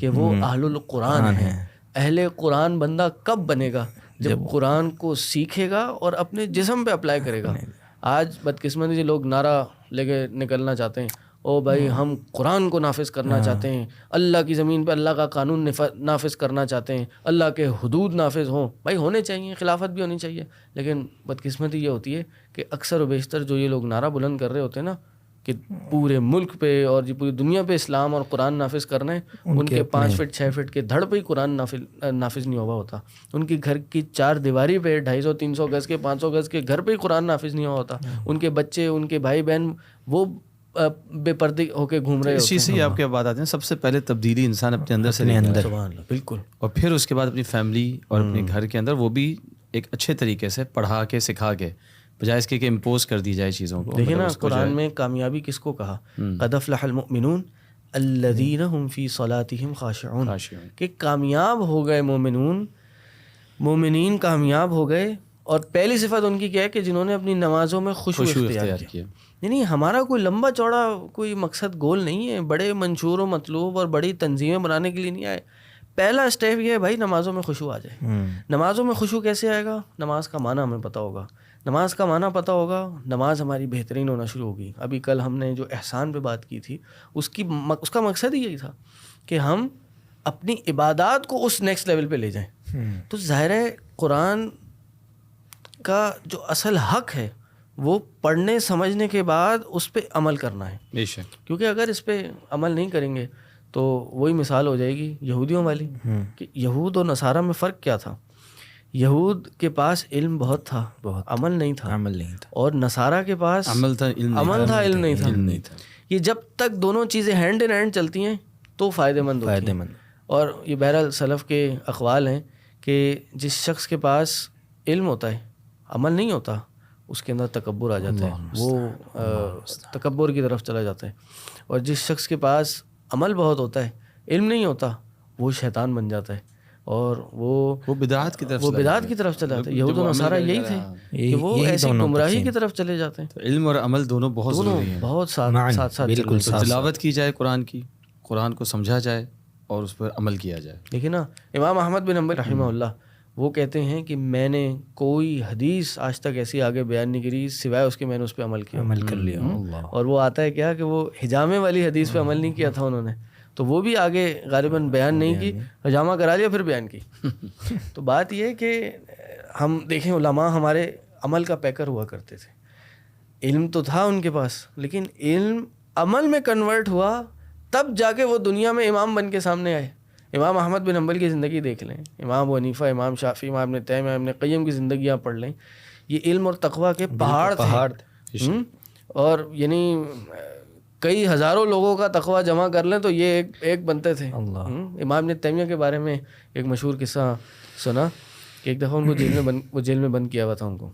Speaker 1: کہ وہ اہل القرآن ہیں. اہل قرآن بندہ کب بنے گا؟ جب قرآن کو سیکھے گا اور اپنے جسم پہ اپلائی کرے گا. آج بدقسمتی سے لوگ نعرہ لے کے نکلنا چاہتے ہیں, او بھائی ہم قرآن کو نافذ کرنا چاہتے ہیں, اللہ کی زمین پہ اللہ کا قانون نافذ کرنا چاہتے ہیں, اللہ کے حدود نافذ ہوں. بھائی ہونے چاہیے, خلافت بھی ہونی چاہیے, لیکن بدقسمتی یہ ہوتی ہے کہ اکثر و بیشتر جو یہ لوگ نعرہ بلند کر رہے ہوتے ہیں نا کہ پورے ملک پہ اور پوری دنیا پہ اسلام اور قرآن نافذ کرنا ہے, ان کے 5 فٹ 6 فٹ کے دھڑ پہ ہی قرآن نافذ نہیں ہوا ہوتا. ان کی گھر کی 4 دیواری پہ 250 300 گز کے 500 گز کے گھر پہ ہی قرآن نافذ نہیں ہوا ہوتا. ان کے بچے, ان کے بھائی بہن وہ بے پردے ہو کے گھوم رہے ہوتے ہیں.
Speaker 3: اس چیز سے آپ کے بات آتے ہیں, سب سے پہلے تبدیلی انسان اپنے اندر سے لے
Speaker 2: اندر,
Speaker 1: سبحان اللہ, بالکل.
Speaker 3: اور پھر اس کے بعد اپنی فیملی اور اپنے گھر کے اندر وہ بھی ایک اچھے طریقے سے پڑھا کے سکھا کے, بجائے اس کے کہ امپوز کر دی جائے چیزوں کو.
Speaker 1: دیکھیں نا قرآن میں کامیابی کس کو کہا؟ قد افلح المؤمنون الذین هم فی صلاتهم خاشعون, کہ کامیاب ہو گئے مومنون, مومنین کامیاب ہو گئے. اور پہلی صفت ان کی کیا ہے کہ جنہوں نے اپنی نمازوں میں خشوع اختیار کیا. یعنی ہمارا کوئی لمبا چوڑا کوئی مقصد گول نہیں ہے, بڑے منشور و مطلوب اور بڑی تنظیمیں بنانے کے لیے نہیں آئے. پہلا اسٹیپ یہ ہے بھائی نمازوں میں خشوع آ جائے. نمازوں میں خشوع کیسے آئے گا؟ نماز کا معنی ہمیں پتہ ہوگا, نماز کا معنی پتہ ہوگا, نماز ہماری بہترین ہونا شروع ہوگی. ابھی کل ہم نے جو احسان پہ بات کی تھی اس کا مقصد ہی یہی تھا کہ ہم اپنی عبادات کو اس نیکسٹ لیول پہ لے جائیں. تو ظاہر ہے قرآن کا جو اصل حق ہے وہ پڑھنے سمجھنے کے بعد اس پہ عمل کرنا ہے.
Speaker 3: بے شک,
Speaker 1: کیونکہ اگر اس پہ عمل نہیں کریں گے تو وہی مثال ہو جائے گی یہودیوں والی, کہ یہود اور نصارہ میں فرق کیا تھا؟ یہود کے پاس علم بہت تھا, عمل نہیں تھا. اور نصارہ کے پاس
Speaker 3: عمل تھا,
Speaker 1: علم نہیں تھا. یہ جب تک دونوں چیزیں ہینڈ ان ہینڈ چلتی ہیں تو فائدہ مند ہوتی ہیں. اور یہ بہرحال سلف کے اقوال ہیں کہ جس شخص کے پاس علم ہوتا ہے عمل نہیں ہوتا, اس کے اندر تکبر آ جاتا ہے, وہ تکبر کی طرف چلا جاتا ہے. اور جس شخص کے پاس عمل بہت ہوتا ہے علم نہیں ہوتا, وہ شیطان بن جاتا ہے اور وہ
Speaker 3: بدعات کی
Speaker 1: طرف چلا جاتا ہے. یہود و نصارہ یہی تھے کہ وہ ایسی گمراہی کی طرف چلے جاتے ہیں.
Speaker 3: علم اور عمل دونوں بہت ضروری ہیں,
Speaker 1: بہت ساتھ
Speaker 2: بالکل.
Speaker 3: تلاوت کی جائے قرآن کی, قرآن کو سمجھا جائے اور اس پر عمل کیا جائے.
Speaker 1: دیکھیں نا امام احمد بن حنبل رحمہ اللہ, وہ کہتے ہیں کہ میں نے کوئی حدیث آج تک ایسی آگے بیان نہیں کری سوائے اس کے میں نے اس پہ عمل کر لیا. اور وہ آتا ہے کیا کہ وہ حجامے والی حدیث پہ عمل نہیں کیا تھا انہوں نے, تو وہ بھی آگے غالباً بیان نہیں کی, حجامہ کرا لیا پھر بیان کی. تو بات یہ ہے کہ ہم دیکھیں علماء ہمارے عمل کا پیکر ہوا کرتے تھے. علم تو تھا ان کے پاس, لیکن علم عمل میں کنورٹ ہوا تب جا کے وہ دنیا میں امام بن کے سامنے آئے. امام احمد بن حنبل کی زندگی دیکھ لیں, امام ابو حنیفہ, امام شافعی, امام ابن تیمیہ, ابن قیم کی زندگیاں پڑھ لیں. یہ علم اور تقویٰ کے پہاڑ تھے. اور یعنی کئی ہزاروں لوگوں کا تقویٰ جمع کر لیں تو یہ ایک بنتے تھے. امام ابن تیمیہ کے بارے میں ایک مشہور قصہ سنا کہ ایک دفعہ ان کو جیل میں بند کیا ہوا تھا ان کو,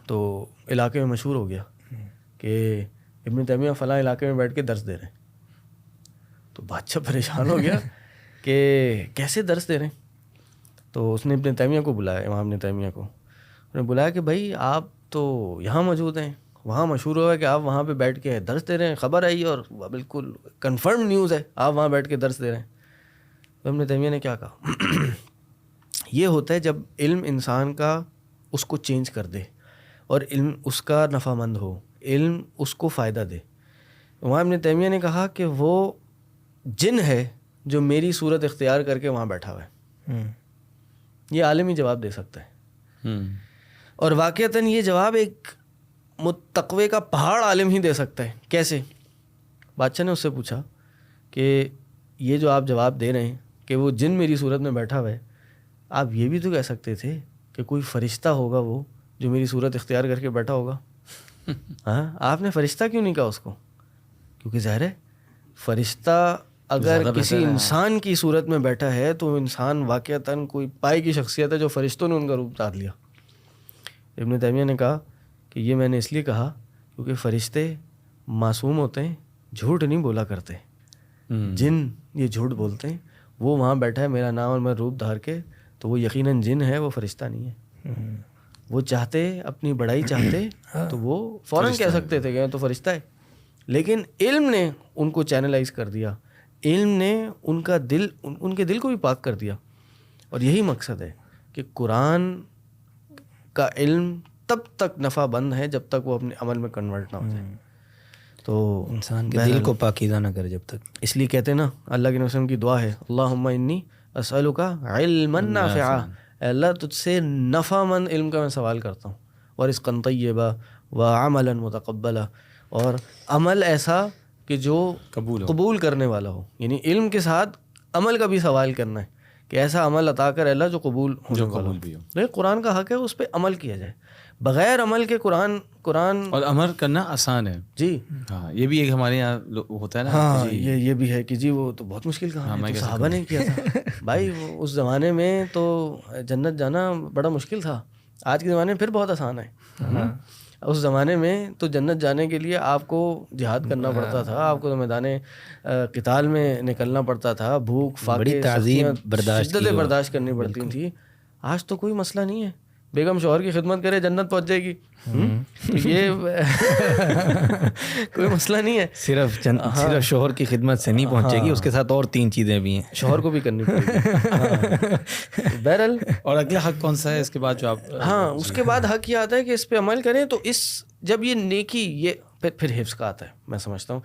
Speaker 1: تو علاقے میں مشہور ہو گیا کہ ابن تیمیہ فلاں علاقے میں بیٹھ کے درس دے رہے ہیں. تو بادشاہ پریشان ہو گیا کہ کیسے درس دے رہے ہیں. تو اس نے ابن تیمیہ کو بلایا, امام ابن تیمیہ کو انہوں نے بلایا کہ بھائی آپ تو یہاں موجود ہیں, وہاں مشہور ہوا ہے کہ آپ وہاں پہ بیٹھ کے درس دے رہے ہیں, خبر آئی اور بالکل کنفرم نیوز ہے آپ وہاں بیٹھ کے درس دے رہے ہیں. تو ابن تیمیہ نے کیا کہا, یہ ہوتا ہے جب علم انسان کا اس کو چینج کر دے اور علم اس کا نفع مند ہو, علم اس کو فائدہ دے. وہاں ابن تیمیہ نے کہا کہ وہ جن ہے جو میری صورت اختیار کر کے وہاں بیٹھا ہوا ہے. یہ عالم ہی جواب دے سکتا ہے, اور واقعتاً یہ جواب ایک تقوی کا پہاڑ عالم ہی دے سکتا ہے. کیسے؟ بادشاہ نے اس سے پوچھا کہ یہ جو آپ جواب دے رہے ہیں کہ وہ جن میری صورت میں بیٹھا ہوا ہے، آپ یہ بھی تو کہہ سکتے تھے کہ کوئی فرشتہ ہوگا وہ جو میری صورت اختیار کر کے بیٹھا ہوگا. ہاں، آپ نے فرشتہ کیوں نہیں کہا اس کو؟ کیونکہ ظاہر ہے فرشتہ اگر کسی انسان کی صورت میں بیٹھا ہے تو انسان واقعتاً کوئی پائے کی شخصیت ہے جو فرشتوں نے ان کا روپ اتار لیا. ابن تیمیہ نے کہا کہ یہ میں نے اس لیے کہا کیونکہ فرشتے معصوم ہوتے ہیں، جھوٹ نہیں بولا کرتے. جن یہ جھوٹ بولتے ہیں. وہ وہاں بیٹھا ہے میرا نام اور میں روپ دھار کے، تو وہ یقیناً جن ہے، وہ فرشتہ نہیں ہے. وہ چاہتے اپنی بڑائی چاہتے تو وہ فوراً کہہ سکتے تھے کہ تو فرشتہ ہے، لیکن علم نے ان کو چینلائز کر دیا، علم نے ان کے دل کو بھی پاک کر دیا. اور یہی مقصد ہے کہ قرآن کا علم تب تک نفع بند ہے جب تک وہ اپنے عمل میں کنورٹ نہ ہو جائے. تو
Speaker 2: انسان کے دل کو پاکیزہ نہ کرے جب تک.
Speaker 1: اس لیے کہتے ہیں نا، اللہ کے نبی صلی اللہ علیہ وسلم کی دعا ہے، اللہم انی اسألک علما نافعا، اے اللہ تجھ سے نفع مند علم کا میں سوال کرتا ہوں، ورزقا طیبا وعملا متقبلا، اور عمل ایسا کہ جو قبول کرنے والا ہو. یعنی علم کے ساتھ عمل کا بھی سوال کرنا ہے کہ ایسا عمل عطا کر اللہ جو قبول ہونے والا ہو. لیکن قرآن کا حق ہے اس پہ عمل کیا جائے، بغیر عمل کے قرآن
Speaker 3: اور عمل کرنا آسان ہے.
Speaker 1: جی
Speaker 3: ہاں، یہ بھی ایک ہمارے یہاں ہوتا ہے نا.
Speaker 1: ہاں، یہ بھی ہے کہ جی وہ تو بہت مشکل کام ہے، صحابہ نے کیا تھا بھائی. اس زمانے میں تو جنت جانا بڑا مشکل تھا، آج کے زمانے میں پھر بہت آسان ہے. اس زمانے میں تو جنت جانے کے لیے آپ کو جہاد کرنا پڑتا تھا، آپ کو تو میدان قتال میں نکلنا پڑتا تھا، بھوک فاقے شدتیں برداشت کرنی پڑتی تھی. آج تو کوئی مسئلہ نہیں ہے، بیگم شوہر کی خدمت کرے جنت پہنچ جائے گی. یہ کوئی مسئلہ نہیں ہے.
Speaker 2: صرف شوہر کی خدمت سے نہیں پہنچے گی، اس کے ساتھ اور 3 چیزیں بھی ہیں،
Speaker 1: شوہر کو بھی کرنی پڑے گی. بہرحال
Speaker 3: اور اگلا حق کون سا ہے اس کے بعد جو آپ؟
Speaker 1: ہاں، اس کے بعد حق یہ آتا ہے کہ اس پہ عمل کریں. تو جب یہ نیکی، یہ پھر حفظ کا آتا ہے، میں سمجھتا ہوں.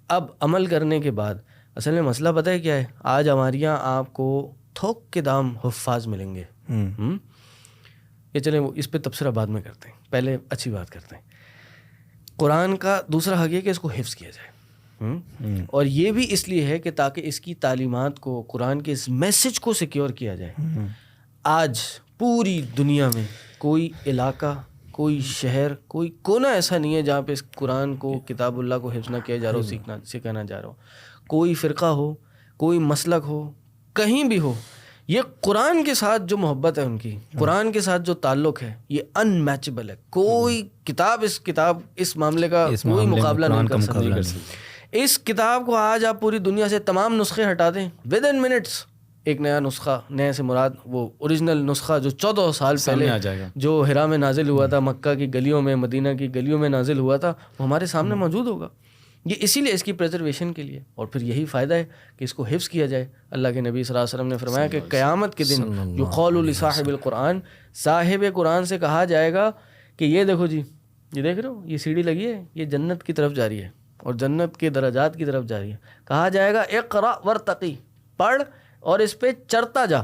Speaker 1: اب عمل کرنے کے بعد اصل میں مسئلہ پتہ ہے کیا ہے؟ آج ہمارے یہاں آپ کو تھوک کے دام حفاظ ملیں گے. یہ چلیں وہ اس پہ تبصرہ بعد میں کرتے ہیں، پہلے اچھی بات کرتے ہیں. قرآن کا دوسرا حق یہ کہ اس کو حفظ کیا جائے، اور یہ بھی اس لیے ہے کہ تاکہ اس کی تعلیمات کو، قرآن کے اس میسج کو سیکیور کیا جائے. آج پوری دنیا میں کوئی علاقہ، کوئی شہر، کوئی کونا ایسا نہیں ہے جہاں پہ اس قرآن کو، کتاب اللہ کو حفظ نہ کیا جا رہا ہو، سکھانا جا رہا ہو. کوئی فرقہ ہو، کوئی مسلک ہو، کہیں بھی ہو، یہ قرآن کے ساتھ جو محبت ہے ان کی، قرآن کے ساتھ جو تعلق ہے، یہ ان میچبل ہے. کوئی کتاب اس معاملے کا کوئی مقابلہ نہیں کر سکتی. اس کتاب کو آج آپ پوری دنیا سے تمام نسخے ہٹا دیں، ود ان منٹس ایک نیا نسخہ، نئے سے مراد وہ اوریجنل نسخہ جو 14 سال پہلے جو حرا میں نازل ہوا تھا، مکہ کی گلیوں میں، مدینہ کی گلیوں میں نازل ہوا تھا، وہ ہمارے سامنے موجود ہوگا. یہ اسی لیے اس کی پریزرویشن کے لیے، اور پھر یہی فائدہ ہے کہ اس کو حفظ کیا جائے. اللہ کے نبی صلی اللہ علیہ وسلم نے فرمایا کہ قیامت کے دن یقال لصاحب القرآن، صاحب قرآن سے کہا جائے گا کہ یہ دیکھو جی، یہ دیکھ رہے ہو، یہ سیڑھی لگی ہے، یہ جنت کی طرف جا رہی ہے اور جنت کے درجات کی طرف جا رہی ہے. کہا جائے گا اقرا ورتقی، پڑھ اور اس پہ چڑھتا جا.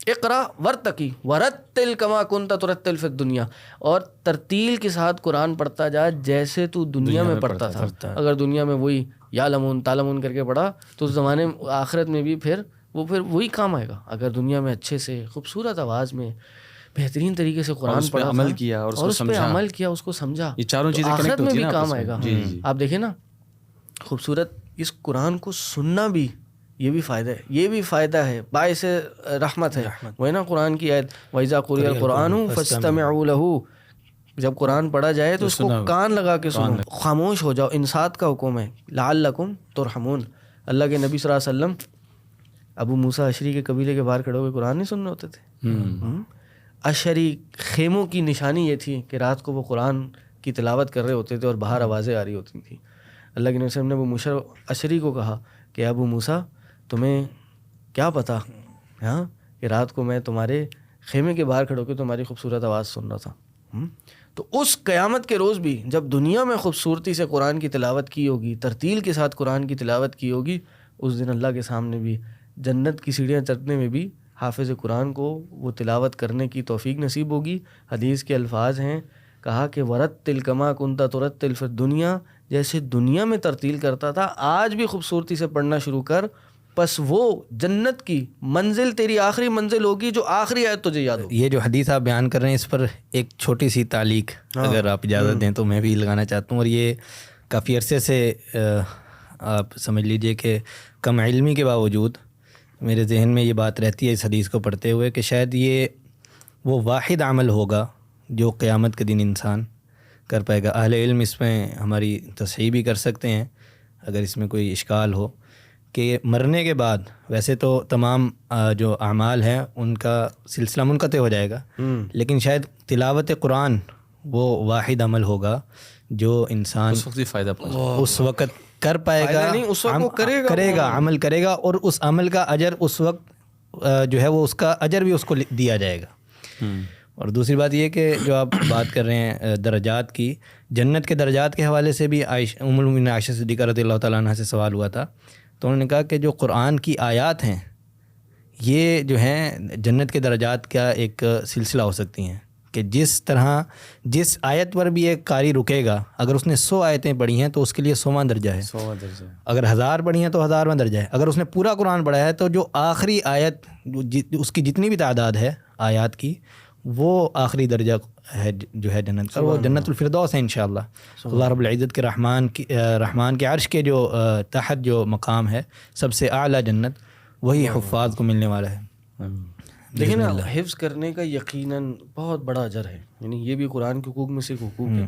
Speaker 1: اقرا ورتقی ورتل کما کنت ترتل فی الدنیا، اور ترتیل کے ساتھ قرآن پڑھتا جا جیسے تو دنیا میں پڑھتا تھا. اگر دنیا میں وہی یعلمون تعلمون کر کے پڑھا تو اس زمانے آخرت میں بھی پھر وہی کام آئے گا. اگر دنیا میں اچھے سے خوبصورت آواز میں بہترین طریقے سے قرآن پڑھا،
Speaker 3: عمل کیا اور
Speaker 1: اس پہ عمل کیا، اس کو سمجھا،
Speaker 3: یہ چاروں چیزیں
Speaker 1: آخرت میں بھی کام آئے گا. آپ دیکھیں نا، خوبصورت اس قرآن کو سننا بھی یہ بھی فائدہ ہے، یہ بھی فائدہ ہے، باعث رحمت ہے. وہ نا قرآن کی آیت وَإِذَا قُرِئَ الْقُرْآنُ فَاسْتَمِعُوا لَهُ، جب قرآن پڑھا جائے تو اس کو کان لگا کے سنو، خاموش ہو جاؤ. انصات کا حکم ہے، لعلکم ترحمون. اللہ کے نبی صلی اللہ علیہ وسلم ابو موسیٰ اشری کے قبیلے کے باہر کھڑے ہو کے قرآن نہیں سننے ہوتے تھے. اشری خیموں کی نشانی یہ تھی کہ رات کو وہ قرآن کی تلاوت کر رہے ہوتے تھے اور باہر آوازیں آ رہی ہوتی تھیں. اللہ کے نبی صلی اللہ علیہ وسلم نے ابو موسیٰ اشری کو کہا کہ ابو موسیٰ تمہیں کیا پتہ ہاں کہ رات کو میں تمہارے خیمے کے باہر کھڑے ہو کے تمہاری خوبصورت آواز سن رہا تھا. تو اس قیامت کے روز بھی جب دنیا میں خوبصورتی سے قرآن کی تلاوت کی ہوگی، ترتیل کے ساتھ قرآن کی تلاوت کی ہوگی، اس دن اللہ کے سامنے بھی جنت کی سیڑھیاں چڑھنے میں بھی حافظ قرآن کو وہ تلاوت کرنے کی توفیق نصیب ہوگی. حدیث کے الفاظ ہیں، کہا کہ ورتل کما کنت ترتل فی الدنیا، جیسے دنیا میں ترتیل کرتا تھا آج بھی خوبصورتی سے پڑھنا شروع کر، پس وہ جنت کی منزل تیری آخری منزل ہوگی جو آخری آیت تجھے یاد ہوگی.
Speaker 2: یہ جو حدیث آپ بیان کر رہے ہیں اس پر ایک چھوٹی سی تعلیق اگر آپ اجازت دیں تو میں بھی لگانا چاہتا ہوں. اور یہ کافی عرصے سے آپ سمجھ لیجئے کہ کم علمی کے باوجود میرے ذہن میں یہ بات رہتی ہے اس حدیث کو پڑھتے ہوئے کہ شاید یہ وہ واحد عمل ہوگا جو قیامت کے دن انسان کر پائے گا. اہل علم اس میں ہماری تصحیح بھی کر سکتے ہیں اگر اس میں کوئی اشکال ہو کہ مرنے کے بعد ویسے تو تمام جو اعمال ہیں ان کا سلسلہ منقطع ہو جائے گا، لیکن شاید تلاوت قرآن وہ واحد عمل ہوگا جو انسان
Speaker 3: اس وقت فائدہ پہنچے،
Speaker 2: اس وقت کر پائے گا،
Speaker 1: نہیں اس وقت وہ
Speaker 2: کرے گا، عمل کرے گا، اور اس عمل کا اجر اس وقت جو ہے وہ اس کا اجر بھی اس کو دیا جائے گا. اور دوسری بات یہ کہ جو آپ بات کر رہے ہیں درجات کی، جنت کے درجات کے حوالے سے بھی ام المؤمنین عائشہ صدیقہ رضی اللہ تعالیٰ عنہا سے سوال ہوا تھا، تو انہوں نے کہا کہ جو قرآن کی آیات ہیں یہ جو ہیں جنت کے درجات کا ایک سلسلہ ہو سکتی ہیں کہ جس طرح جس آیت پر بھی ایک قاری رکے گا، اگر اس نے 100 آیتیں پڑھی ہیں تو اس کے لیے 100واں درجہ ہے،
Speaker 3: 100واں درجہ،
Speaker 2: اگر 1000 پڑھی ہیں تو 1000واں درجہ ہے، اگر اس نے پورا قرآن پڑھا ہے تو جو آخری آیت اس کی جتنی بھی تعداد ہے آیات کی وہ آخری درجہ ہے جو ہے جنت کا، وہ جنت الفردوس ہے انشاءاللہ. اللہ رب العزت کے رحمان کے عرش کے جو تحت جو مقام ہے سب سے اعلیٰ جنت، وہی حفاظ کو ملنے والا ہے.
Speaker 1: دیکھیں نا، حفظ کرنے کا یقیناً بہت بڑا اجر ہے، یعنی یہ بھی قرآن کے حقوق میں سے ایک حقوق ہے.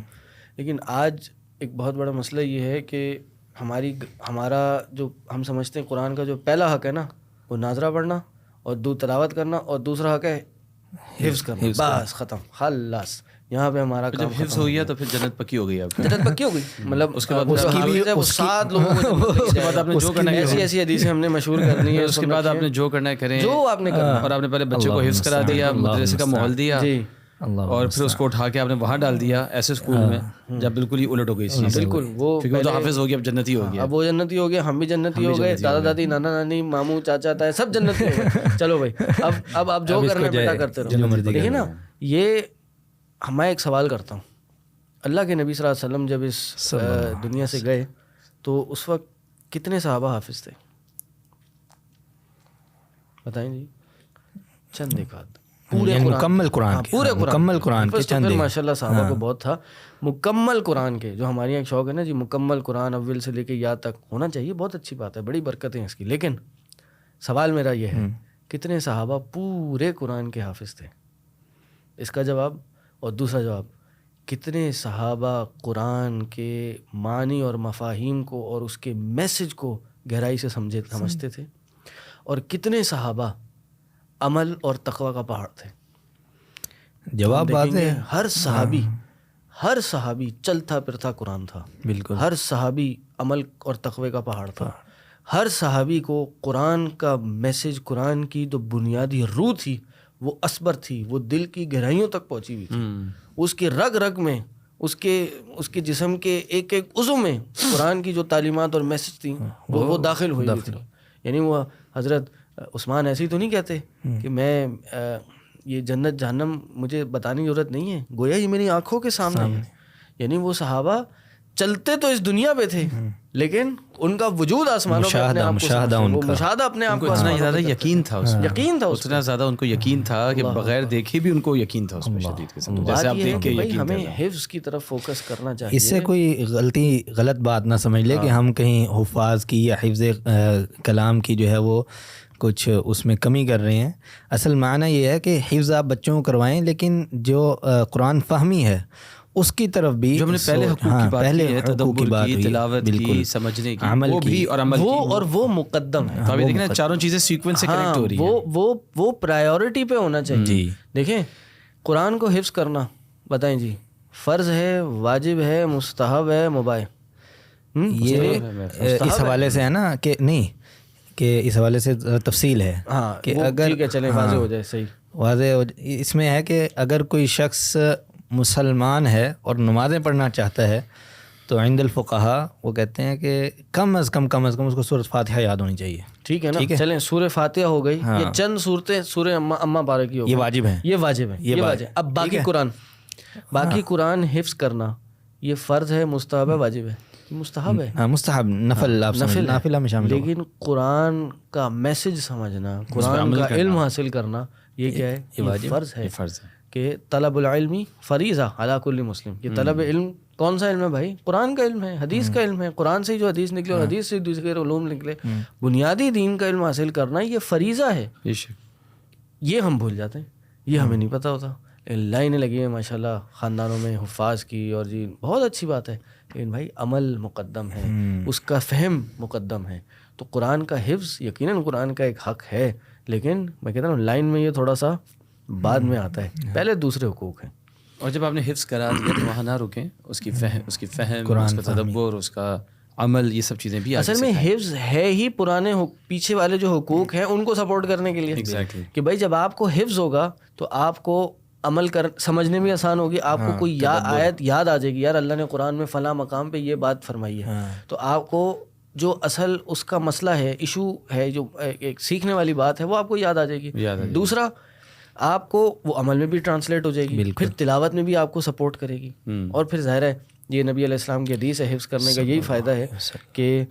Speaker 1: لیکن آج ایک بہت بڑا مسئلہ یہ ہے کہ ہمارا جو ہم سمجھتے ہیں قرآن کا جو پہلا حق ہے نا وہ ناظرہ پڑھنا اور تلاوت کرنا، اور دوسرا حق ہے حفظ کرنا، بس ختم خلاص. یہاں پہ ہمارا
Speaker 3: جب حفظ ہو گیا تو پھر جنت پکی ہو گئی، آپ
Speaker 1: جنت پکی ہو گئی. مطلب
Speaker 3: اس کے بعد
Speaker 1: اس کی بھی 7 لوگوں کو
Speaker 3: اس کے بعد آپ نے جو کرنا ہے،
Speaker 1: ایسی حدیثیں ہم نے مشہور کرنی ہے.
Speaker 3: اس کے بعد آپ نے جو کرنا ہے کریں،
Speaker 1: جو آپ نے کرنا،
Speaker 3: اور آپ نے پہلے بچے کو حفظ کرا دیا، مدرسے کا ماحول دیا، اور پھر اس کو اٹھا کے آپ نے وہاں ڈال دیا ایسے اسکول میں جب بالکل ہی الٹ ہو گئی چیز.
Speaker 1: بالکل وہ
Speaker 3: تو حافظ ہو گیا، اب جنتی ہو گیا،
Speaker 1: اب وہ جنتی ہو گیا، ہم بھی جنتی ہو گئے، دادا دادی نانا نانی ماموں چاچا تایا سب جنتی ہو گئے. چلو بھائی اب آپ جو کرنا ہے بیٹا کرتے رہو. دیکھیں نا، یہ میں ایک سوال کرتا ہوں، اللہ کے نبی صلی اللہ علیہ وسلم جب اس دنیا سے گئے تو اس وقت کتنے صحابہ حافظ تھے؟ بتائیں جی. چند ایک آدھ. پورے
Speaker 2: مکمل قرآن کے چند،
Speaker 1: ماشاء اللہ صحابہ کو بہت تھا. مکمل قرآن کے، جو ہمارے یہاں شوق ہے نا جی، مکمل قرآن اول سے لے کے یا تک ہونا چاہیے، بہت اچھی بات ہے، بڑی برکتیں ہیں اس کی. لیکن سوال میرا یہ ہے، کتنے صحابہ پورے قرآن کے حافظ تھے؟ اس کا جواب. اور دوسرا جواب، کتنے صحابہ قرآن کے معنی اور مفاہیم کو اور اس کے میسج کو گہرائی سے سمجھتے تھے؟ اور کتنے صحابہ عمل اور تقوی کا پہاڑ تھے؟
Speaker 2: جواب بات ہے،
Speaker 1: ہر صحابی چلتا پھرتا قرآن تھا.
Speaker 2: بالکل
Speaker 1: ہر صحابی عمل اور تقوی کا پہاڑ تھا. ہر صحابی کو قرآن کا میسج، قرآن کی جو بنیادی روح تھی وہ اصبر تھی، وہ دل کی گہرائیوں تک پہنچی ہوئی تھی. اس کے رگ رگ میں، اس کے جسم کے ایک ایک عضو میں قرآن کی جو تعلیمات اور میسج تھیں وہ داخل ہوئی تھی. یعنی وہ حضرت عثمان ایسے ہی تو نہیں کہتے کہ میں یہ جنت جہنم مجھے بتانے کی ضرورت نہیں ہے، گویا یہ میری آنکھوں کے سامنے ہے. یعنی وہ صحابہ چلتے تو اس دنیا پہ تھے لیکن ان کا وجود آسمانوں پہ اپنے آپ کو مشاہدہ اپنے آپ کو
Speaker 3: اتنا زیادہ یقین تھا اس میں،
Speaker 1: یقین تھا
Speaker 3: اتنا زیادہ ان کو یقین تھا کہ بغیر دیکھے بھی ان کو یقین تھا اس میں شدید قسم. جیسے آپ دیکھ کے یقین،
Speaker 1: ہمیں حفظ کی طرف فوکس کرنا چاہیے.
Speaker 2: اس سے کوئی غلط بات نہ سمجھ لے کہ ہم کہیں حفاظ کی یا حفظ کلام کی جو ہے وہ کچھ اس میں کمی کر رہے ہیں. اصل معنی یہ ہے کہ حفظ آپ بچوں کو کروائیں، لیکن جو قرآن فہمی ہے اس کی طرف بھی
Speaker 3: جو ہم نے پہلے حقوق کی بات کی ہے، تدبر کی، تلاوت کی، سمجھنے کی،
Speaker 2: عمل کی،
Speaker 3: اور عمل کی،
Speaker 1: اور وہ مقدم ہے.
Speaker 3: ابھی دیکھنا چاروں چیزیں سیکوینس سے کنیکٹ ہو رہی ہیں،
Speaker 1: وہ پرائیورٹی پہ ہونا چاہیے.
Speaker 2: جی
Speaker 1: دیکھیں، قرآن کو حفظ کرنا بتائیں جی فرض ہے، واجب ہے، مستحب ہے، مباح.
Speaker 2: یہ اس حوالے سے ہے نا کہ نہیں، کہ اس حوالے سے تفصیل ہے کہ اگر
Speaker 1: چلیں واضح ہو جائے. صحیح
Speaker 2: واضح اس میں ہے کہ اگر کوئی شخص مسلمان ہے اور نمازیں پڑھنا چاہتا ہے تو عند الفقہاء وہ کہتے ہیں کہ کم از کم اس کو سورۃ فاتحہ یاد ہونی چاہیے.
Speaker 1: ٹھیک ہے نا، چلیں سورہ فاتحہ ہو گئی، یہ چند صورتیں سورہ اما بارہ کی ہو گئی،
Speaker 2: یہ واجب ہیں،
Speaker 1: یہ واجب ہے. اب باقی قرآن حفظ کرنا یہ فرض ہے، مستحب ہے، واجب ہے. مستحب ہے,
Speaker 2: ہاں مستحب نفل, آپ
Speaker 1: نفل
Speaker 2: نافلہ میں شامل ہوگا.
Speaker 1: لیکن قرآن کا میسج سمجھنا, قرآن کا علم حاصل کرنا, یہ کیا ہے؟ یہ فرض ہے.
Speaker 3: فرض ہے
Speaker 1: کہ طلب العلمی فریضہ علی کل مسلم. یہ طلب علم کون سا علم ہے بھائی؟ قرآن کا علم ہے, حدیث کا علم ہے. قرآن سے جو حدیث نکلے اور حدیث سے دوسرے علوم نکلے, بنیادی دین کا علم حاصل کرنا یہ فریضہ ہے. یہ ہم بھول جاتے ہیں, یہ ہمیں نہیں پتہ ہوتا. لائنیں لگی ہیں ماشاء اللہ خاندانوں میں حفاظ کی, اور جی بہت اچھی بات ہے, لیکن بھائی عمل مقدم ہے, اس کا فہم مقدم ہے. تو قرآن کا حفظ یقیناً قرآن کا ایک حق ہے, لیکن میں کہتا ہوں لائن میں یہ تھوڑا سا بعد میں آتا ہے, پہلے دوسرے حقوق ہیں.
Speaker 3: اور جب آپ نے حفظ کرا دیا تو وہاں نہ رکیں, اس کی فہم, اس کا تدبر, اس کا عمل, یہ سب چیزیں بھی
Speaker 1: اصل میں حفظ ہے ہی پرانے پیچھے والے جو حقوق ہیں ان کو سپورٹ کرنے کے لیے. کہ بھائی جب آپ کو حفظ ہوگا تو آپ کو عمل سمجھنے میں آسان ہوگی. آپ کو کوئی آیت یاد آ جائے گی, یار اللہ نے قرآن میں فلاں مقام پہ یہ بات فرمائی ہے, تو آپ کو جو اصل اس کا مسئلہ ہے, ایشو ہے, جو ایک سیکھنے والی بات ہے, وہ آپ کو یاد آ جائے گی. دوسرا آپ کو وہ عمل میں بھی ٹرانسلیٹ ہو جائے گی, پھر تلاوت میں بھی آپ کو سپورٹ کرے گی. اور پھر ظاہر ہے یہ نبی علیہ السلام کی حدیث ہے, حفظ کرنے کا یہی فائدہ ہے کہ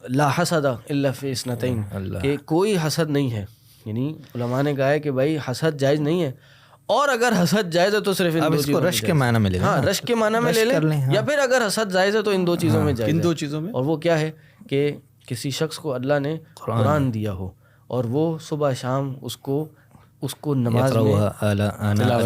Speaker 1: لا حسد الا فی اثنتین, کہ کوئی حسد نہیں ہے. یعنی علماء نے کہا ہے کہ بھائی حسد جائز نہیں ہے, اور اگر حسد جائز ہے تو صرف ان دو چیزوں میں,
Speaker 2: رش کے معنی میں لے لیں.
Speaker 1: ہاں رش کے معنی میں لے لیں, یا پھر اگر حسد جائز ہے تو ان دو چیزوں میں جائز ہے.
Speaker 3: ان دو چیزوں میں,
Speaker 1: اور وہ کیا ہے کہ کسی شخص کو اللہ نے قرآن دیا ہو اور وہ صبح شام اس کو نماز میں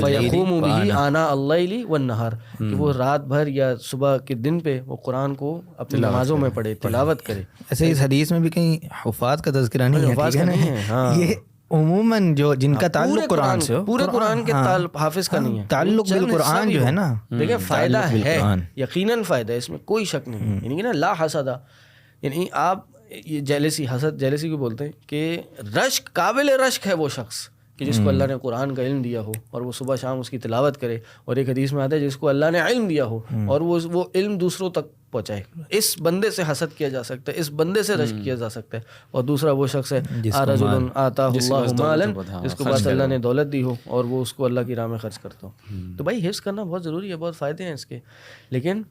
Speaker 1: فیقوم به آناء اللیل والنہار, کہ وہ رات بھر یا صبح کے دن پہ وہ قرآن کو اپنی نمازوں میں پڑھے, تلاوت کرے.
Speaker 2: ایسے اس حدیث میں بھی کہیں حفاظ کا تذکرہ نہیں ہے. یہ عموماً جو جن کا تعلق قرآن سے ہو,
Speaker 1: پورے قرآن کے حافظ کا نہیں ہے,
Speaker 2: تعلق بالقرآن جو ہے نا,
Speaker 1: دیکھیں فائدہ ہے, یقیناً فائدہ ہے, اس میں کوئی شک نہیں. یعنی کہ نا لا حسد, یعنی آپ یہ جیلسی, حسد جیلسی کو بولتے ہیں, کہ رشک, قابل رشک ہے وہ شخص کہ جس کو اللہ نے قرآن کا علم دیا ہو اور وہ صبح شام اس کی تلاوت کرے. اور ایک حدیث میں آتا ہے جس کو اللہ نے علم دیا ہو اور وہ علم دوسروں تک پہنچائے. اس بندے سے حسد کیا جا سکتا ہے, اس بندے سے رشک کیا جا سکتا ہے. اور دوسرا وہ شخص ہے رجل آتاہ اللہ مالا, جس کو بعد اللہ نے دولت دی ہو اور وہ اس کو اللہ کی راہ میں خرچ کرتا ہو. تو بھائی حفظ کرنا بہت ضروری ہے, بہت فائدے ہیں اس کے, لیکن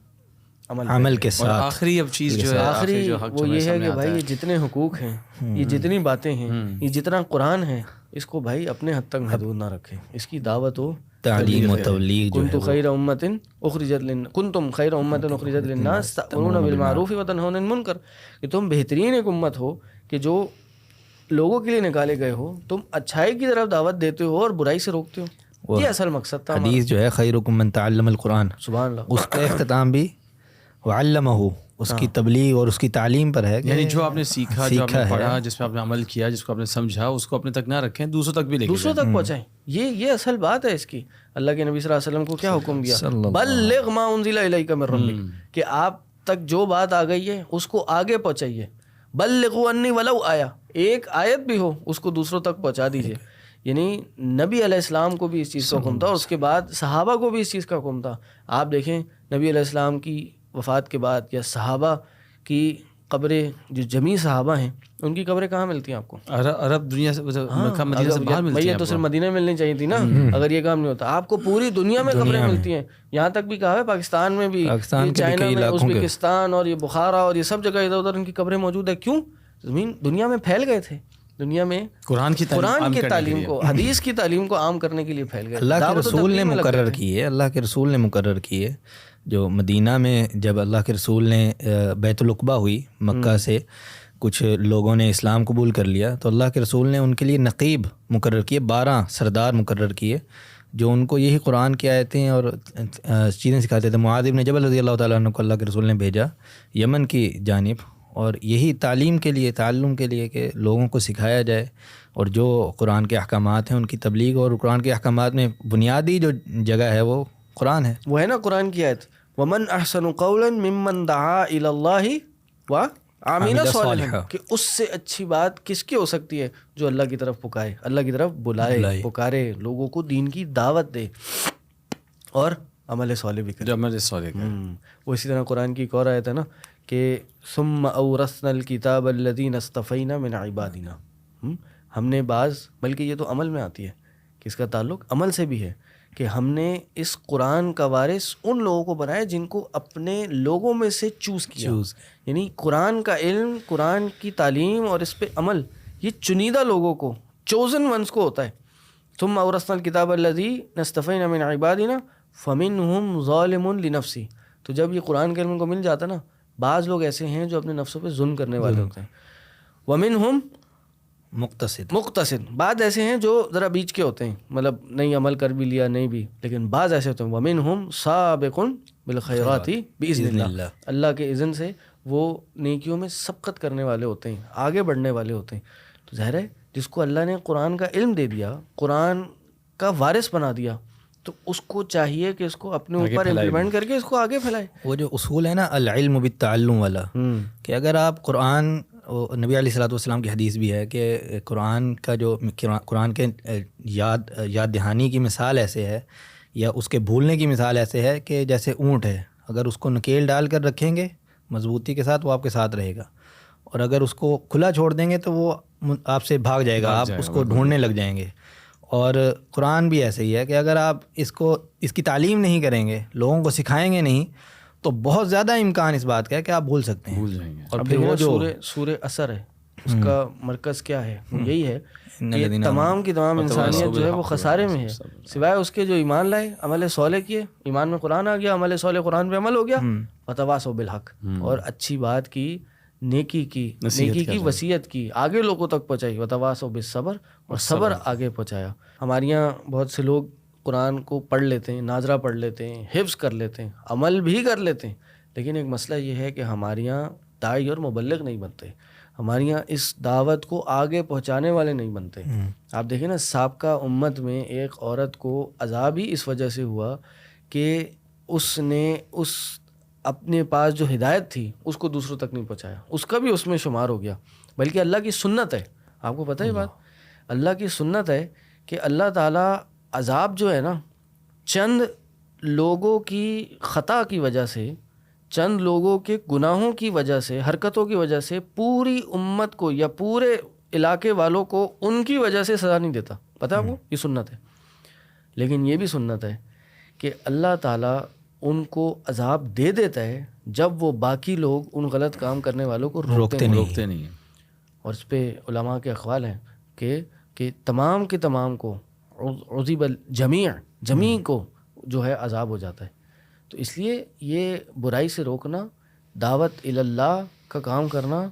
Speaker 2: عمل کے ساتھ.
Speaker 3: آخری اب چیز جو ہے,
Speaker 1: آخری وہ یہ ہے کہ بھائی یہ جتنے حقوق ہیں, یہ جتنی باتیں ہیں, یہ جتنا قرآن ہے, اس کو بھائی اپنے حد تک محدود نہ رکھیں. اس کی دعوت ہو,
Speaker 2: تعلیم و تبلیغ.
Speaker 1: کنتم خیر امۃ اخرجت للناس تأمرون بالمعروف وتنہون عن المنکر, کہ تم بہترین ایک امت ہو کہ جو لوگوں کے لیے نکالے گئے ہو, تم اچھائی کی طرف دعوت دیتے ہو اور برائی سے روکتے ہو. یہ اصل مقصد تھا.
Speaker 2: حدیث جو ہے خیرکم من تعلم القرآن,
Speaker 1: سبحان اللہ,
Speaker 2: اس کا اختتام بھی وعلمہ, اس کی تبلیغ اور اس کی تعلیم پر ہے.
Speaker 3: یعنی جو آپ نے سیکھا, جو آپ نے پڑھا, جس پہ آپ نے عمل کیا, جس کو آپ نے سمجھا, اس کو اپنے تک نہ رکھیں, دوسروں تک بھی لے کے
Speaker 1: دوسروں تک پہنچائیں. یہ اصل بات ہے اس کی. اللہ کے نبی صلی اللہ علیہ وسلم کو کیا حکم دیا, بلغ ما انزل الیک من ربک, کہ آپ تک جو بات آ گئی ہے اس کو آگے پہنچائیے. بلغوا انی ولو آیا, ایک آیت بھی ہو اس کو دوسروں تک پہنچا دیجیے. یعنی نبی علیہ السلام کو بھی اس چیز کا حکم تھا, اور اس کے بعد صحابہ کو بھی اس چیز کا حکم تھا. آپ دیکھیں نبی علیہ السلام کی وفات کے بعد یا صحابہ کی قبریں, جو جمی صحابہ ہیں ان کی قبریں کہاں ملتی ہیں آپ کو؟
Speaker 3: عرب دنیا سے, مکہ مدینہ سے باہر ملتی ہیں.
Speaker 1: یہ تو صرف مدینہ میں ملنی چاہیے تھی نا, اگر یہ کام نہیں ہوتا. آپ کو پوری دنیا میں قبریں ملتی ہیں, یہاں تک بھی کہا ہے پاکستان میں بھی, چائنا میں, ازبکستان اور یہ بخارا اور یہ سب جگہ ادھر ادھر ان کی قبریں موجود ہے. کیوں؟ زمین دنیا میں پھیل گئے تھے, دنیا میں قرآن کی تعلیم کو, حدیث کی تعلیم کو عام کرنے کے لیے پھیل گئے.
Speaker 2: اللہ کے رسول نے مقرر کی ہے, اللہ کے رسول نے مقرر کی ہے. جو مدینہ میں جب اللہ کے رسول نے بیت العقبہ ہوئی, مکہ سے کچھ لوگوں نے اسلام قبول کر لیا, تو اللہ کے رسول نے ان کے لیے نقیب مقرر کیے, 12 سردار مقرر کیے, جو ان کو یہی قرآن کی آیتیں اور چیزیں سکھاتے تھے. معاذ بن جبل رضی اللہ تعالیٰ عنہ کو اللہ کے رسول نے بھیجا یمن کی جانب, اور یہی تعلیم کے لیے, تعلم کے لیے, کہ لوگوں کو سکھایا جائے, اور جو قرآن کے احکامات ہیں ان کی تبلیغ. اور قرآن کے احکامات میں بنیادی جو جگہ ہے وہ قرآن ہے.
Speaker 1: وہ ہے نا قرآن کی آیت, وَمَنْ أَحْسَنُ قَوْلًا مِمَّنْ دَعَا إِلَى اللَّهِ وَعَمِلَ صَالِحًا, کہ اس سے اچھی بات کس کی ہو سکتی ہے جو اللہ کی طرف پکائے, اللہ کی طرف بلائے, پکارے, لوگوں کو دین کی دعوت دے اور عمل صالح بھی کرے.
Speaker 3: عمل صالح کرے.
Speaker 1: وہ اسی طرح قرآن کی ایک اور آیت ہے نا کہ ثُمَّ أَوْرَثْنَا الْكِتَابَ الَّذِينَ اصْطَفَيْنَا مِنْ عِبَادِنَا, ہم نے بعض, بلکہ یہ تو عمل میں آتی ہے کہ اس کا تعلق عمل سے بھی ہے, کہ ہم نے اس قرآن کا وارث ان لوگوں کو بنایا جن کو اپنے لوگوں میں سے چوز کیا. یعنی قرآن کا علم، قرآن کی تعلیم اور اس پہ عمل یہ چنیدہ لوگوں کو، چوزن ونس کو ہوتا ہے. ثم اورثنا الکتاب الذی اصطفینا من عبادنا فمنہم ظالم لنفسہ. تو جب یہ قرآن کے علم کو مل جاتا نا، بعض لوگ ایسے ہیں جو اپنے نفسوں پہ ظلم کرنے والے ہوتے ہیں. ومنہم مقتصد، بعض ایسے ہیں جو ذرا بیچ کے ہوتے ہیں، مطلب نہیں عمل کر بھی لیا نہیں بھی، لیکن بعض ایسے ہوتے ہیں ومنہم سابق بالخیرات باذن اللہ، اللہ کے اذن سے وہ نیکیوں میں سبقت کرنے والے ہوتے ہیں، آگے بڑھنے والے ہوتے ہیں. تو ظاہر ہے جس کو اللہ نے قرآن کا علم دے دیا، قرآن کا وارث بنا دیا، تو اس کو چاہیے کہ اس کو اپنے اوپر امپلیمنٹ کر کے اس کو آگے پھیلائے.
Speaker 2: وہ جو اصول ہے نا العلم بالتعلم والا، کہ اگر آپ قرآن، نبی علیہ الصلوۃ والسلام کی حدیث بھی ہے کہ قرآن کا جو قرآن کے یاد دہانی کی مثال ایسے ہے یا اس کے بھولنے کی مثال ایسے ہے کہ جیسے اونٹ ہے، اگر اس کو نکیل ڈال کر رکھیں گے مضبوطی کے ساتھ وہ آپ کے ساتھ رہے گا، اور اگر اس کو کھلا چھوڑ دیں گے تو وہ آپ سے بھاگ جائے گا، آپ اس کو ڈھونڈنے لگ جائیں گے. اور قرآن بھی ایسے ہی ہے کہ اگر آپ اس کی تعلیم نہیں کریں گے، لوگوں کو سکھائیں گے نہیں، تو بہت زیادہ امکان اس بات کا ہے کہ آپ بھول سکتے ہیں،
Speaker 3: بھول جائیں گے.
Speaker 1: اور پھر وہ جو سورہ اثر ہے اس کا مرکز کیا ہے؟ یہی ہے کہ تمام کی تمام انسانیت جو ہے وہ خسارے میں ہے، سوائے اس کے جو ایمان لائے، عمل صالح کیے، ایمان میں قرآن آ گیا، عمل صالح قرآن پہ عمل ہو گیا، وتواصوا بالحق، اور اچھی بات کی، نیکی کی وصیت کی، آگے لوگوں تک پہنچائی، وتواصوا بالصبر، اور صبر آگے پہنچایا. ہمارے یہاں بہت سے لوگ قرآن کو پڑھ لیتے ہیں، ناظرہ پڑھ لیتے ہیں، حفظ کر لیتے ہیں، عمل بھی کر لیتے ہیں، لیکن ایک مسئلہ یہ ہے کہ ہمارے یہاں داعی اور مبلغ نہیں بنتے، ہمارے یہاں اس دعوت کو آگے پہنچانے والے نہیں بنتے. آپ دیکھیں نا، سابقہ امت میں ایک عورت کو عذاب ہی اس وجہ سے ہوا کہ اس نے اس اپنے پاس جو ہدایت تھی اس کو دوسروں تک نہیں پہنچایا، اس کا بھی اس میں شمار ہو گیا. بلکہ اللہ کی سنت ہے، آپ کو پتہ ہے بات، اللہ کی سنت ہے کہ اللہ تعالیٰ عذاب جو ہے نا، چند لوگوں کی خطا کی وجہ سے، چند لوگوں کے گناہوں کی وجہ سے، حرکتوں کی وجہ سے پوری امت کو یا پورے علاقے والوں کو ان کی وجہ سے سزا نہیں دیتا. پتہ ہے آپ کو، یہ سنت ہے. لیکن یہ بھی سنت ہے کہ اللہ تعالیٰ ان کو عذاب دے دیتا ہے جب وہ باقی لوگ ان غلط کام کرنے والوں کو روکتے نہیں ہیں. اور اس پہ علماء کے اقوال ہیں کہ تمام کے تمام کو عذب جمیع کو جو ہے عذاب ہو جاتا ہے. تو اس لیے یہ برائی سے روکنا، دعوت اللہ کا کام کرنا،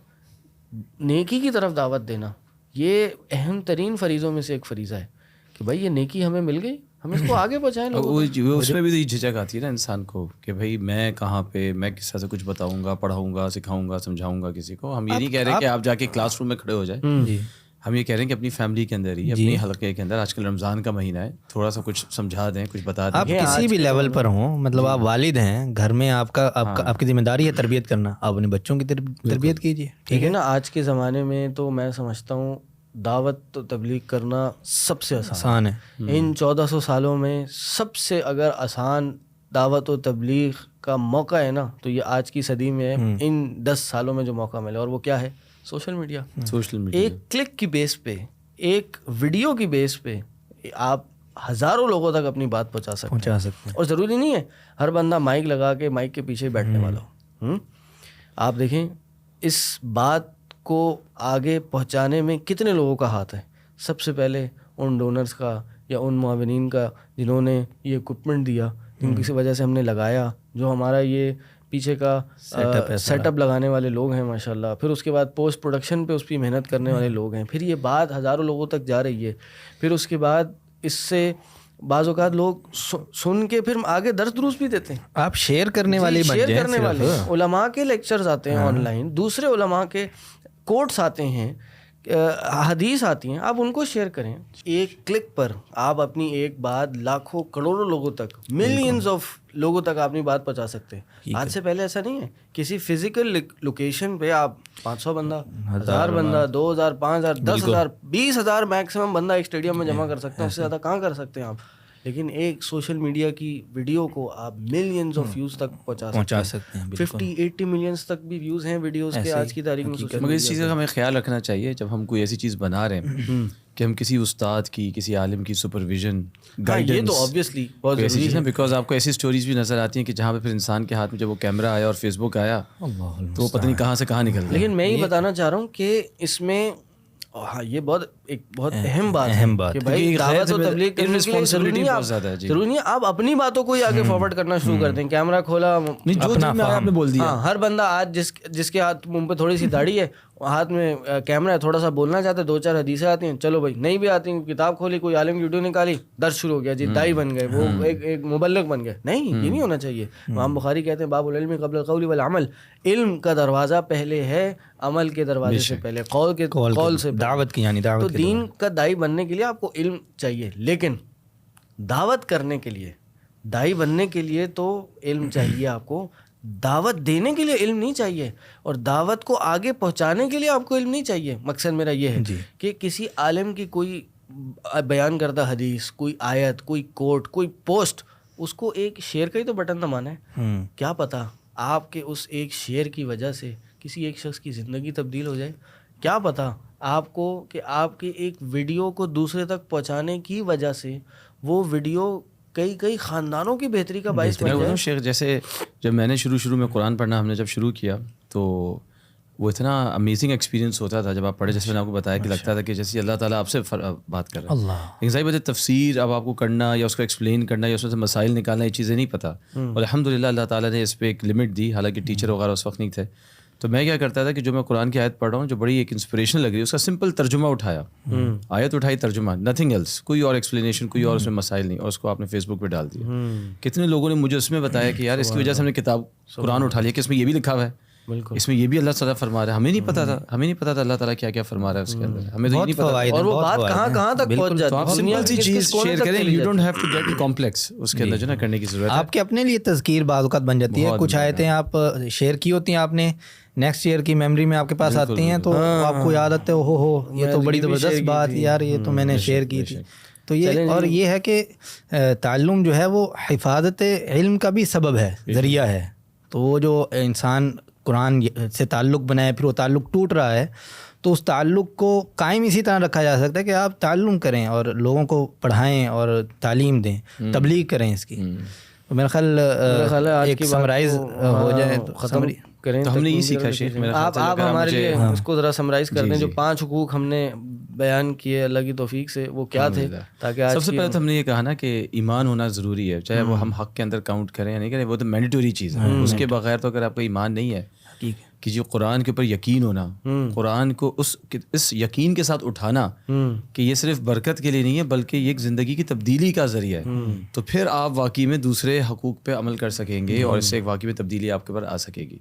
Speaker 1: نیکی کی طرف دعوت دینا، یہ اہم ترین فریضوں میں سے ایک فریضہ ہے کہ بھائی یہ نیکی ہمیں مل گئی، ہم اس کو آگے پہنچائیں لوگوں کو.
Speaker 3: اس میں بھی تو جھجک آتی ہے نا انسان کو کہ بھائی میں کہاں پہ، میں کس طرح سے کچھ بتاؤں گا، پڑھاؤں گا، سکھاؤں گا، سمجھاؤں گا کسی کو. ہم یہ نہیں کہہ رہے کہ آپ جا کے کلاس روم میں کھڑے ہو جائیں، ہم یہ کہہ رہے ہیں کہ اپنی فیملی کے اندر ہی، اپنی حلقے کے اندر، آج کل رمضان کا مہینہ ہے، تھوڑا سا کچھ سمجھا دیں، کچھ بتا دیں.
Speaker 2: آپ کسی بھی لیول پر ہوں، مطلب آپ والد ہیں، گھر میں آپ کی ذمہ داری ہے تربیت کرنا، آپ اپنے بچوں کی تربیت کیجیے.
Speaker 1: ٹھیک ہے نا. آج کے زمانے میں تو میں سمجھتا ہوں دعوت تو تبلیغ کرنا سب سے آسان ہے. ان 1400 سالوں میں سب سے اگر آسان دعوت و تبلیغ کا موقع ہے نا تو یہ آج کی صدی میں ان 10 سالوں میں جو موقع ملے، اور وہ کیا ہے؟ Social media. ایک کلک کی بیس پہ، ایک ویڈیو کی بیس پہ آپ ہزاروں لوگوں تک اپنی بات پہنچا سکتے ہیں. اور ضروری نہیں ہے ہر بندہ مائک لگا کے مائک کے پیچھے بیٹھنے والا ہو. آپ دیکھیں اس بات کو آگے پہنچانے میں کتنے لوگوں کا ہاتھ ہے. سب سے پہلے ان ڈونرز کا یا ان معاونین کا جنہوں نے یہ اکوپمنٹ دیا، جن کی وجہ سے ہم نے لگایا، جو ہمارا یہ پیچھے کا سیٹ اپ لگانے والے لوگ ہیں ماشاءاللہ. پھر اس کے بعد پوسٹ پروڈکشن پہ اس پہ محنت کرنے والے لوگ ہیں. پھر یہ بات ہزاروں لوگوں تک جا رہی ہے. پھر اس کے بعد اس سے بعض اوقات لوگ سن کے پھر آگے درس دروس بھی دیتے ہیں.
Speaker 2: آپ شیئر کرنے والے
Speaker 1: علماء کے لیکچرز آتے ہیں آن لائن، دوسرے علماء کے کوٹس آتے ہیں، حدیث آتی ہیں، آپ ان کو شیئر کریں. ایک کلک پر آپ اپنی ایک بات لاکھوں کروڑوں لوگوں تک، ملینز آف لوگوں تک آپ اپنی بات پہنچا سکتے ہیں. آج سے پہلے ایسا نہیں ہے. کسی فزیکل لوکیشن پہ آپ 500 بندہ، 1000 بندہ، 2000، 5000، 10,000، 20,000 میکسیمم بندہ ایک اسٹیڈیم میں جمع کر سکتے ہیں. اس سے زیادہ کہاں کر سکتے ہیں آپ. لیکن ایک سوشل میڈیا کی ویڈیو کو آپ ملینز آف ویوز تک پہنچا سکتے ہیں. 50-80 ملینز تک بھی ویوز ہیں ویڈیوز کے آج کی تاریخ میں.
Speaker 3: مگر اس چیز کا ہمیں خیال رکھنا چاہیے جب ہم کوئی ایسی چیز بنا رہے ہیں کہ ہم کسی استاد کی, کسی عالم کی سپرویژن, گائیڈنس,
Speaker 1: یہ تو آبویسلی بہت
Speaker 3: ایسی چیز ہے. بیکاز آپ کو ایسی اسٹوریز بھی نظر آتی ہیں کہ جہاں پہ پھر انسان کے ہاتھ میں جب وہ کیمرہ آیا اور فیس بک آیا تو وہ پتہ نہیں کہاں سے کہاں نکل گیا.
Speaker 1: لیکن میں یہ بتانا چاہ رہا ہوں کہ اس میں یہ بہت اہم بات ہے کہ بھائی دعوت و تبلیغ کرنے کے لیے ضروری نہیں آپ اپنی باتوں کو ہی آگے فارورڈ کرنا شروع کر دیں. کیمرہ کھولا,
Speaker 3: آپ نے بول دیا,
Speaker 1: ہر بندہ آج جس کے ہاتھ منہ پہ تھوڑی سی داڑھی ہے, ہاتھ میں کیمرہ ہے, تھوڑا سا بولنا چاہتے ہیں, 2-4 حدیثیں آتی ہیں, چلو بھائی نہیں بھی آتی, کتاب کھولی, کوئی عالم ویڈیو نکالی, درس شروع ہو گیا جی, دائی بن گئے, وہ ایک مبلغ بن گئے. نہیں, یہ نہیں ہونا چاہیے. امام بخاری کہتے ہیں باب العلم قبل القول والعمل, علم کا دروازہ پہلے ہے عمل کے دروازے سے پہلے, قول سے, دعوت کی یعنی دعوت. تو دین کا دائی بننے کے لیے آپ کو علم چاہیے, لیکن دعوت کرنے کے لیے, دائی بننے کے لیے تو علم چاہیے آپ کو, دعوت دینے کے لیے علم نہیں چاہیے, اور دعوت کو آگے پہنچانے کے لیے آپ کو علم نہیں چاہیے. مقصد میرا یہ ہے کہ کسی عالم کی کوئی بیان کردہ حدیث, کوئی آیت, کوئی کوٹ, کوئی پوسٹ, اس کو ایک شیئر کا ہی تو بٹن دبانا ہے. کیا پتہ آپ کے اس ایک شیئر کی وجہ سے کسی ایک شخص کی زندگی تبدیل ہو جائے. کیا پتہ آپ کو کہ آپ کے ایک ویڈیو کو دوسرے تک پہنچانے کی وجہ سے وہ ویڈیو کئی خاندانوں کی بہتری کا باعث بن جائے.
Speaker 3: شیخ جیسے جب میں نے شروع میں قرآن پڑھنا ہم نے جب شروع کیا تو وہ اتنا امیزنگ ایکسپیرینس ہوتا تھا جب آپ پڑھے, جیسے میں نے آپ کو بتایا کہ لگتا تھا کہ جیسے اللہ تعالیٰ آپ سے بات کر رہا ہے. لیکن صحیح بات ہے, تفسیر اب آپ کو کرنا یا اس کو ایکسپلین کرنا یا اس میں سے مسائل نکالنا, یہ چیزیں نہیں پتہ. اور الحمدللہ اللہ تعالیٰ نے اس پہ ایک لمٹ دی, حالانکہ ٹیچر وغیرہ اس وقت نہیں تھے. تو میں کیا کرتا تھا کہ جو میں قرآن کی آیت پڑھ رہا ہوں جو بڑی ایک انسپریشن لگ رہی ہے, اس کا سمپل ترجمہ اٹھایا, آیت اٹھائی, ترجمہ, نتھنگ ایلس, کوئی اور ایکسپلینیشن, کوئی اور اس میں مسائل نہیں, اور اس کو آپ نے فیس بک پہ ڈال دیا. کتنے لوگوں نے مجھے اس میں بتایا کہ یار اس کی وجہ سے ہم نے کتاب قرآن اٹھا لیا کہ اس میں یہ بھی لکھا ہوا ہے, اس میں یہ بھی اللہ تعالیٰ فرما رہا ہے. ہمیں نہیں پتا تھا اللہ تعالیٰ کیا فرما رہا ہے اس کے اندر, ہمیں تو یہ نہیں پتا.
Speaker 1: اور وہ بات کہاں تک پہنچ جاتی ہے.
Speaker 3: آپ سمپل سی چیز شیئر کریں, you don't have to get complex اس کے اندر جو نا کرنے کی ضرورت ہے.
Speaker 2: آپ کے اپنے لیے تذکیر بعض اوقات بن جاتی ہے, کچھ آیتیں آپ شیئر کی ہوتی ہیں, آپ نے نیکسٹ ایئر کی میموری میں آپ کے پاس آتی ہیں, تو آپ کو یاد آتا ہے ہو یہ تو بڑی زبردست بات یار, یہ تو میں نے شیئر کی تھی. تو یہ اور یہ ہے کہ تعلم جو ہے وہ حفاظت علم کا بھی سبب ہے, ذریعہ ہے. تو وہ جو انسان قرآن سے تعلق بنائے, پھر وہ تعلق ٹوٹ رہا ہے, تو اس تعلق کو قائم اسی طرح رکھا جا سکتا ہے کہ آپ تعلم کریں اور لوگوں کو پڑھائیں اور تعلیم دیں, تبلیغ کریں اس کی. تو میرا خیال ایک سمرائز ہو جائے تو ختم کریں.
Speaker 3: تو ہم نے یہ سیکھا شیخ,
Speaker 1: آپ ہمارے لیے اس کو ذرا سمرائز کر دیں, جو 5 حقوق ہم نے بیان کیے اللہ کی توفیق سے, وہ کیا تھے, تاکہ
Speaker 3: سب سے پہلے تو ہم نے یہ کہا نا کہ ایمان ہونا ضروری ہے, چاہے وہ ہم حق کے اندر کاؤنٹ کریں یا نہیں کریں, وہ تو مینڈیٹوری چیز ہے. اس کے بغیر تو اگر آپ کا ایمان نہیں ہے کہ جو قرآن کے اوپر یقین ہونا, قرآن کو اس یقین کے ساتھ اٹھانا کہ یہ صرف برکت کے لیے نہیں ہے بلکہ یہ ایک زندگی کی تبدیلی کا ذریعہ ہے, تو پھر آپ واقعی میں دوسرے حقوق پہ عمل کر سکیں گے اور اس سے ایک واقعی میں تبدیلی آپ کے اوپر آ سکے گی.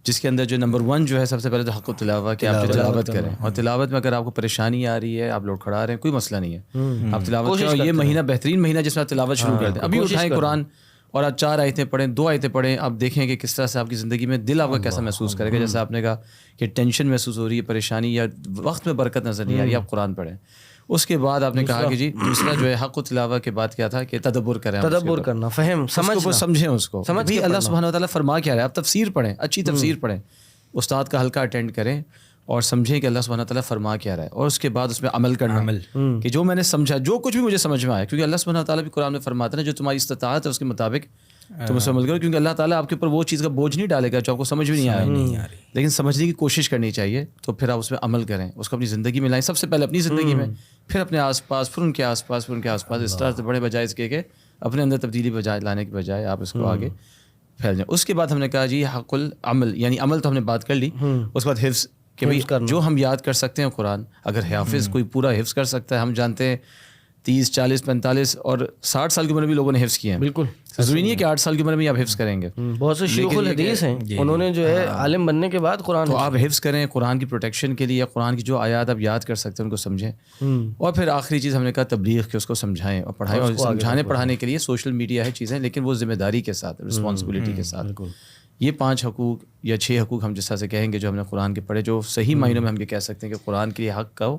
Speaker 3: جس کے اندر جو نمبر 1 جو ہے سب سے پہلے تو حق و تلاوت, کہ آپ تلاوت کریں, اور تلاوت میں اگر آپ کو پریشانی آ رہی ہے, آپ لوٹ کھڑا رہے ہیں, کوئی مسئلہ نہیں ہے, آپ تلاوت کریں. اور یہ مہینہ بہترین مہینہ جس میں آپ تلاوت شروع کر دیں. ابھی اٹھائیں قرآن اور آپ 4 آیتیں پڑھیں, 2 آیتیں پڑھیں, آپ دیکھیں کہ کس طرح سے آپ کی زندگی میں دل آپ کا کیسا محسوس کرے گا. جیسے آپ نے کہا کہ ٹینشن محسوس ہو رہی ہے, پریشانی یا وقت میں برکت نظر نہیں آ رہی, آپ قرآن پڑھیں. اس کے بعد آپ نے کہا کہ جی دوسرا جو ہے حق و تلاوت کے بعد کیا تھا کہ تدبر کریں,
Speaker 1: تدبر کرنا, فہم,
Speaker 3: سمجھیں اس کو, بھی اللہ سبحانہ و تعالیٰ فرما کیا رہا ہے. آپ تفسیر پڑھیں, اچھی تفسیر پڑھیں, استاد کا حلقہ اٹینڈ کریں اور سمجھیں کہ اللہ سبحانہ تعالیٰ فرما کیا رہا ہے, اور اس کے بعد اس میں عمل کرنا, کہ جو میں نے سمجھا, جو کچھ بھی مجھے سمجھ میں آیا, کیونکہ اللہ سبحانہ تعالیٰ بھی قرآن میں فرماتا ہے جو تمہاری استطاعت ہے اس کے مطابق تم اس میں عمل کرو, کیونکہ اللہ تعالیٰ آپ کے اوپر وہ چیز کا بوجھ نہیں ڈالے گا جو آپ کو سمجھ بھی نہیں آیا, لیکن سمجھنے کی کوشش کرنی چاہیے. تو پھر آپ اس میں عمل کریں, اس کو اپنی زندگی میں لائیں, سب سے پہلے اپنی زندگی میں, پھر اپنے آس پاس, پھر ان کے آس پاس, پھر ان کے آس پاس, اس طرح سے بڑے بجائے اس کے کہ اپنے اندر تبدیلی بجائے لانے کے بجائے آپ اس کو آگے پھیل جائیں. اس کے بعد ہم نے کہا جی حق العمل, یعنی عمل تو ہم نے بات کر لی. اس کے بعد حفظ, کہ بھائی جو ہم یاد کر سکتے ہیں قرآن, اگر حافظ کوئی پورا حفظ کر سکتا ہے, ہم جانتے ہیں 30, 40, 45 اور 60 سال کی عمر میں بھی لوگوں نے حفظ کیے ہیں. بالکل ضروری نہیں ہے کہ 8 سال کی عمر میں آپ حفظ کریں گے. بہت سے شیوخ الحدیث ہیں, انہوں نے جو ہے عالم بننے کے بعد قرآن, تو آپ حفظ کریں قرآن کی پروٹیکشن کے لیے, یا قرآن کی جو آیات آپ یاد کر سکتے ہیں ان کو سمجھیں. اور پھر آخری چیز ہم نے کہا تبلیغ, کہ اس کو سمجھائیں اور پڑھائیں, اور سمجھانے پڑھانے کے لیے سوشل میڈیا ہے چیزیں, لیکن وہ ذمہ داری کے ساتھ, رسپانسبلٹی کے ساتھ. یہ 5 حقوق یا 6 حقوق ہم جس طرح سے کہیں گے جو ہم نے قرآن کے پڑھے, جو صحیح معنوں میں ہم یہ کہہ سکتے ہیں کہ قرآن کے لیے حق کا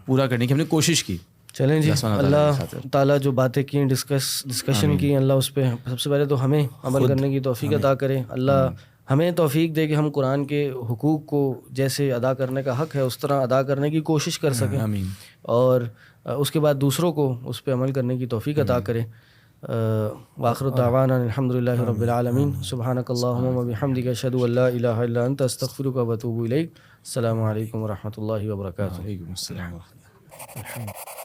Speaker 3: پورا کرنے کی ہم نے کوشش کی.
Speaker 1: چلیں جی،
Speaker 3: اللہ سبحانہ وتعالیٰ
Speaker 1: اللہ
Speaker 3: کی خاطر۔
Speaker 1: تعالیٰ جو باتیں کی ڈسکشن کی، اللہ اس پہ سب سے پہلے تو ہمیں عمل کرنے کی توفیق عطا کرے، اللہ ہمیں توفیق دے کہ ہم قرآن کے حقوق کو جیسے ادا کرنے کا حق ہے اس طرح ادا کرنے کی کوشش کر سکیں،
Speaker 3: آمین۔
Speaker 1: اور اس کے بعد دوسروں کو اس پہ عمل کرنے کی توفیق عطا کرے۔ وآخر دعوانا الحمدللہ رب العالمین، سبحانک اللہم وبحمدک، اشہد ان لا الہ الا انت، استغفرک واتوب الیک۔ السلام علیکم ورحمۃ اللہ وبرکاتہ۔
Speaker 3: وعلیکم السلام ورحمۃ اللہ۔